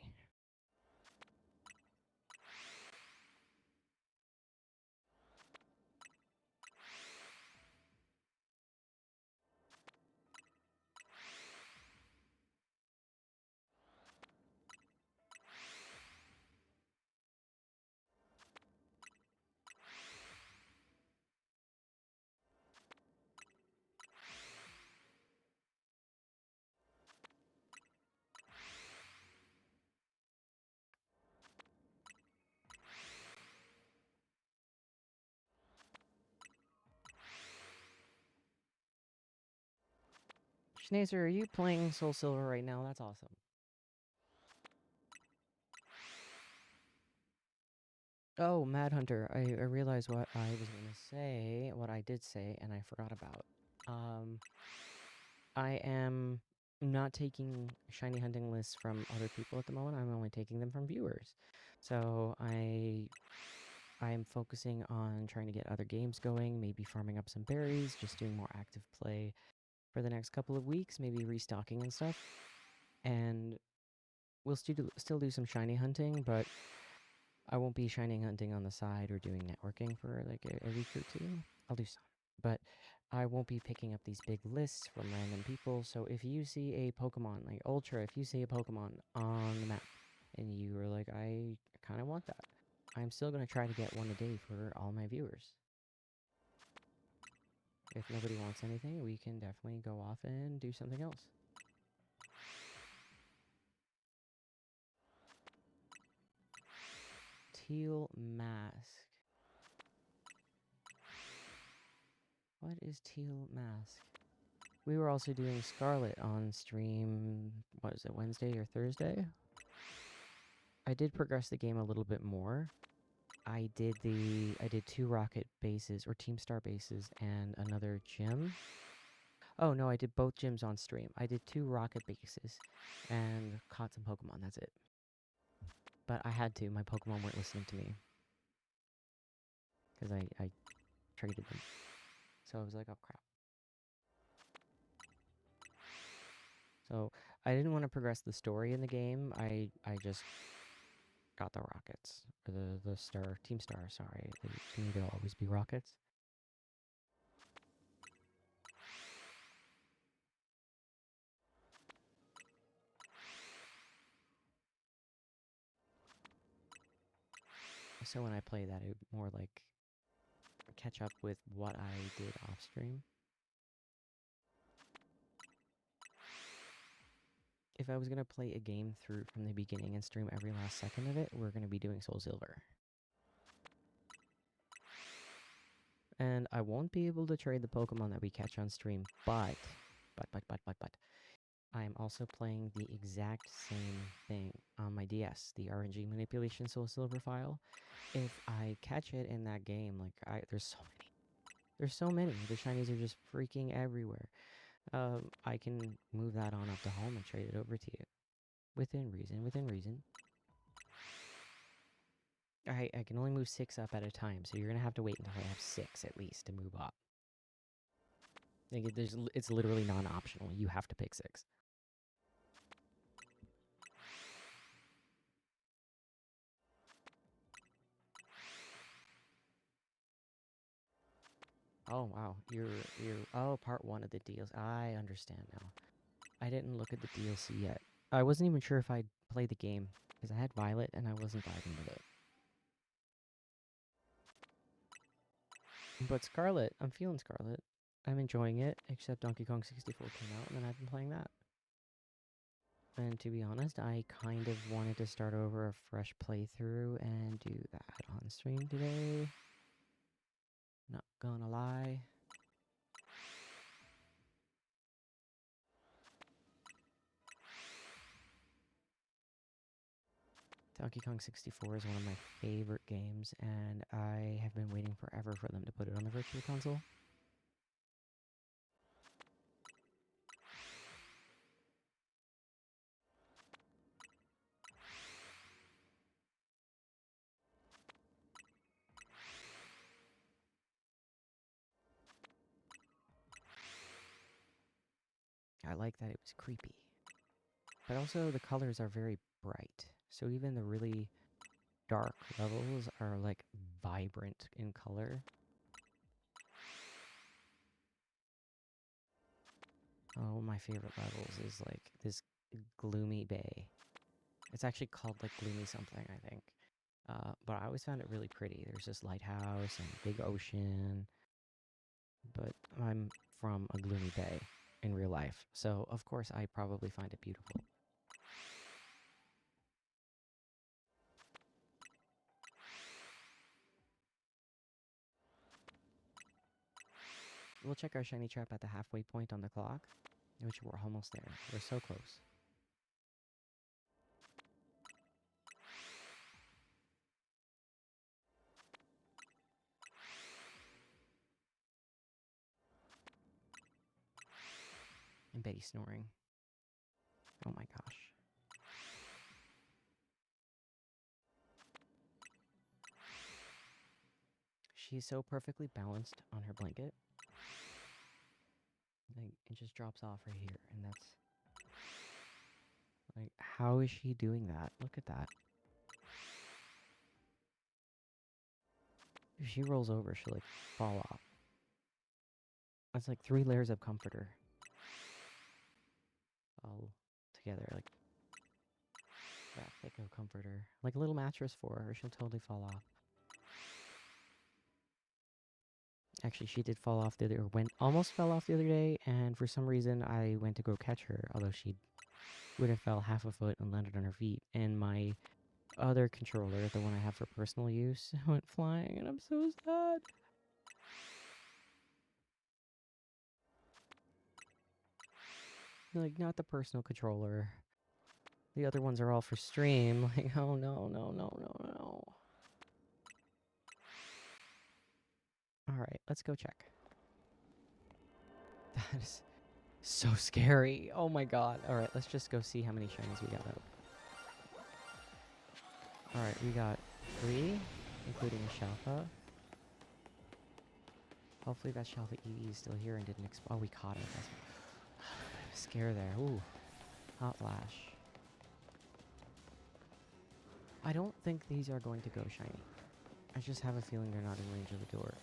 Schnazer, are you playing Soul Silver right now? That's awesome. Oh, Mad Hunter, I realized what I was going to say, what I did say, and I forgot about. I am not taking shiny hunting lists from other people at the moment. I'm only taking them from viewers. So I'm focusing on trying to get other games going, maybe farming up some berries, just doing more active play for the next couple of weeks, maybe restocking and stuff. And we'll still do some shiny hunting, but I won't be shiny hunting on the side or doing networking for like a week or 2. I'll do some, but I won't be picking up these big lists from random people. So if you see a Pokemon, like Ultra, if you see a Pokemon on the map and you are like, I kind of want that, I'm still going to try to get one a day for all my viewers. If nobody wants anything, we can definitely go off and do something else. Teal Mask. What is Teal Mask? We were also doing Scarlet on stream, what is it, Wednesday or Thursday? I did progress the game a little bit more. I did 2 rocket bases, or Team Star bases, and another gym. Oh no, I did both gyms on stream. I did 2 rocket bases, and caught some Pokemon, that's it. But I had to, my Pokemon weren't listening to me. Because I traded them. So I was like, oh crap. So I didn't want to progress the story in the game. I just got the rockets. Or the star, Team Star, sorry. To me, they'll always be rockets. So when I play that, it would more like catch up with what I did off stream. if I was going to play a game through from the beginning and stream every last second of it, we're going to be doing Soul Silver. And I won't be able to trade the Pokemon that we catch on stream, but, I am also playing the exact same thing on my DS, the RNG Manipulation Soul Silver file. If I catch it in that game, like, there's so many. There's so many. The shinies are just freaking everywhere. I can move that on up to home and trade it over to you. Within reason. I can only move 6 up at a time, so you're going to have to wait until I have 6 at least to move up. Like, it's literally non-optional. You have to pick 6. Oh, wow. Oh, part 1 of the deals. I understand now. I didn't look at the DLC yet. I wasn't even sure if I'd play the game, because I had Violet and I wasn't vibing with it. But Scarlet, I'm feeling Scarlet. I'm enjoying it, except Donkey Kong 64 came out, and then I've been playing that. And to be honest, I kind of wanted to start over a fresh playthrough and do that on stream today. Not gonna lie. Donkey Kong 64 is one of my favorite games, and I have been waiting forever for them to put it on the Virtual Console. I like that it was creepy. But also the colors are very bright, so even the really dark levels are like vibrant in color. Oh, my favorite levels is like this gloomy bay. It's actually called like gloomy something, I think. But I always found it really pretty. There's this lighthouse and big ocean. But I'm from a gloomy bay in real life, so of course I probably find it beautiful. We'll check our shiny trap at the halfway point on the clock, which we're almost there. We're so close. And Betty snoring. Oh my gosh. She's so perfectly balanced on her blanket. Like, it just drops off right here, and that's... Like, how is she doing that? Look at that. If she rolls over, she'll, like, fall off. That's like 3 layers of comforter. All together, like... that thick of comforter. Like a little mattress for her, she'll totally fall off. Actually, she did fall off the other... almost fell off the other day, and for some reason, I went to go catch her, although she would have fell half a foot and landed on her feet, and my other controller, the one I have for personal use, went flying, and I'm so sad. Like, not the personal controller. The other ones are all for stream. Like, oh no, no, no, no, no. Alright, let's go check. That is so scary. Oh my god. Alright, let's just go see how many shinies we got out. Alright, we got 3, including a Shalpa. Hopefully that Shalpa EV is still here and didn't explode. Oh, we caught it. That's scare there. Ooh. Hot flash. I don't think these are going to go shiny. I just have a feeling they're not in range of the door.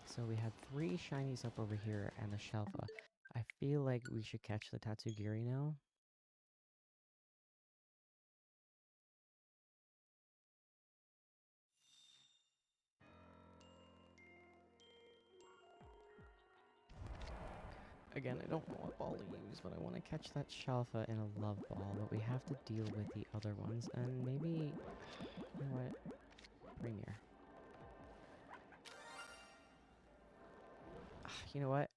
So we had 3 shinies up over here and the Shalpa. I feel like we should catch the Tatsugiri now. Again, I don't know what ball to use, but I want to catch that Shalfa in a love ball, but we have to deal with the other ones, and maybe... You know what? Premier. You know what?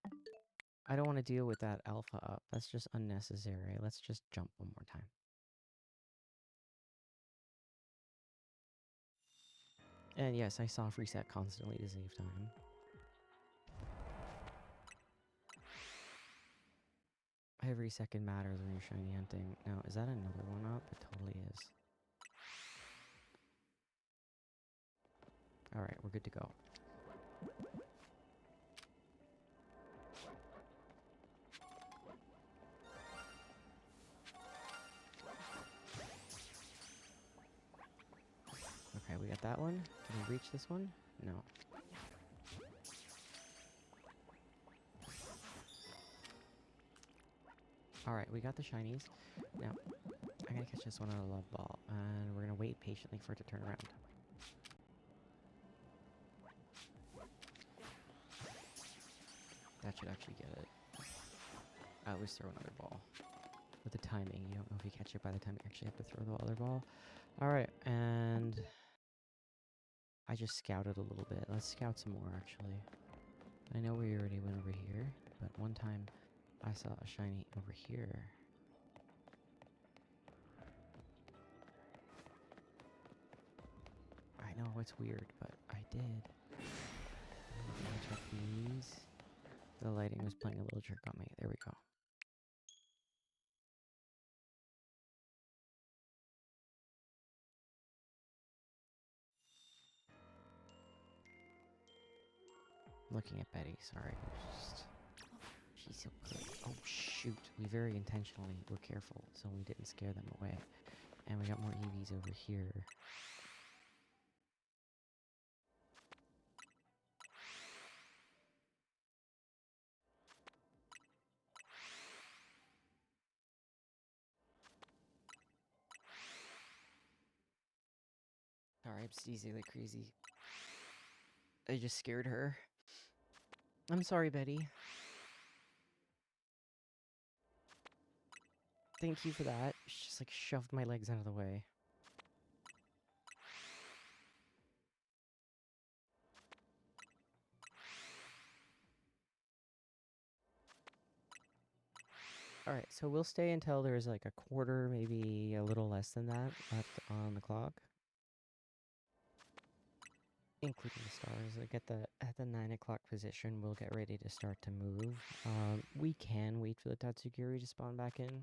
I don't want to deal with that alpha up. That's just unnecessary. Let's just jump one more time. And yes, I soft reset constantly to save time. Every second matters when you're shiny hunting. Now, is that another one up? It totally is. Alright, we're good to go. Okay, we got that one. Can we reach this one? No. Alright, we got the shinies. Now, I'm gonna catch this one on a love ball, and we're gonna wait patiently for it to turn around. That should actually get it. I always throw another ball. With the timing, you don't know if you catch it by the time you actually have to throw the other ball. Alright, and... I just scouted a little bit. Let's scout some more, actually. I know we already went over here, but one time I saw a shiny over here. I know it's weird, but I did. Let me check these. The lighting was playing a little trick on me. There we go. Looking at Betty, sorry. She's so good. Oh shoot, we very intentionally were careful so we didn't scare them away. And we got more EVs over here. Sorry, I'm sneezing like crazy. I just scared her. I'm sorry, Betty. Thank you for that. She just like shoved my legs out of the way. Alright, so we'll stay until there's like a quarter, maybe a little less than that left on the clock. Including the stars. Like at the 9 o'clock position, we'll get ready to start to move. We can wait for the Tatsugiri to spawn back in.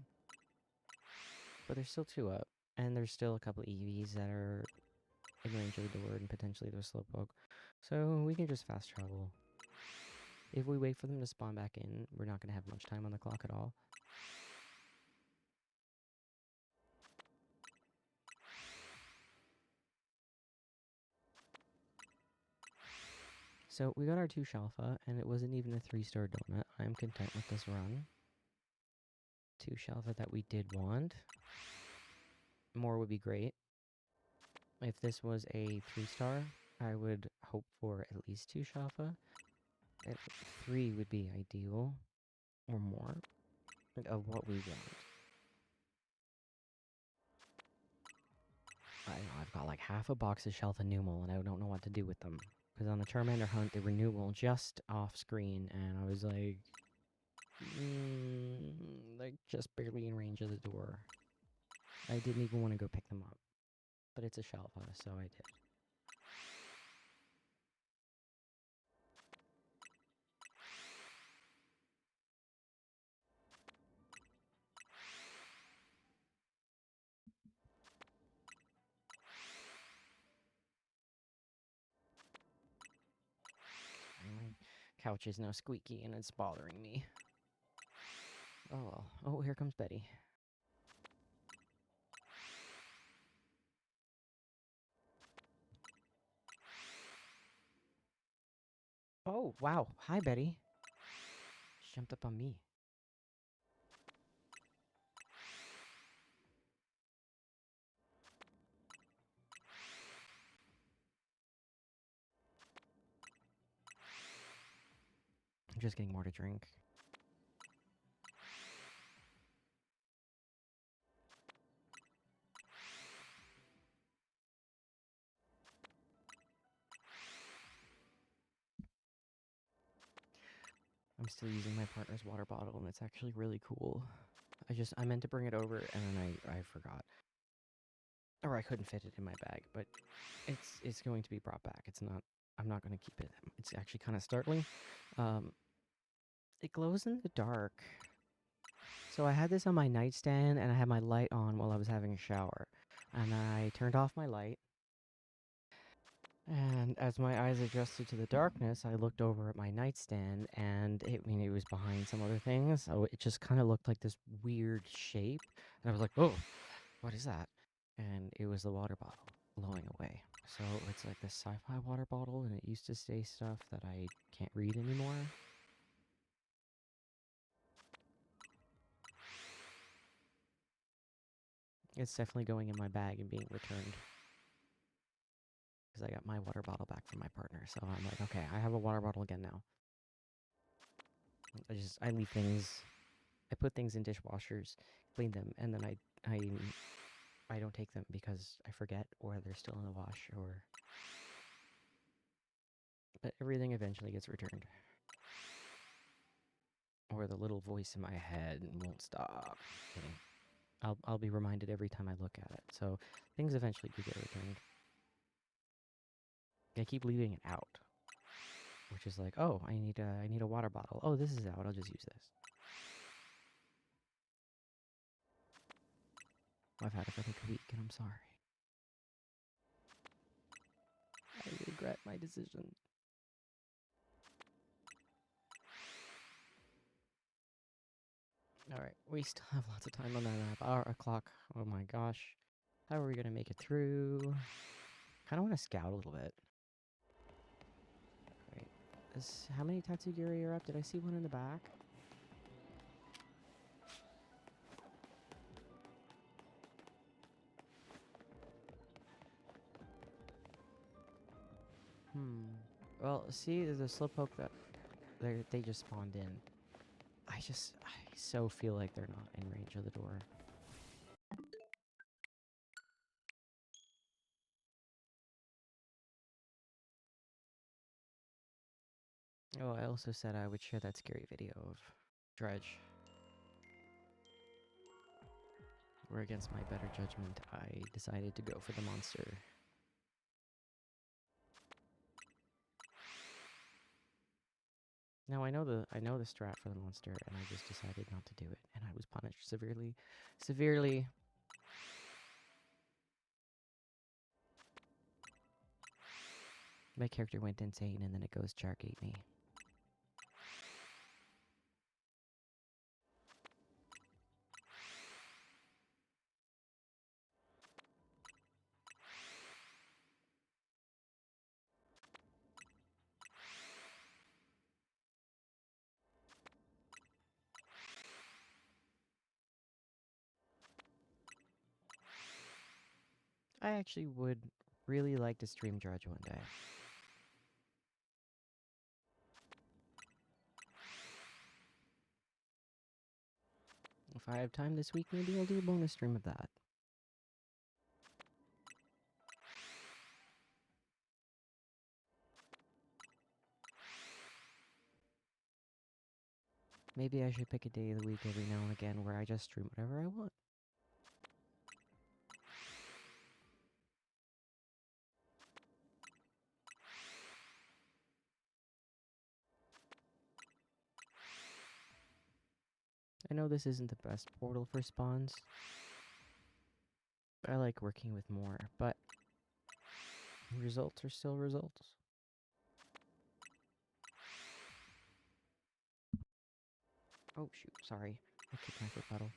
But there's still 2 up. And there's still a couple EVs that are in range of the door and potentially to a slowpoke. So we can just fast travel. If we wait for them to spawn back in, we're not going to have much time on the clock at all. So we got our 2 Shalfa, and it wasn't even a 3-star donut. I'm content with this run. 2 Shalfa that we did want. More would be great. If this was a 3-star, I would hope for at least 2 Shalfa. 3 would be ideal, or more, of what we want. I know, I've got like half a box of Shalfa Numal, and I don't know what to do with them. Because on the Charmander hunt, they were Numal just off screen, and I was like... like, just barely in range of the door. I didn't even want to go pick them up. But it's a Shalfa, so I did. My couch is now squeaky and it's bothering me. Oh well. Oh, here comes Betty. Oh, wow. Hi, Betty. She jumped up on me. I'm just getting more to drink. I'm still using my partner's water bottle, and it's actually really cool. I meant to bring it over, and then I forgot. Or I couldn't fit it in my bag, but it's going to be brought back. I'm not going to keep it. It's actually kind of startling. It glows in the dark. So I had this on my nightstand, and I had my light on while I was having a shower. And I turned off my light. And as my eyes adjusted to the darkness, I looked over at my nightstand, and it was behind some other things. So it just kind of looked like this weird shape. And I was like, oh, what is that? And it was the water bottle glowing away. So it's like this sci-fi water bottle, and it used to say stuff that I can't read anymore. It's definitely going in my bag and being returned. Because I got my water bottle back from my partner. So I'm like, okay, I have a water bottle again now. I leave things, I put things in dishwashers, clean them, and then I don't take them because I forget, or they're still in the wash, but everything eventually gets returned. Or the little voice in my head won't stop. Kidding. I'll be reminded every time I look at it. So things eventually do get returned. I keep leaving it out, which is like, oh, I need a water bottle. Oh, this is out. I'll just use this. I've had it for like a week, and I'm sorry. I regret my decision. Alright, we still have lots of time on that map. Our clock. Oh my gosh. How are we gonna make it through? Kinda wanna scout a little bit. Right. How many Tatsugiri are up? Did I see one in the back? Well, see, there's a slowpoke that they just spawned in. I so feel like they're not in range of the door. Oh, I also said I would share that scary video of Dredge. Where against my better judgment, I decided to go for the monster. Now I know the strat for the monster, and I just decided not to do it, and I was punished severely. Severely. My character went insane, and then it goes Shark ate me. I actually would really like to stream Dredge one day. If I have time this week, maybe I'll do a bonus stream of that. Maybe I should pick a day of the week every now and again where I just stream whatever I want. I know this isn't the best portal for spawns. I like working with more, but results are still results. Oh shoot, sorry. I kicked my foot pedal.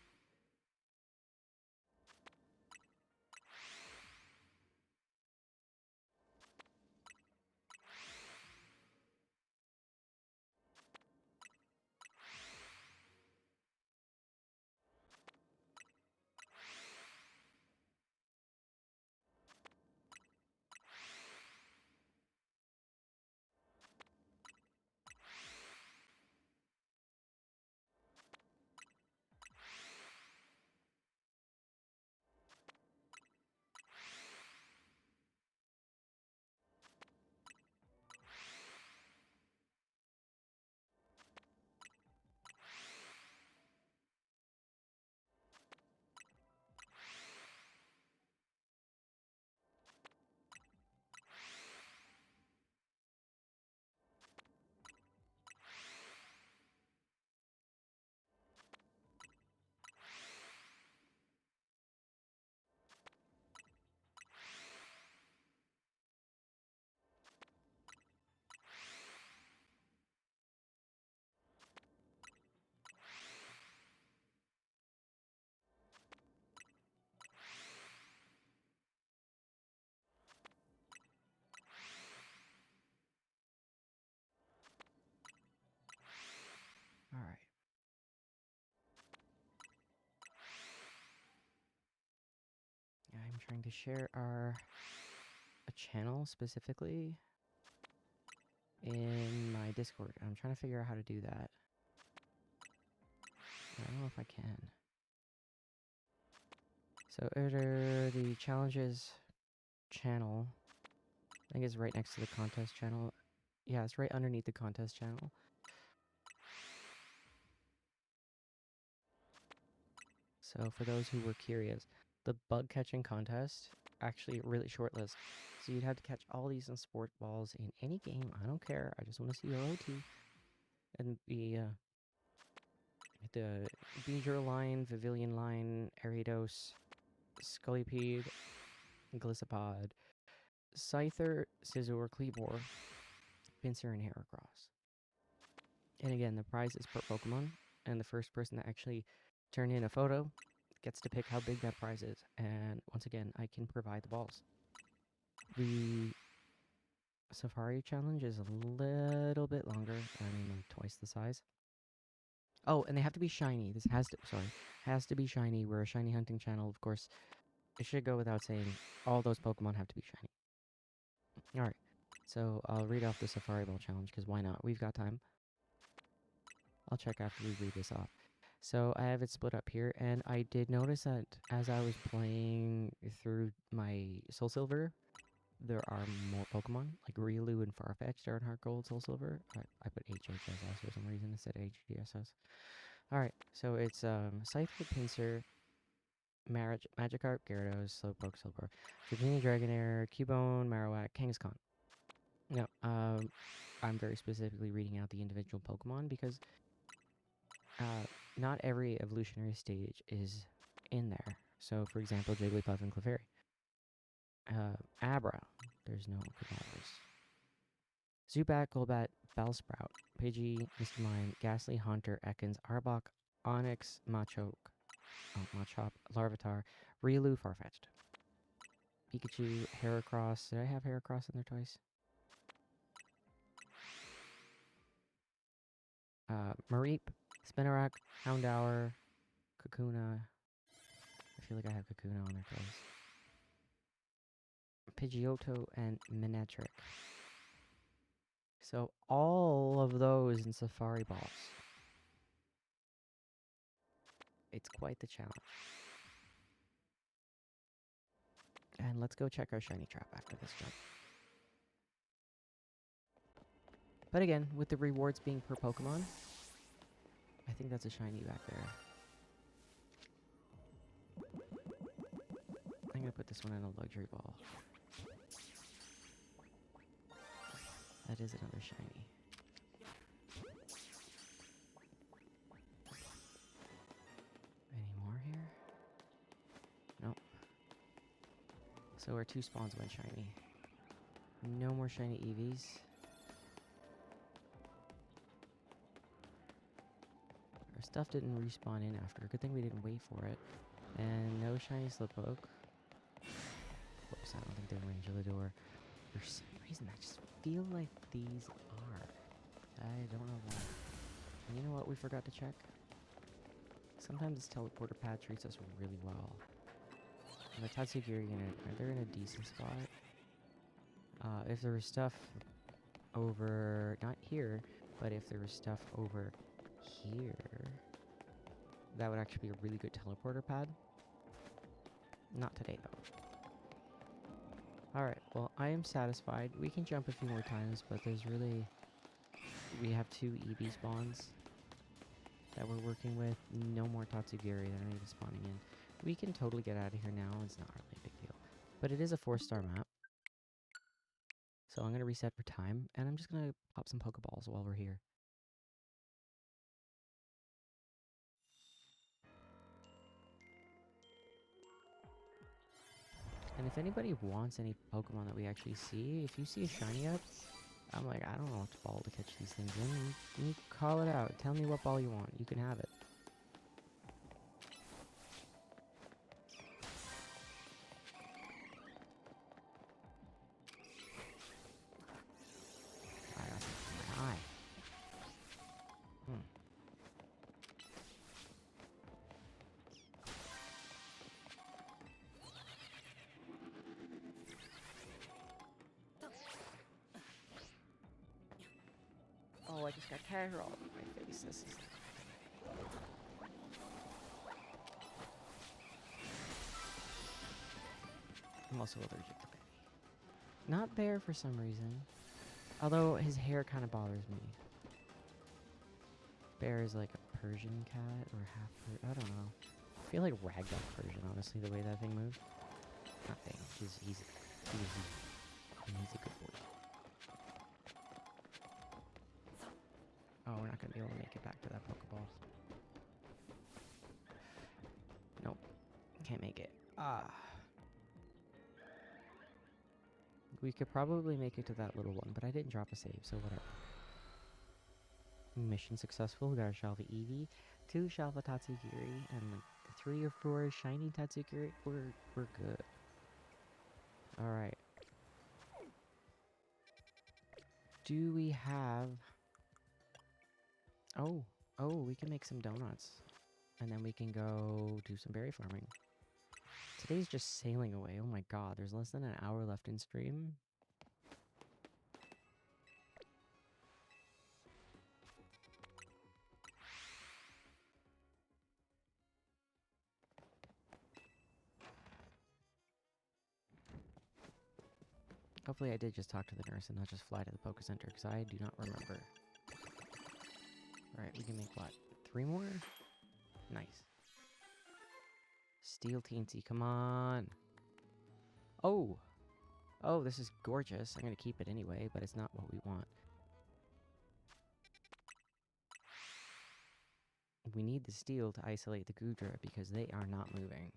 trying to share our channel specifically in my Discord. I'm trying to figure out how to do that. I don't know if I can. So enter the challenges channel. I think it's right next to the contest channel. Yeah, it's right underneath the contest channel. So for those who were curious, the bug catching contest, actually a really short list. So you'd have to catch all these in sport balls in any game. I don't care. I just want to see your OT. And be the Beedrill line, Vivillon line, Ariados, Scolipede, Gliscopod, Scyther, Scizor, Kleavor, Pinsir, and Heracross. And again, the prize is per Pokemon, and the first person that actually turned in a photo gets to pick how big that prize is. And once again, I can provide the balls. The Safari challenge is a little bit longer. I mean, like twice the size. Oh, and they have to be shiny. This has to be shiny. We're a shiny hunting channel, of course. It should go without saying. All those Pokemon have to be shiny. Alright, so I'll read off the Safari Ball challenge, because why not? We've got time. I'll check after we read this off. So I have it split up here, and I did notice that as I was playing through my Soul Silver, there are more Pokemon, like Riolu and Farfetch'd are in Heart Gold Soul Silver. I put HHSS for some reason instead of HDSS. Alright, so it's Scyther, Pinsir, Magikarp, Gyarados, Slowpoke, Slowbro, Dratini, Dragonair, Cubone, Marowak, Kangaskhan. Now, I'm very specifically reading out the individual Pokemon because not every evolutionary stage is in there. So, for example, Jigglypuff and Clefairy. Abra, there's no Cadavers. Zubat, Golbat, Bellsprout, Pidgey, Mr. Mime, Ghastly, Haunter, Ekans, Arbok, Onix, Machop, Larvitar, Riolu, Farfetch'd. Pikachu, Heracross. Did I have Heracross in there twice? Mareep, Spinarak, Houndour, Kakuna. I feel like I have Kakuna on there twice. Pidgeotto, and Manectric. So all of those in Safari Balls. It's quite the challenge. And let's go check our shiny trap after this jump. But again, with the rewards being per Pokemon, I think that's a shiny back there. I'm gonna put this one in a luxury ball. That is another shiny. Any more here? Nope. So our 2 spawns went shiny. No more shiny EVs. Our stuff didn't respawn in after. Good thing we didn't wait for it. And no shiny Slowpoke. Whoops, I don't think they're in range of the door. For some reason, I just feel like these are. I don't know why. And you know what we forgot to check? Sometimes this teleporter pad treats us really well. And the Tatsugiri unit, they're in a decent spot. If there was stuff over, not here, but if there was stuff over here, that would actually be a really good teleporter pad. Not today, though. Alright, well, I am satisfied. We can jump a few more times, but there's really... We have 2 EV spawns that we're working with. No more Tatsugiri that are even spawning in. We can totally get out of here now. It's not really a big deal. But it is a 4-star map. So I'm going to reset for time, and I'm just going to pop some Pokeballs while we're here. And if anybody wants any Pokemon that we actually see, if you see a shiny up, I'm like, I don't know what ball to catch these things in. You call it out. Tell me what ball you want. You can have it. I got something in my eye. just got casual all over my face. This is... I'm also allergic to Barry. Not Bear for some reason. Although his hair kind of bothers me. Bear is like a Persian cat or half I don't know. I feel like ragdoll Persian, honestly, the way that thing moves. Not thing. He's a good boy. Oh, we're not gonna be able to make it back to that Pokeball. Nope. Can't make it. Ah. We could probably make it to that little one, but I didn't drop a save, so whatever. Mission successful. We got a Shalva Eevee, 2 Shalva Tatsugiri, and like 3 or 4 shiny Tatsugiri. We're good. Alright. Do we have... Oh, we can make some donuts. And then we can go do some berry farming. Today's just sailing away. Oh my god, there's less than an hour left in stream. Hopefully I did just talk to the nurse and not just fly to the Poke Center, because I do not remember. Alright, we can make what? 3 more? Nice. Steel Teensy, come on! Oh! Oh, this is gorgeous. I'm gonna keep it anyway, but it's not what we want. We need the steel to isolate the Goodra because they are not moving.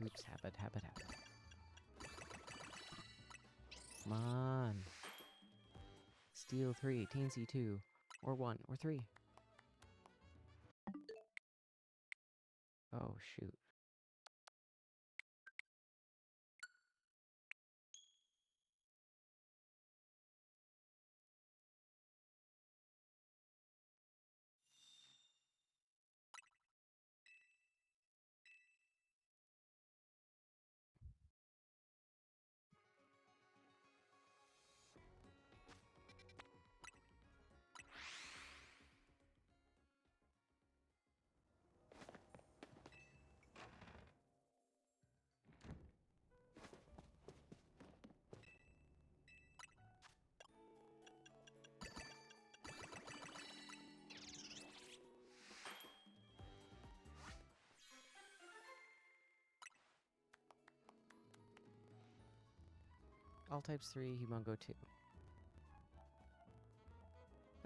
Oops, habit. Come on. Steel 3, Teensy 2, or 1, or 3. Oh, shoot. All types 3, Humongo 2.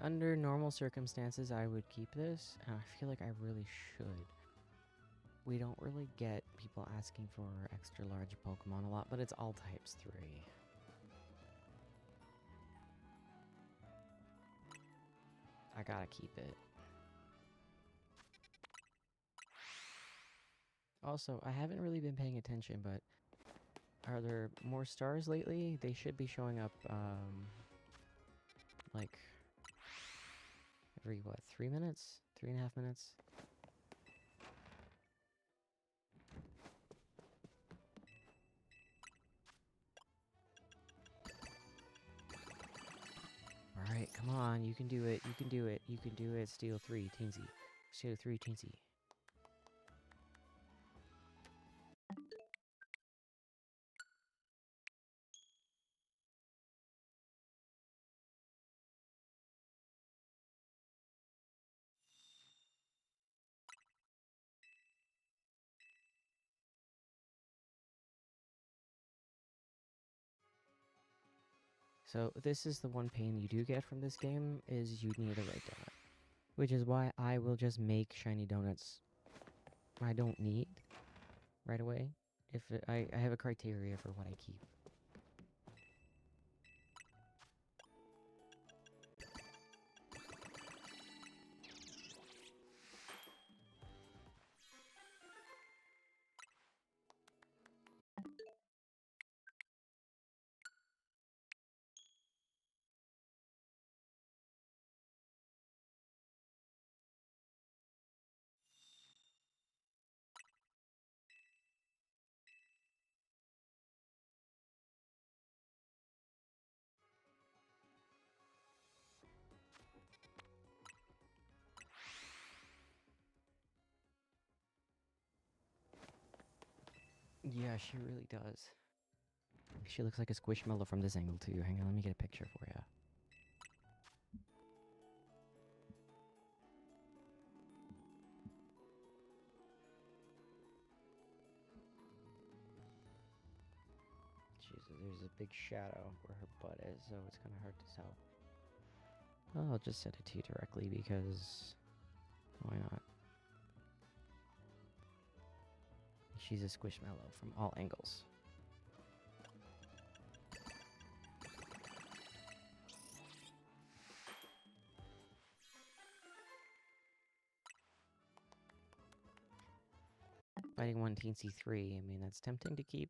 Under normal circumstances, I would keep this, and I feel like I really should. We don't really get people asking for extra large Pokemon a lot, but it's all types 3. I gotta keep it. Also, I haven't really been paying attention, but are there more stars lately? They should be showing up, like, every, what, 3 minutes? 3.5 minutes? Alright, come on, you can do it, you can do it, you can do it. Steel 3, Teensy. Steel 3, Teensy. So this is the one pain you do get from this game, is you need a right donut. Which is why I will just make shiny donuts I don't need right away. If I have a criteria for what I keep. Yeah, she really does. She looks like a squishmallow from this angle too. Hang on, let me get a picture for you. Jesus, there's a big shadow where her butt is, so it's kind of hard to tell. Well, I'll just send it to you directly because why not? She's a squishmallow from all angles. Fighting one teensy 3, I mean, that's tempting to keep.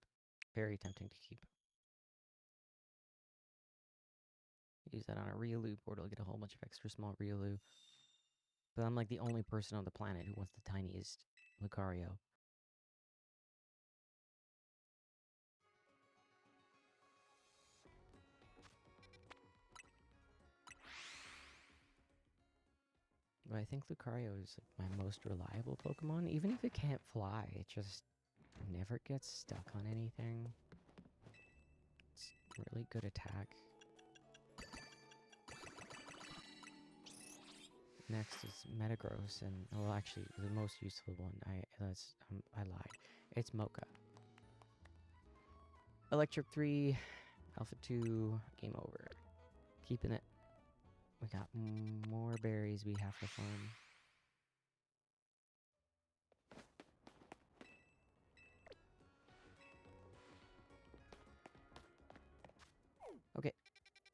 Very tempting to keep. Use that on a Riolu board, I'll get a whole bunch of extra small Riolu. But I'm like the only person on the planet who wants the tiniest Lucario. But I think Lucario is like my most reliable Pokemon. Even if it can't fly, it just never gets stuck on anything. It's really good attack. Next is Metagross, and well, actually, the most useful one. I lied. It's Mocha. Electric 3, Alpha 2, game over. Keeping it. We got more berries we have to farm. Okay,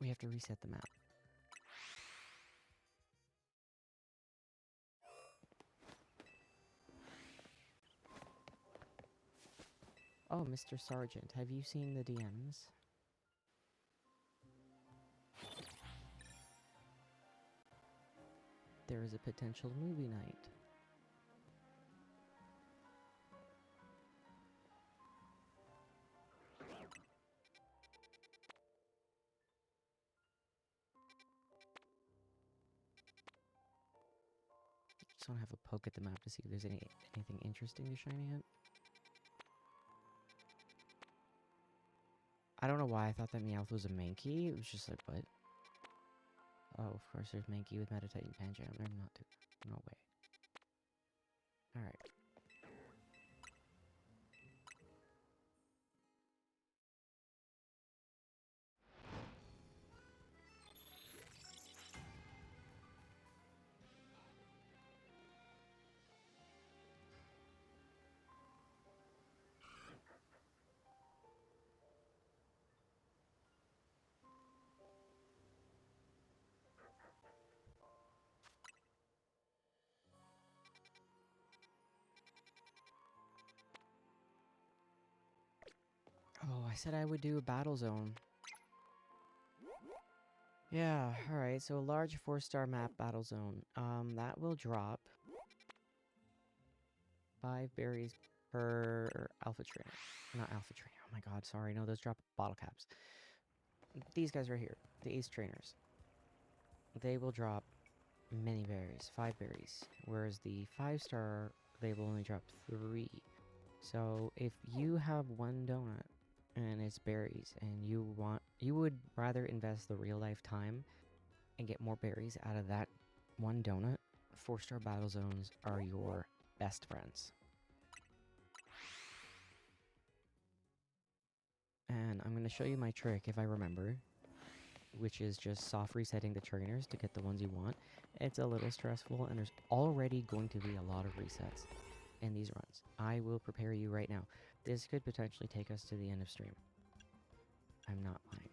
we have to reset the map. Oh, Mr. Sergeant, have you seen the DMs? There is a potential movie night. Just want to have a poke at the map to see if there's anything interesting to shiny at. I don't know why I thought that Meowth was a Mankey. It was just like, what? Oh, of course there's Mankey with Meditite and Panjam. They're not doing that. No way. Alright. Oh, I said I would do a battle zone. Yeah, alright, so a large 4-star map battle zone. That will drop 5 berries per Alpha Trainer. Not Alpha Trainer, oh my god, sorry, no, those drop bottle caps. These guys right here, the Ace Trainers. They will drop many berries, 5 berries. Whereas the 5-star, they will only drop 3. So if you have one donut and it's berries and you would rather invest the real life time and get more berries out of that one donut, 4-star battle zones are your best friends. And I'm going to show you my trick if I remember, which is just soft resetting the trainers to get the ones you want. It's a little stressful and there's already going to be a lot of resets in these runs. I will prepare you right now. This could potentially take us to the end of stream. I'm not lying.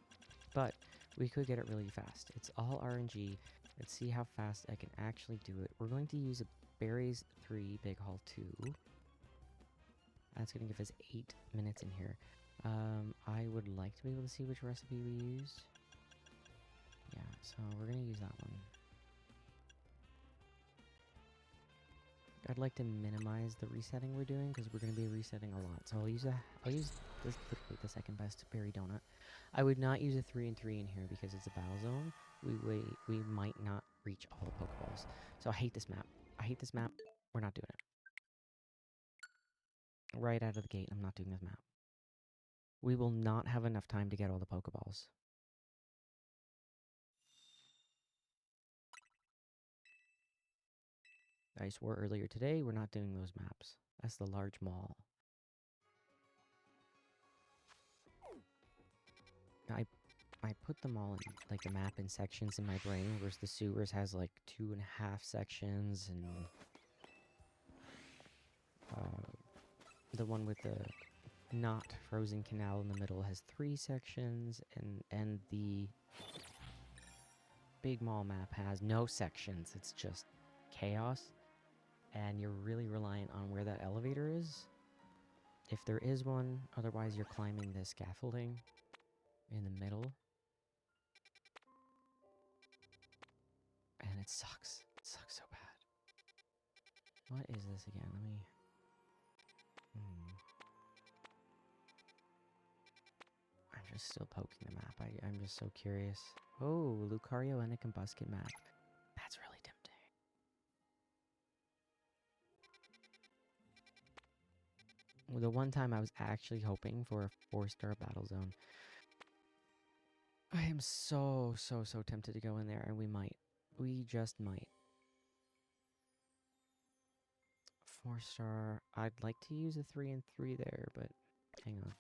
But we could get it really fast. It's all RNG. Let's see how fast I can actually do it. We're going to use a berries 3, big haul 2. That's going to give us 8 minutes in here. I would like to be able to see which recipe we used. Yeah, so we're going to use that one. I'd like to minimize the resetting we're doing because we're going to be resetting a lot. So I'll use this literally the second best berry donut. I would not use a 3 and 3 in here because it's a battle zone. We might not reach all Pokeballs. So I hate this map. I hate this map. We're not doing it. Right out of the gate, I'm not doing this map. We will not have enough time to get all the Pokeballs. I swore earlier today, we're not doing those maps. That's the large mall. I put them all in, like, the map in sections in my brain, whereas the sewers has, like, 2.5 sections, and the one with the not frozen canal in the middle has 3 sections, and the big mall map has no sections. It's just chaos, and you're really reliant on where that elevator is. If there is one, otherwise you're climbing the scaffolding in the middle. And it sucks. It sucks so bad. What is this again? Let me... I'm just still poking the map. I'm just so curious. Oh, Lucario and a Combuskin map. That's really tempting. Well, the one time I was actually hoping for a 4-star battle zone. I am so tempted to go in there, and we might. We just might. 4-star. I'd like to use a 3 and 3 there, but hang on.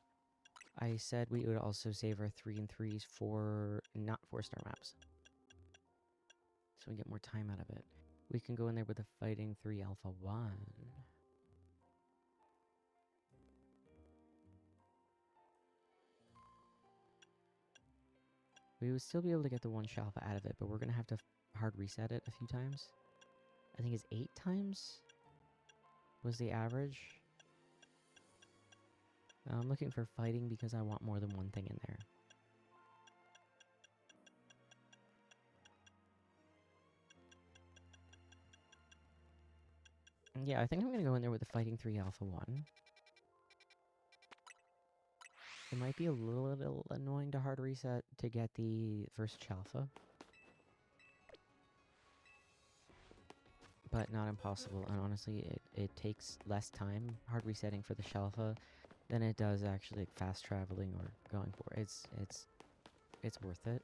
I said we would also save our 3 and 3s for not 4-star maps. So we get more time out of it. We can go in there with a Fighting 3 Alpha 1. We would still be able to get the 1 Shalfa out of it, but we're going to have to hard reset it a few times. I think it's 8 times was the average. I'm looking for fighting because I want more than one thing in there. Yeah, I think I'm going to go in there with the Fighting 3 Alpha 1. It might be a little annoying to hard reset to get the first Shalfa. But not impossible, and honestly, it takes less time hard resetting for the Shalfa than it does actually like, fast traveling or going for it. It's worth it.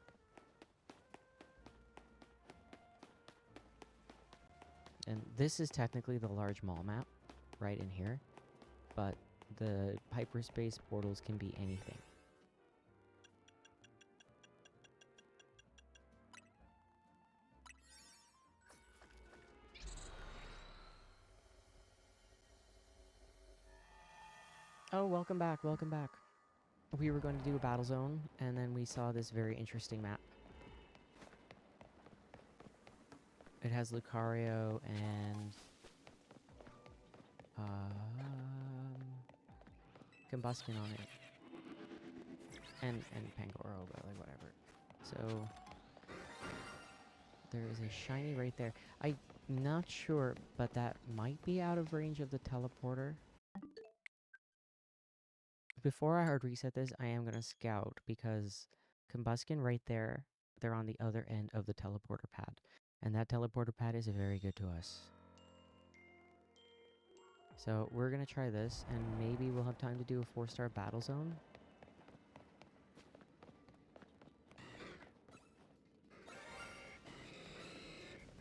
And this is technically the large mall map, right in here, but the hyperspace portals can be anything. Oh, welcome back, welcome back. We were going to do a battle zone, and then we saw this very interesting map. It has Lucario and Combuskin on it. And Pangoro, but like whatever. So there is a shiny right there. I'm not sure, but that might be out of range of the teleporter. Before I hard reset this, I am going to scout because Combuskin right there, they're on the other end of the teleporter pad. And that teleporter pad is very good to us. So we're going to try this, and maybe we'll have time to do a 4-star battle zone.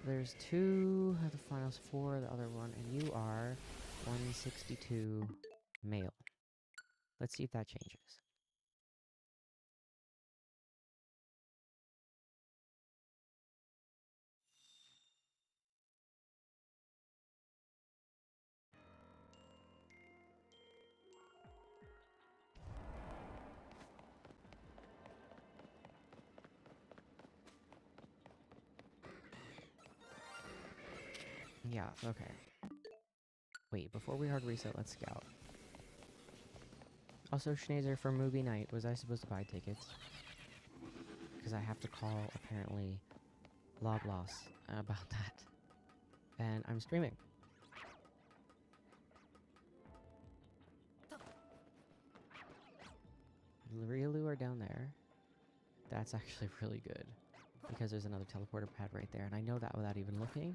There's 2 of the finals, 4 the other one, and you are 162 male. Let's see if that changes. Yeah, okay. Wait, before we hard reset, let's scout. Also, Schneezer, for movie night, was I supposed to buy tickets? Because I have to call, apparently, Loblaws about that. And I'm streaming. Riolu are down there. That's actually really good. Because there's another teleporter pad right there. And I know that without even looking.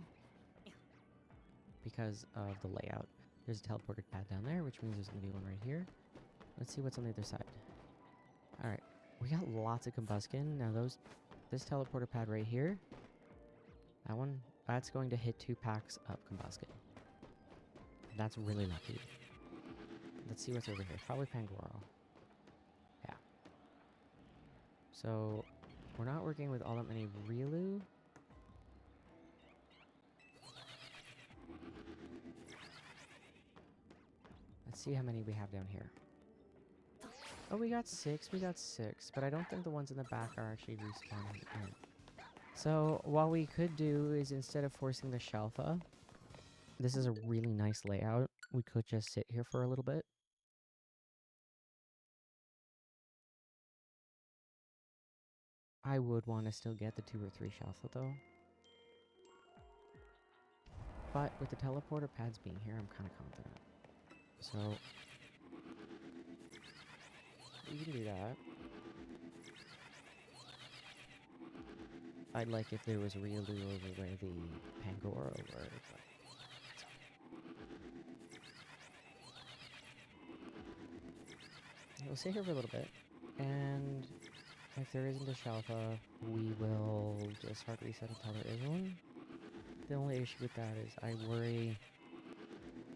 Because of the layout. There's a teleported pad down there, which means there's going to be one right here. Let's see what's on the other side. Alright, we got lots of combustion. Now this teleporter pad right here, that's going to hit 2 packs of combustion. That's really lucky. Let's see what's over here. Probably Pangoro. Yeah. So, we're not working with all that many Riolu. Let's see how many we have down here. Oh, we got 6. We got 6. But I don't think the ones in the back are actually respawning in. So, what we could do is instead of forcing the Shelfa, this is a really nice layout. We could just sit here for a little bit. I would want to still get the 2 or 3 Shelfa though. But with the teleporter pads being here, I'm kind of confident. So, we can do that. I'd like if there was Riolu over where the Pangoro were, but that's okay. We'll sit here for a little bit, and if there isn't a Shelfa, we will just hard reset until there is one. The only issue with that is I worry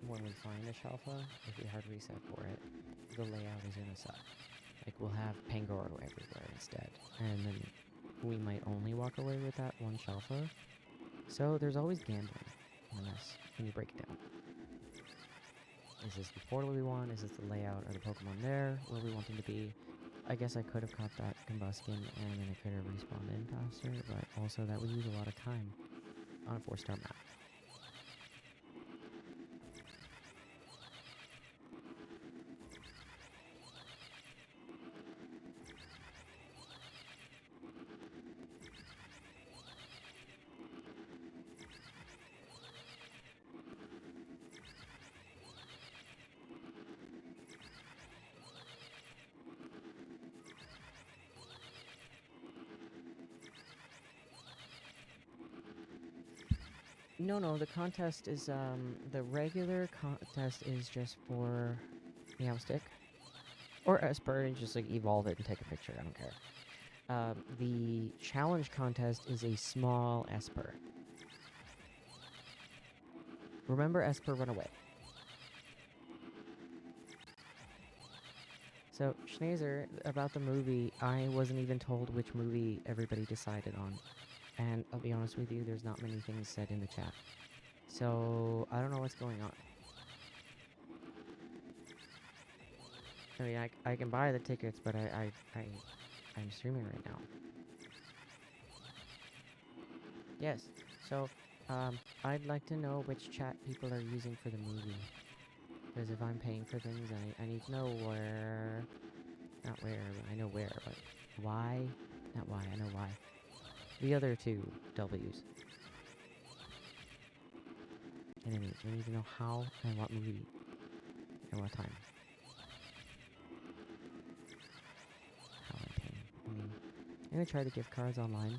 when we find a Shelfa, if we hard reset for it, the layout is gonna suck. Like, we'll have Pangoro everywhere instead, and then we might only walk away with that one Shelfa. So there's always gambling on this when you break it down. Is this the portal we want? Is this the layout? Are the Pokemon there where we want them to be? I guess I could have caught that combustion and then I could have respawned in faster, but also that would use a lot of time on a 4-star map. No, the contest is, the regular contest is just for Meowstick. Or Esper, and just, like, evolve it and take a picture, I don't care. The challenge contest is a small Esper. Remember Esper Run Away. So, Schneezer, about the movie, I wasn't even told which movie everybody decided on. And I'll be honest with you, there's not many things said in the chat. So, I don't know what's going on. I mean, I can buy the tickets, but I'm streaming right now. Yes, so, I'd like to know which chat people are using for the movie. Because if I'm paying for things, I need to know where... Not where, I know where, but why? Not why, I know why. The other 2 W's. And I need to know how and what movie and what time. How am I paying? I mean, I'm gonna try the gift cards online.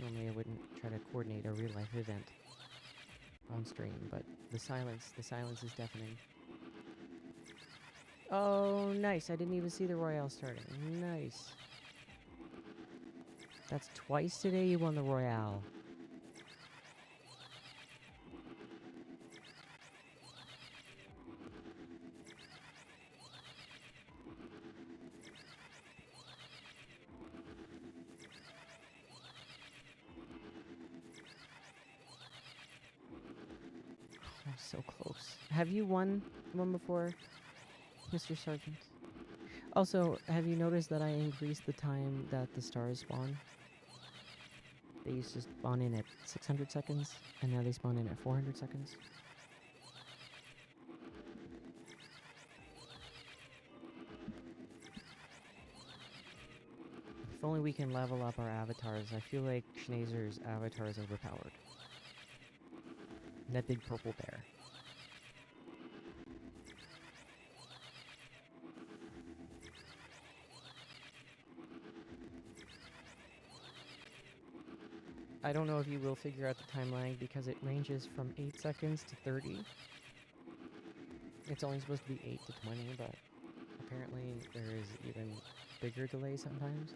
Normally I wouldn't try to coordinate a real life event on stream, but the silence is deafening. Oh, nice. I didn't even see the Royale starting. Nice. That's twice today you won the Royale. Oh, so close. Have you won one before, Mr. Sergeant? Also, have you noticed that I increased the time that the stars spawn? They used to spawn in at 600 seconds, and now they spawn in at 400 seconds. If only we can level up our avatars. I feel like Schnazer's avatar is overpowered. That big purple bear. I don't know if you will figure out the time lag because it ranges from 8 seconds to 30. It's only supposed to be 8 to 20, but apparently there is even bigger delay sometimes.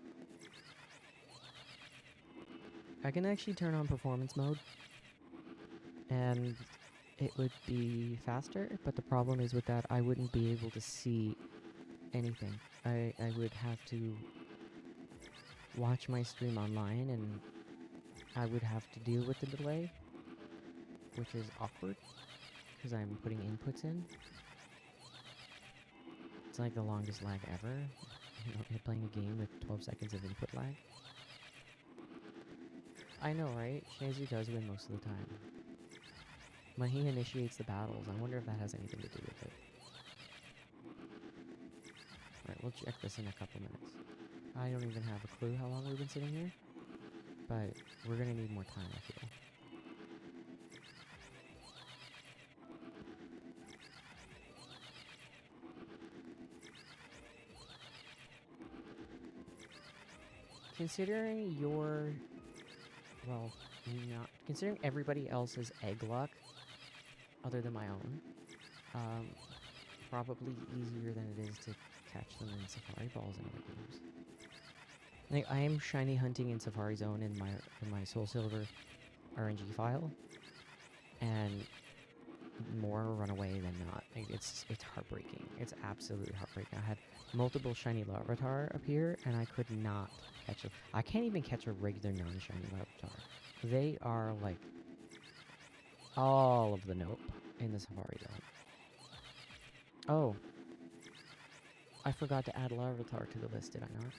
I can actually turn on performance mode and it would be faster, but the problem is with that I wouldn't be able to see anything. I would have to watch my stream online and I would have to deal with the delay, which is awkward because I'm putting inputs in. It's like the longest lag ever. You're playing a game with 12 seconds of input lag. I know, right? Shnazy does win most of the time. When he initiates the battles, I wonder if that has anything to do with it. Alright, we'll check this in a couple minutes. I don't even have a clue how long we've been sitting here, but we're gonna need more time, I feel. Considering your... well, not... considering everybody else's egg luck, other than my own, probably easier than it is to catch them in Safari Balls and other games. Like, I am shiny hunting in Safari Zone in my Soul Silver RNG file, and more run away than not. Like, it's heartbreaking. It's absolutely heartbreaking. I had multiple shiny Larvitar appear, and I could not catch them. I can't even catch a regular non-shiny Larvitar. They are, like, all of the nope in the Safari Zone. Oh. I forgot to add Larvitar to the list, did I not?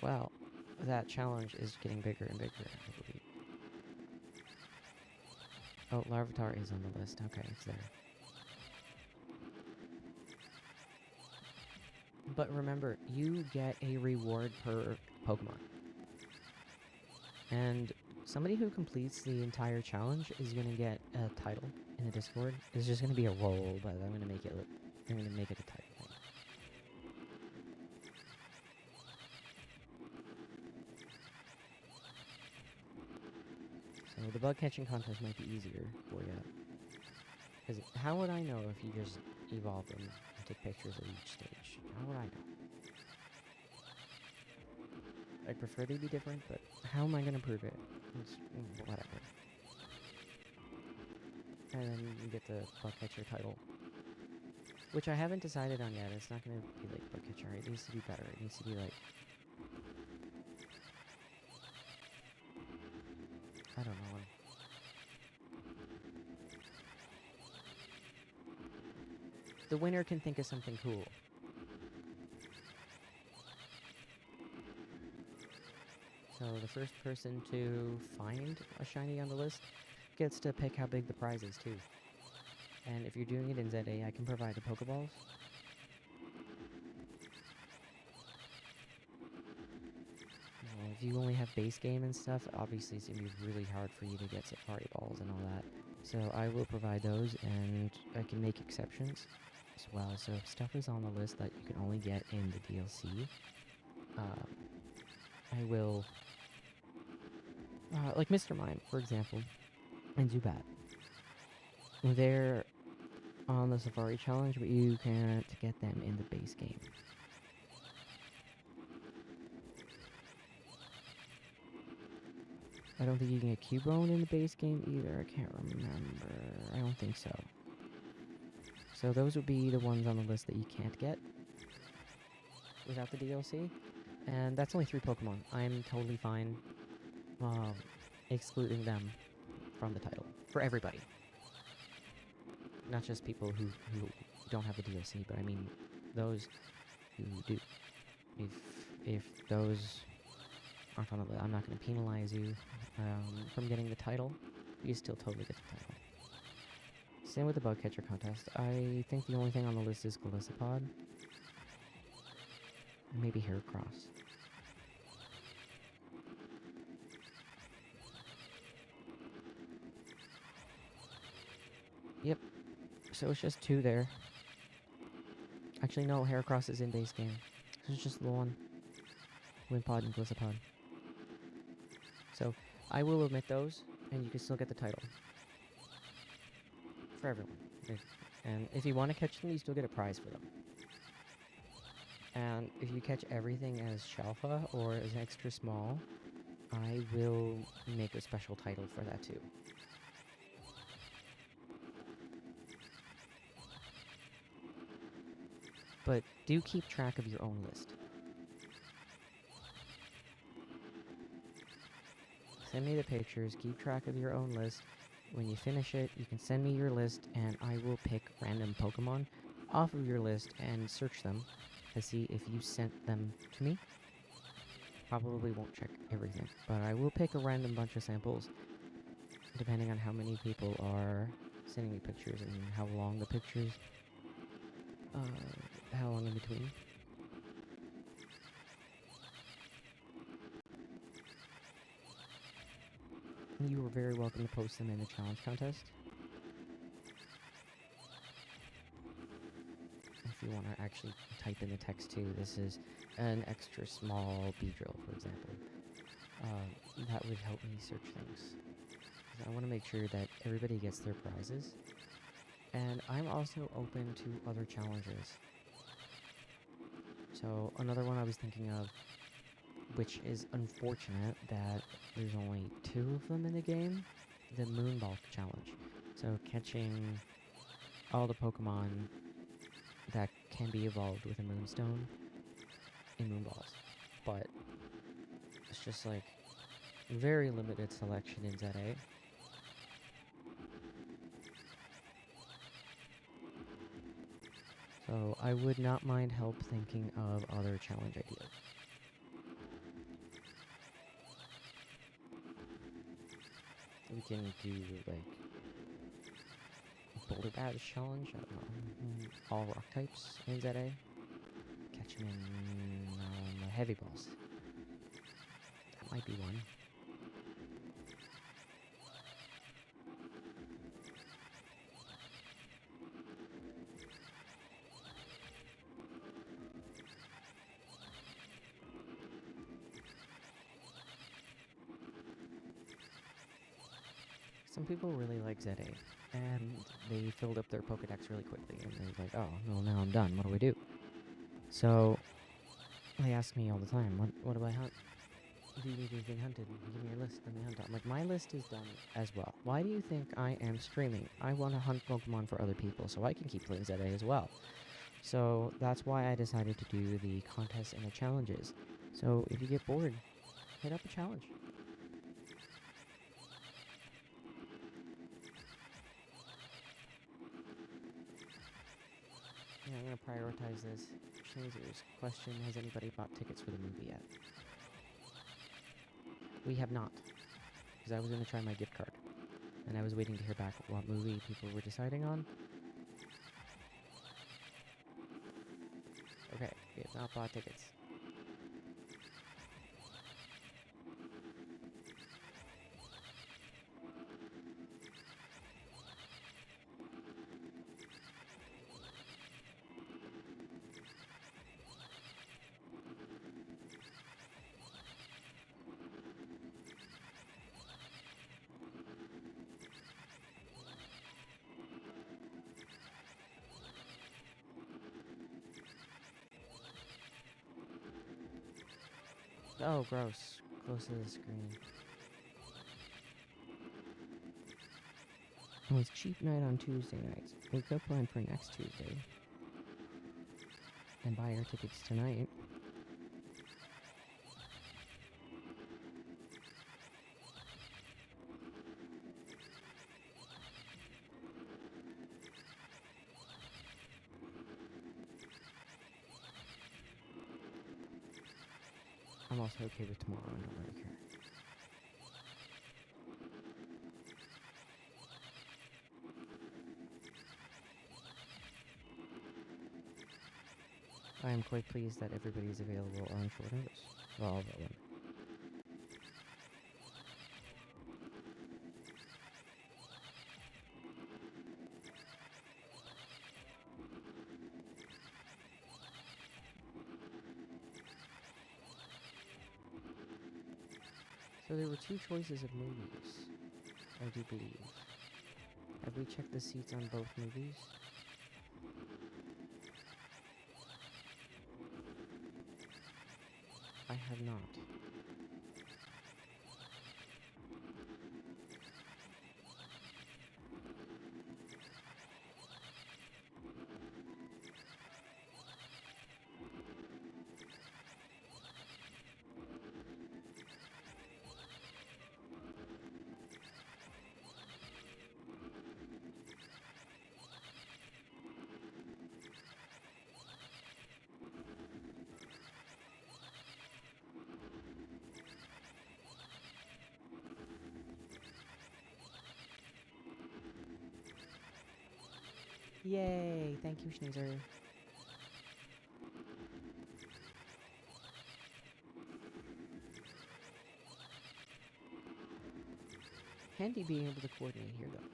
Well, that challenge is getting bigger and bigger, I believe. Oh, Larvitar is on the list. Okay, it's there. But remember, you get a reward per Pokemon. And somebody who completes the entire challenge is going to get a title in the Discord. It's just going to be a roll, but I'm going to make it a title thing. So the bug catching contest might be easier for you. Because how would I know if you just evolve them and take pictures of each stage? How would I know? I'd prefer they be different, but how am I going to prove it? It's whatever. And then you get the bug catcher title. Which I haven't decided on yet. It's not going to be like bug catcher. It needs to be better. It needs to be like... I don't know. The winner can think of something cool. So the first person to find a shiny on the list gets to pick how big the prize is too. And if you're doing it in ZA, I can provide the Pokeballs. Well, if you only have base game and stuff, obviously it's going to be really hard for you to get Safari Balls and all that. So I will provide those, and I can make exceptions as well. So if stuff is on the list that you can only get in the DLC, I will... like Mr. Mime, for example, and Zubat. They're on the Safari Challenge, but you can't get them in the base game. I don't think you can get Cubone in the base game either. I can't remember. I don't think so. So those would be the ones on the list that you can't get without the DLC. And that's only 3 Pokemon. I'm totally fine excluding them from the title. For everybody. Not just people who don't have the DLC, but I mean those who do. If those aren't on the list, I'm not going to penalize you from getting the title. You still totally get the title. Same with the bug catcher contest. I think the only thing on the list is Golisopod. And maybe Heracross. Yep. So it's just 2 there. Actually, no, Heracross is in base game. So it's just the one. Wimpod and Glisapod. So I will omit those, and you can still get the title. For everyone. And if you want to catch them, you still get a prize for them. And if you catch everything as Shalfa or as extra small, I will make a special title for that too. But do keep track of your own list. Send me the pictures, keep track of your own list. When you finish it, you can send me your list, and I will pick random Pokemon off of your list and search them to see if you sent them to me. Probably won't check everything, but I will pick a random bunch of samples depending on how many people are sending me pictures and how long the pictures, how long in between. You are very welcome to post them in the challenge contest. If you want to actually type in the text too, this is an extra small Beedrill, for example. That would help me search things. I want to make sure that everybody gets their prizes. And I'm also open to other challenges. So another one I was thinking of, which is unfortunate that there's only 2 of them in the game, the Moonball challenge. So catching all the Pokemon that can be evolved with a Moonstone in Moonballs. But it's just like very limited selection in ZA. So I would not mind help thinking of other challenge ideas. We can do like Boulder Badge challenge, I don't know, all rock types in ZA. Catch them in heavy balls. That might be one. Some people really like ZA, and they filled up their Pokedex really quickly, and they're like, oh, well, now I'm done, what do I do? So, they ask me all the time, what do I hunt? Do you need anything hunted? Give me your list, let me hunt. I'm like, my list is done as well. Why do you think I am streaming? I want to hunt Pokemon for other people, so I can keep playing ZA as well. So, that's why I decided to do the contests and the challenges. So, if you get bored, hit up a challenge. Yeah, I'm going to prioritize this. Shazer's question, has anybody bought tickets for the movie yet? We have not. Because I was going to try my gift card. And I was waiting to hear back what movie people were deciding on. Okay, we have not bought tickets. Oh, gross. Close to the screen. Oh, it's cheap night on Tuesday nights. We could plan for next Tuesday. And buy our tickets tonight. I'm also okay with tomorrow, I don't really care. I am quite pleased that everybody is available on short notice. Well, all but one. So there were two choices of movies, I do believe. Have we checked the seats on both movies? I have not. Yay! Thank you, Schneezer. Handy being able to coordinate here, though,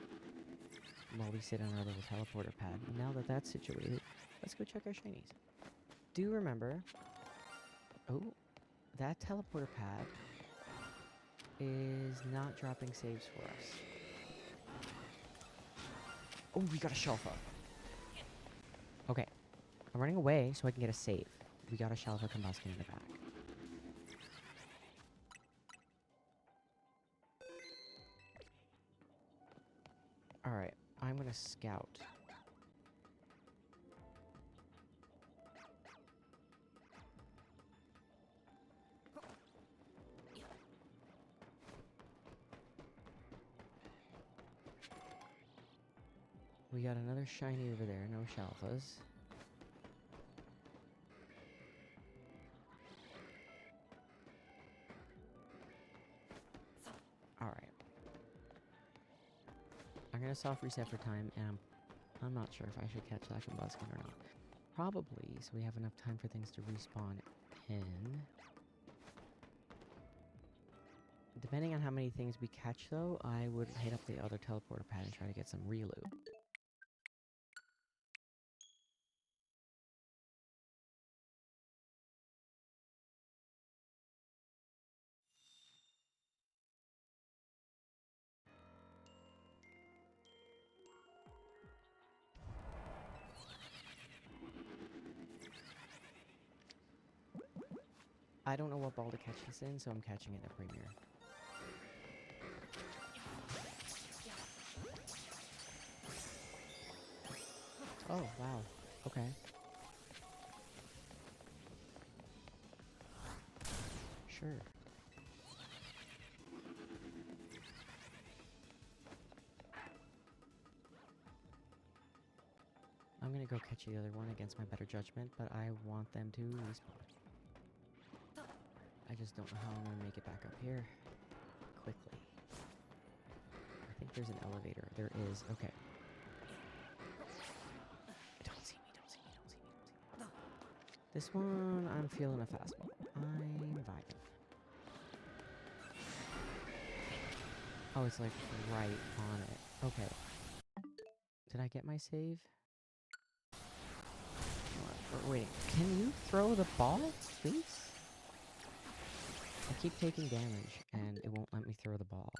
while we sit on our little teleporter pad. And now that that's situated, let's go check our shinies. Do remember... Oh, that teleporter pad is not dropping saves for us. Oh, we got a Shelfa. Okay, I'm running away so I can get a save. We got a Shelfa combusting in the back. Alright, I'm gonna scout. We got another shiny over there, no Shelfas. Alright. I'm gonna soft reset for time, and I'm not sure if I should catch that combustion or not. Probably, so we have enough time for things to respawn in. Depending on how many things we catch, though, I would hit up the other teleporter pad and try to get some reloot. I don't know what ball to catch this in, so I'm catching it at Premier. Oh, wow. Okay. Sure. I'm gonna go catch the other one against my better judgment, but I want them to respawn. I just don't know how I'm gonna make it back up here quickly. I think there's an elevator. There is. Okay. Don't see me, don't see me, don't see me, don't see me. This one, I'm feeling a fastball. I'm vibing. Oh, it's like right on it. Okay. Did I get my save? Wait, can you throw the ball, please? I keep taking damage, and it won't let me throw the ball.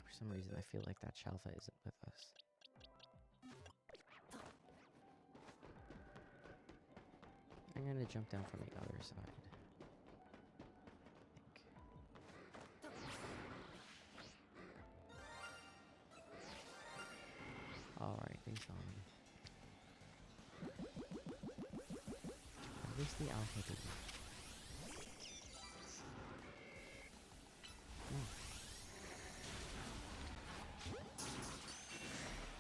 For some reason, I feel like that Shelfa isn't with us. I'm gonna jump down from the other side. Alright, they saw me. At least the alpha did not.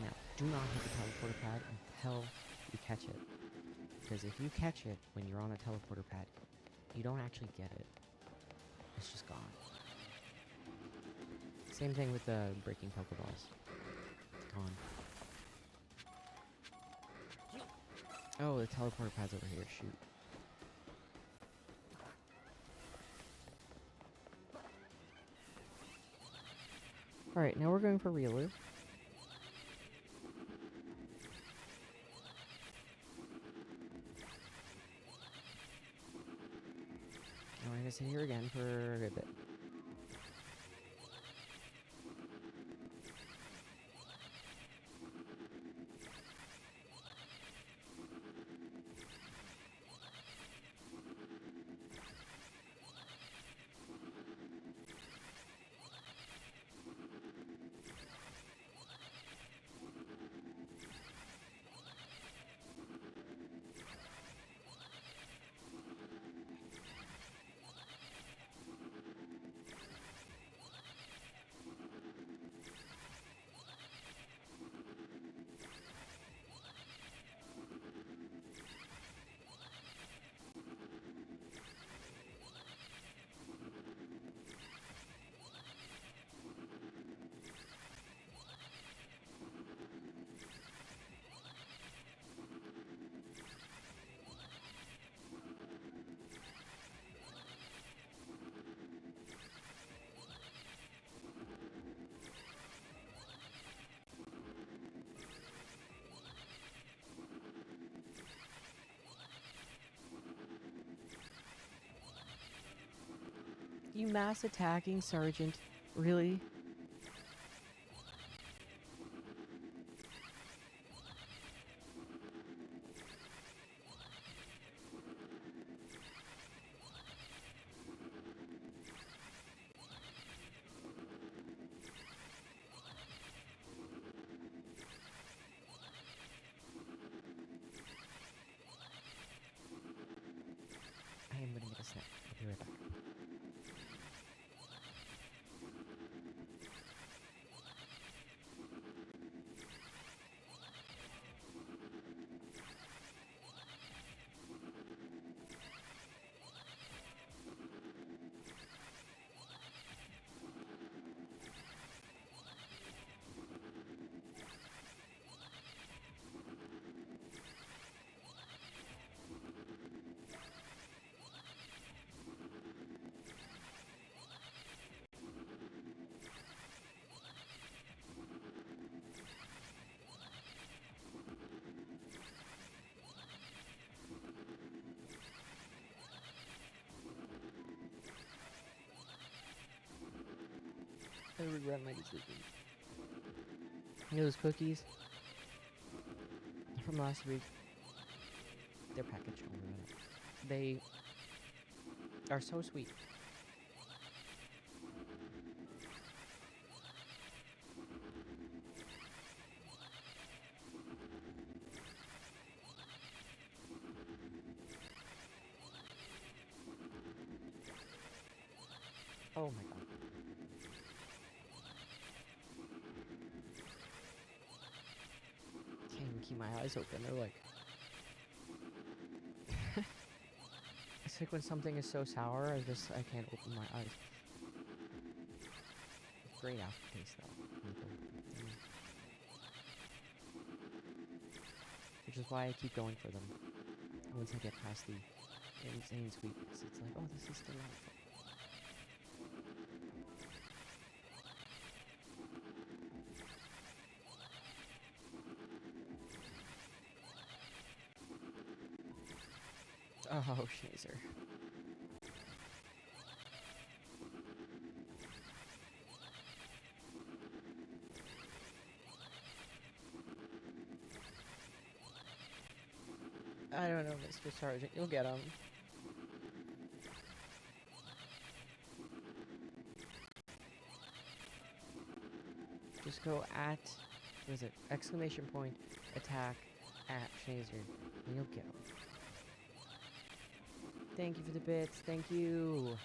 Now, do not hit the teleporter pad until you catch it. Because if you catch it when you're on a teleporter pad, you don't actually get it. It's just gone. Same thing with the breaking Pokeballs. It's gone. Oh, the teleporter pad's over here. Shoot. Alright, now we're going for Reelu. And we're gonna sit here again for a good bit. You mass attacking, Sergeant? Really? I am gonna make a snack. I'll be right back. I regret my decision. You know those cookies from last week? They're packaged over there. They are so sweet. Oh my god. Can't even keep my eyes open. They're like... It's like when something is so sour, I can't open my eyes. Great aftertaste though. Which is why I keep going for them. Once I get past the insane sweetness, it's like, oh, this is delightful. Oh, Schnazer. I don't know, Mr. Sergeant. You'll get him. Just go at, what is it? Exclamation point, attack, at Schnazer, and you'll get him. Thank you for the bits. Thank you.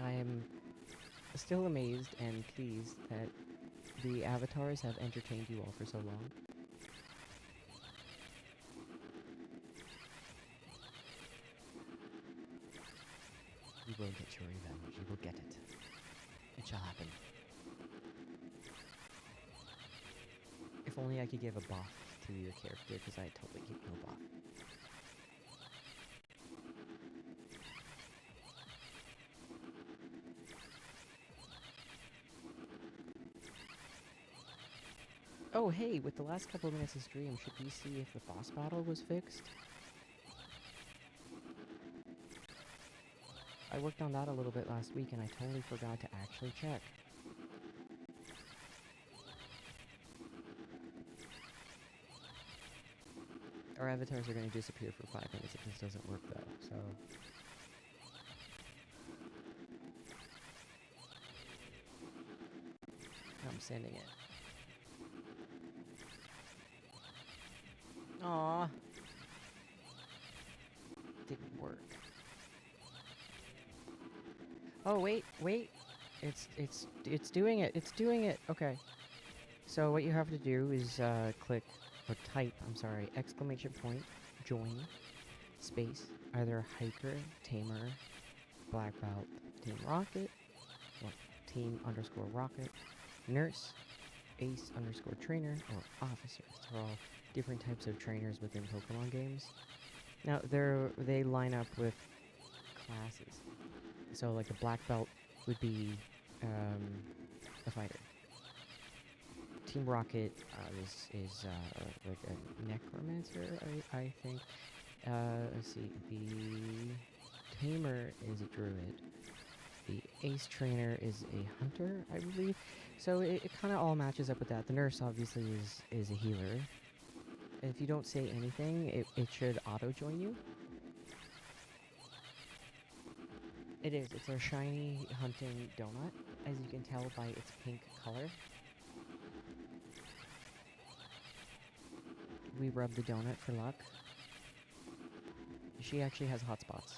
I am still amazed and pleased that the avatars have entertained you all for so long. You will get your revenge. You will get it. It shall happen. If only I could give a buff to your character, because I totally give no buff. Oh, hey, with the last couple of minutes of stream, should we see if the boss battle was fixed? I worked on that a little bit last week, and I totally forgot to actually check. Our avatars are going to disappear for 5 minutes if this doesn't work, though, so... I'm sending it. Aww. Didn't work. Oh, wait. It's doing it. It's doing it. Okay. So what you have to do is click, or type, I'm sorry, exclamation point, join, space, either hiker, tamer, black belt, team rocket, or team underscore rocket, nurse, ace underscore trainer, or officers. They're all different types of trainers within Pokemon games. Now, they line up with classes. So, like, a black belt would be a fighter. Team Rocket is like a necromancer, I think. Let's see. The Tamer is a druid. The Ace Trainer is a hunter, I believe. So it kind of all matches up with that. The Nurse, obviously, is a healer. If you don't say anything, it should auto-join you. It is. It's our shiny hunting donut, as you can tell by its pink color. We rub the donut for luck. She actually has hot spots.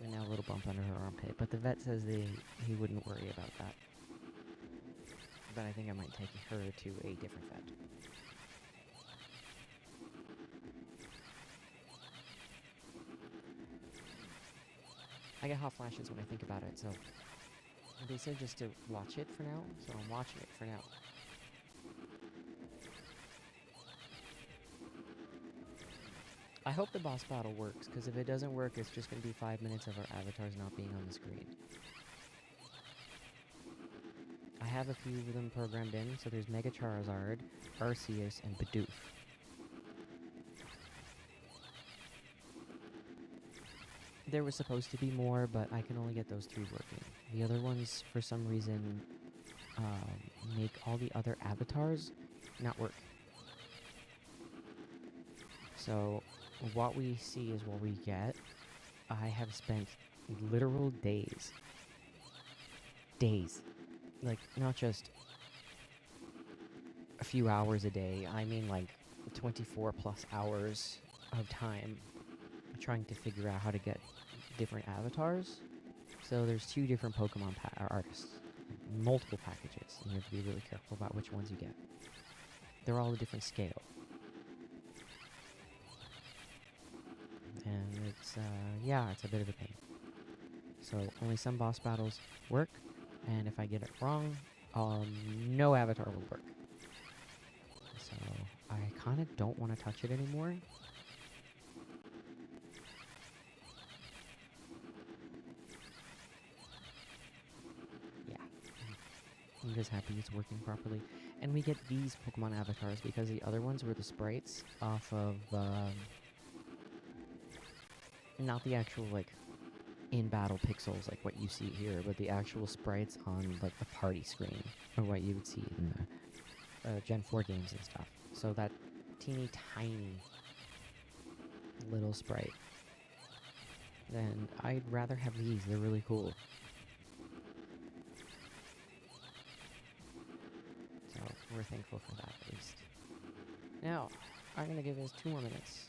And now a little bump under her armpit, but the vet says he wouldn't worry about that. But I think I might take her to a different vet. I get hot flashes when I think about it, so they said just to watch it for now, so I'm watching it for now. I hope the boss battle works, because if it doesn't work, it's just going to be 5 minutes of our avatars not being on the screen. I have a few of them programmed in, so there's Mega Charizard, Arceus, and Bidoof. There was supposed to be more, but I can only get those 3 working. The other ones, for some reason, make all the other avatars not work. So, what we see is what we get. I have spent literal days. Like, not just a few hours a day. I mean, like, 24 plus hours of time trying to figure out how to get different avatars. So there's 2 different Pokemon artists, multiple packages, and you have to be really careful about which ones you get. They're all a different scale. And it's, yeah, it's a bit of a pain. So only some boss battles work, and if I get it wrong, no avatar will work. So I kind of don't want to touch it anymore. Yeah. I'm just happy it's working properly. And we get these Pokemon avatars because the other ones were the sprites off of, not the actual, like, in-battle pixels like what you see here, but the actual sprites on, like, the party screen, or what you would see in the Gen 4 games and stuff. So that teeny tiny little sprite. Then I'd rather have these, they're really cool. So we're thankful for that, at least. Now, I'm gonna give this 2 more minutes.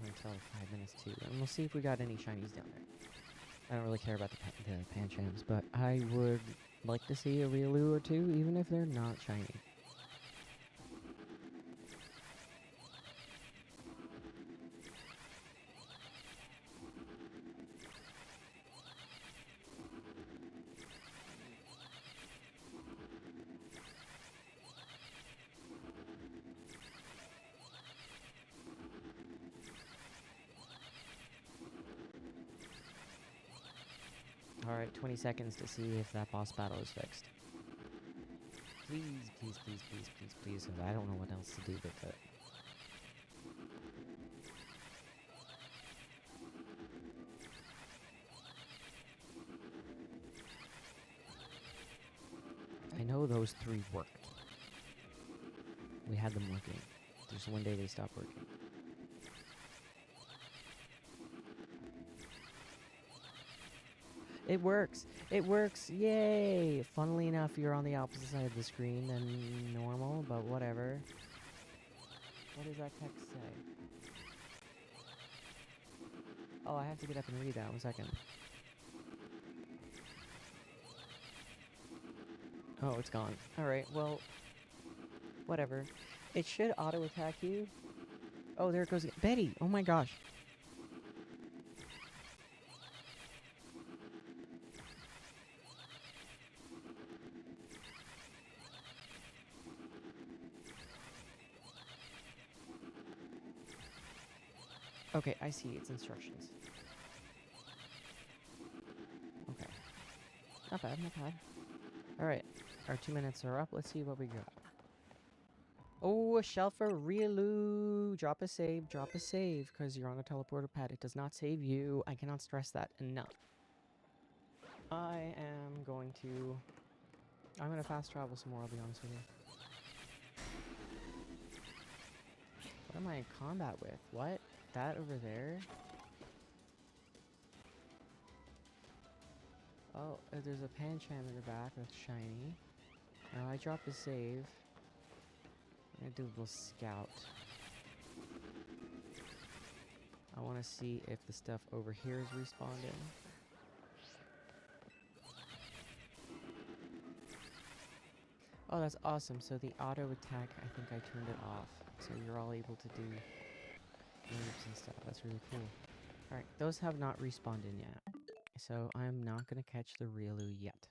Until 5 minutes too, and we'll see if we got any shinies down there. I don't really care about the Panchams, but I would like to see a Riolu or 2, even if they're not shiny. Alright, 20 seconds to see if that boss battle is fixed. Please, please, please, please, please, please, because I don't know what else to do with it. I know those 3 worked. We had them working. Just one day they stopped working. It works! It works! Yay! Funnily enough, you're on the opposite side of the screen than normal, but whatever. What does that text say? Oh, I have to get up and read that. 1 second. Oh, it's gone. Alright, well, whatever. It should auto-attack you. Oh, there it goes. Betty! Oh my gosh. Okay, I see. It's instructions. Okay. Not bad, not bad. Alright, our 2 minutes are up. Let's see what we got. Oh, a shell for Riolu. Drop a save, because you're on a teleporter pad. It does not save you. I cannot stress that enough. I'm going to fast travel some more, I'll be honest with you. What am I in combat with? What? That over there? Oh, there's a Pancham in the back that's shiny. Now I dropped a save. I'm gonna do a little scout. I want to see if the stuff over here is responding. Oh, that's awesome. So the auto attack, I think I turned it off. So you're all able to do moves and stuff. That's really cool. Alright, those have not respawned in yet. So I'm not going to catch the Riolu yet.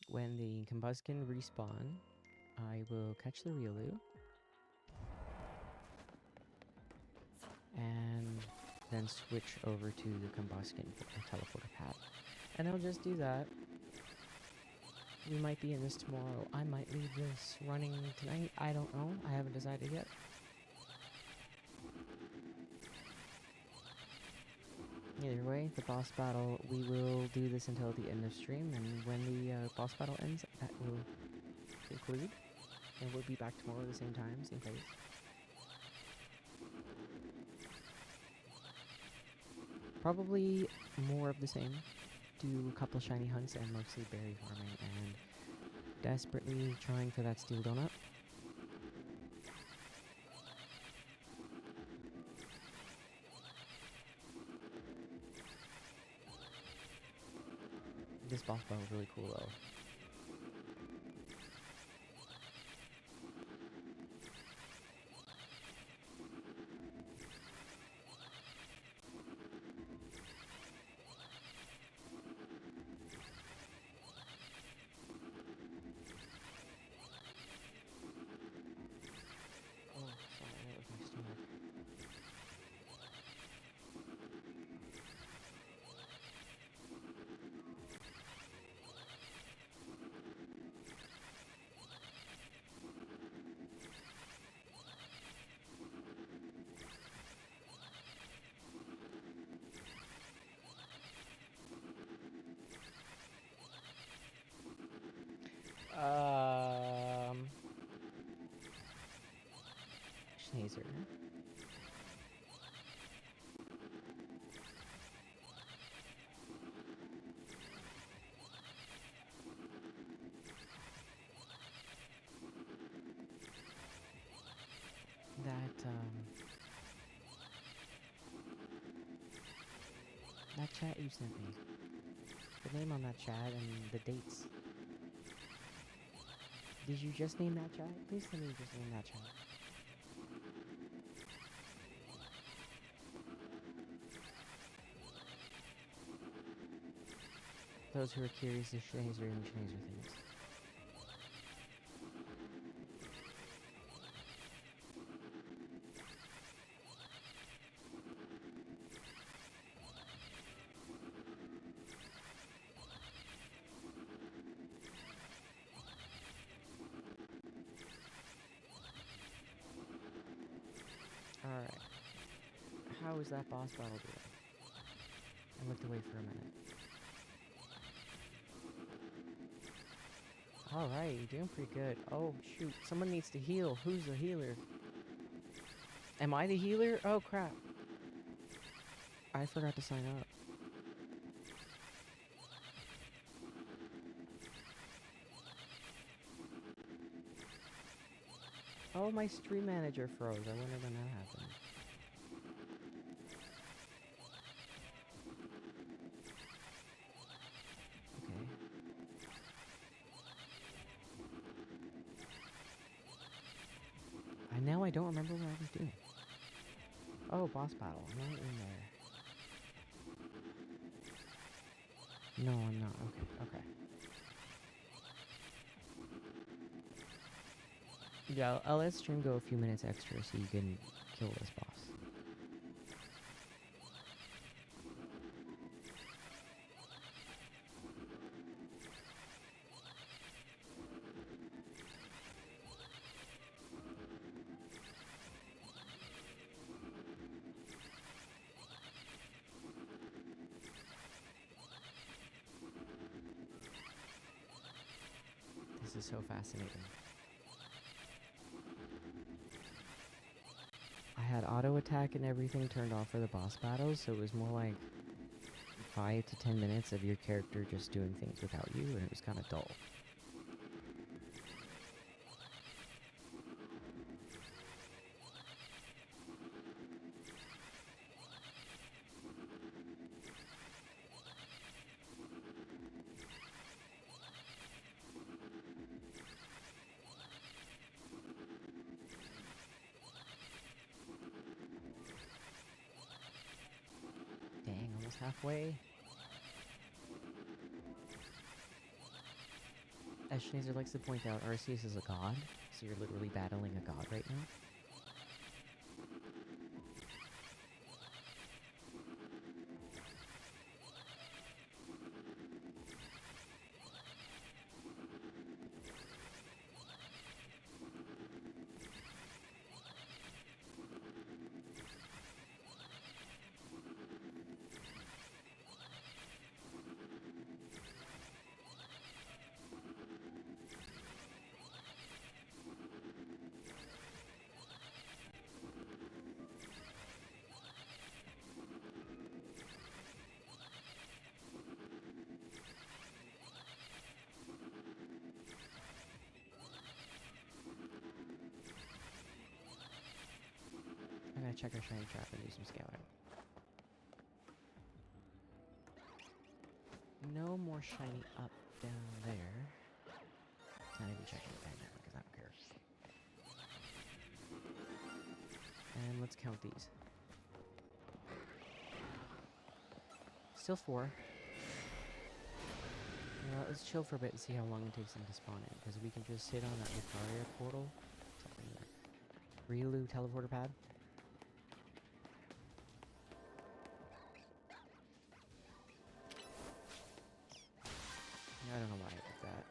When the Combuskin respawn, I will catch the Riolu. And then switch over to the Combuskin teleporter pad. And I'll just do that. We might be in this tomorrow. I might leave this running tonight. I don't know. I haven't decided yet. Either way, the boss battle, we will do this until the end of stream, and when the boss battle ends, that will conclude. And we'll be back tomorrow at the same time, same place. Probably more of the same. Do a couple shiny hunts and mostly berry farming and desperately trying for that steel donut. This boss battle is really cool though. Schneezer. That chat you sent me. The name on that chat and the dates. Did you just name that chat? Please tell me you just named that chat. Those who are curious, the Schneezer and Schneezer things. Alright. How is that boss battle doing? I looked away for a minute. Alright, you're doing pretty good. Oh, shoot. Someone needs to heal. Who's the healer? Am I the healer? Oh, crap. I forgot to sign up. Oh, my stream manager froze. I wonder when that happened. Okay. Now I don't remember what I was doing. Oh, boss battle. I'm not in there. No, I'm not. Okay, okay. Yeah, I'll let stream go a few minutes extra so you can kill this boss. This is so fascinating. I had auto attack and everything turned off for the boss battles, so it was more like 5 to 10 minutes of your character just doing things without you, and it was kind of dull. Dang, almost halfway. As Schneezer likes to point out, Arceus is a god, so you're literally battling a god right now. I'm gonna check our shiny trap and do some scouting. No more shiny up down there. Not even checking it down there because I don't care. And let's count these. Still 4. Let's chill for a bit and see how long it takes them to spawn in, because we can just sit on that Lucaria portal. Something there. Riolu teleporter pad. I don't know why I did that.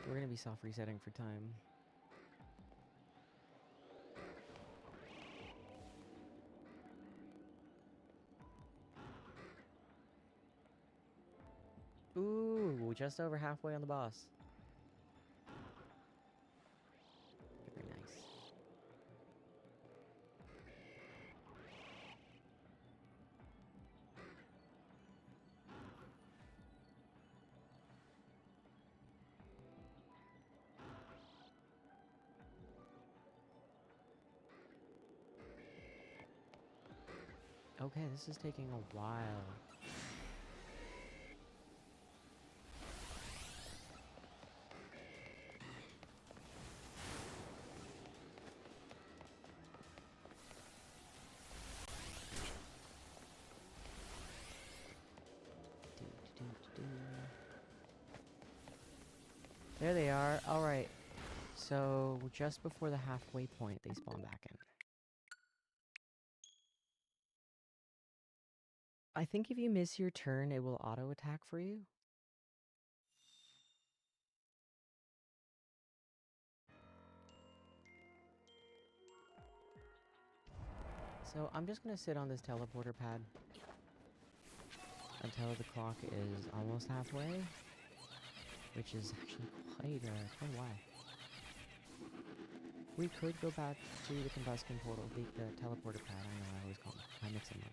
We're gonna be soft resetting for time. Ooh, just over halfway on the boss. Very nice. Okay, this is taking a while. There they are. Alright. So, just before the halfway point, they spawn back in. I think if you miss your turn, it will auto-attack for you. So I'm just gonna sit on this teleporter pad until the clock is almost halfway, which is actually quite a while. We could go back to the combustion portal, the teleporter pad. I know, I always call them. I mix them up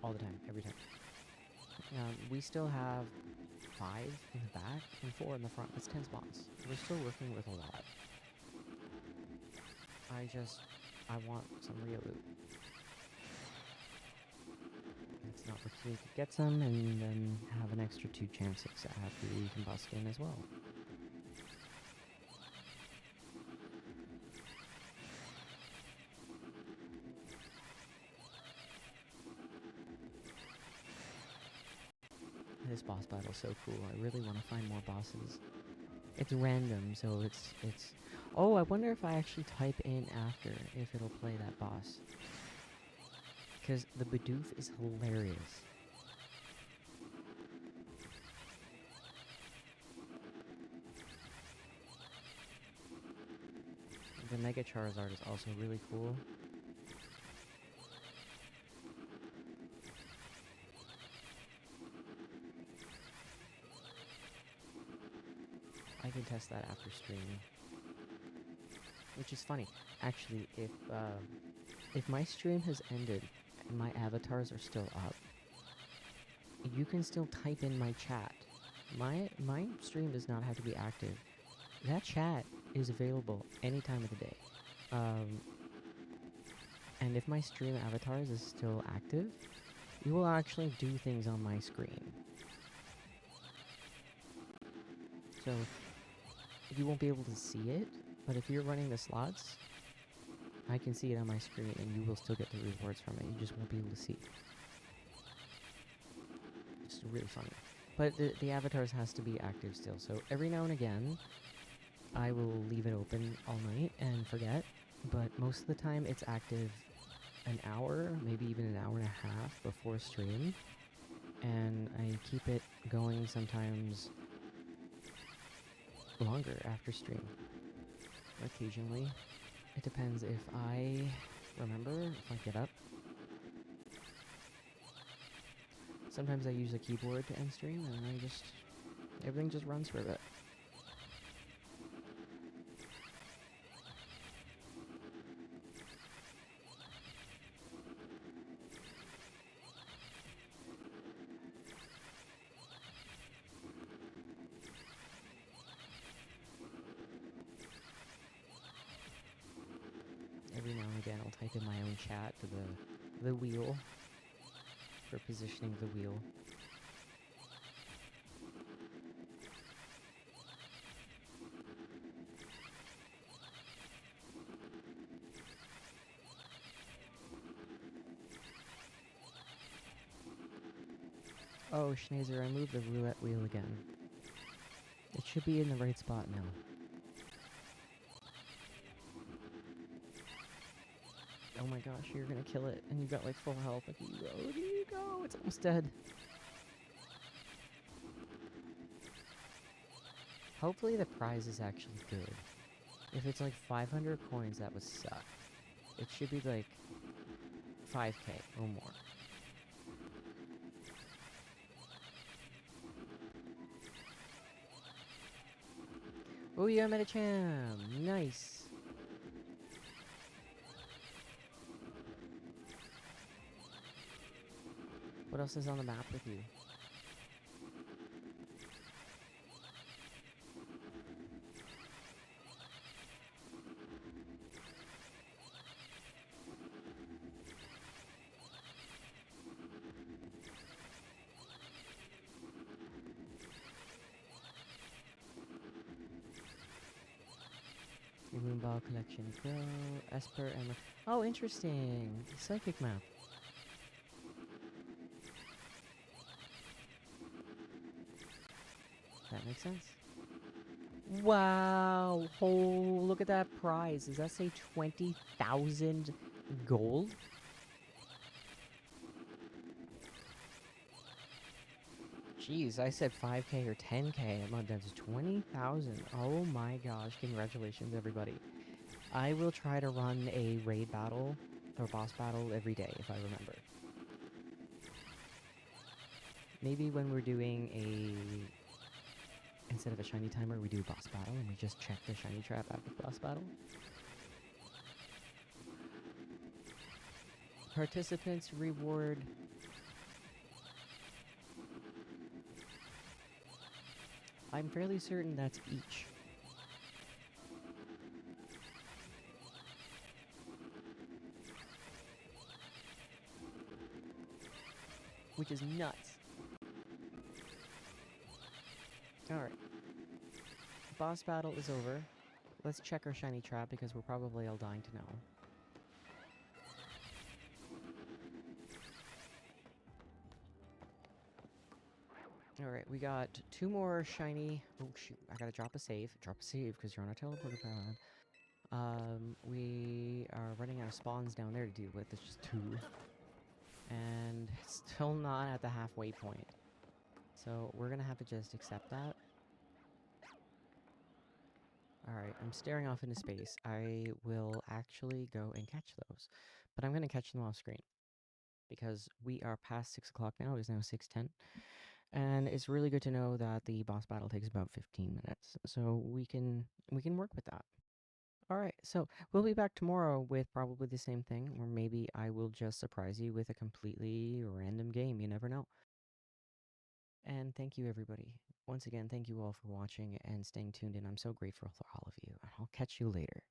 all the time, every time. We still have 5 in the back and 4 in the front. That's 10 spots. We're still working with a lot. I want some real loot. It's not working. You could get some and then have an extra 2 chances at the combustion as well. This boss battle is so cool. I really want to find more bosses. It's random, so it's... Oh, I wonder if I actually type in after, if it'll play that boss. Because the Bidoof is hilarious. The Mega Charizard is also really cool. I can test that after streaming. Which is funny. Actually, if my stream has ended and my avatars are still up, you can still type in my chat. My stream does not have to be active. That chat is available any time of the day. And if my stream avatars is still active, you will actually do things on my screen. So you won't be able to see it, but if you're running the slots, I can see it on my screen and you will still get the rewards from it. You just won't be able to see it. It's really funny. But the avatars has to be active still, so every now and again, I will leave it open all night and forget, but most of the time it's active an hour, maybe even an hour and a half before stream, and I keep it going sometimes longer after stream. Occasionally. It depends if I remember, if I get up. Sometimes I use a keyboard to end stream, and everything just runs for a bit. Every now and again, I'll type in my own chat to the wheel for positioning the wheel. Oh, Schneezer, I moved the roulette wheel again. It should be in the right spot now. Oh my gosh, you're gonna kill it, and you've got like full health. Look at you go, look at you go, it's almost dead. Hopefully the prize is actually good. If it's like 500 coins, that would suck. It should be like 5k or more. Oh yeah, Metacham! Nice! What else is on the map with you? Your Moonball collection. Pro, Esper, Emma. Oh, interesting! Psychic map. That makes sense. Wow! Oh, look at that prize. Does that say 20,000 gold? Jeez, I said 5k or 10k. I'm on down to 20,000. Oh my gosh, congratulations everybody. I will try to run a raid battle or boss battle every day, if I remember. Maybe when we're doing instead of a shiny timer, we do boss battle and we just check the shiny trap after boss battle. Participants reward. I'm fairly certain that's each. Which is nuts. Alright. Boss battle is over. Let's check our shiny trap because we're probably all dying to know. Alright, we got 2 more shiny... Oh shoot, I gotta drop a save. Drop a save because you're on a teleporter pad. We are running out of spawns down there to deal with. There's just 2. And still not at the halfway point. So we're gonna have to just accept that. Alright, I'm staring off into space. I will actually go and catch those. But I'm gonna catch them off screen. Because we are past 6 o'clock now. It is now 6:10. And it's really good to know that the boss battle takes about 15 minutes. So we can work with that. Alright, so we'll be back tomorrow with probably the same thing. Or maybe I will just surprise you with a completely random game. You never know. And thank you, everybody. Once again, thank you all for watching and staying tuned in. I'm so grateful for all of you. I'll catch you later.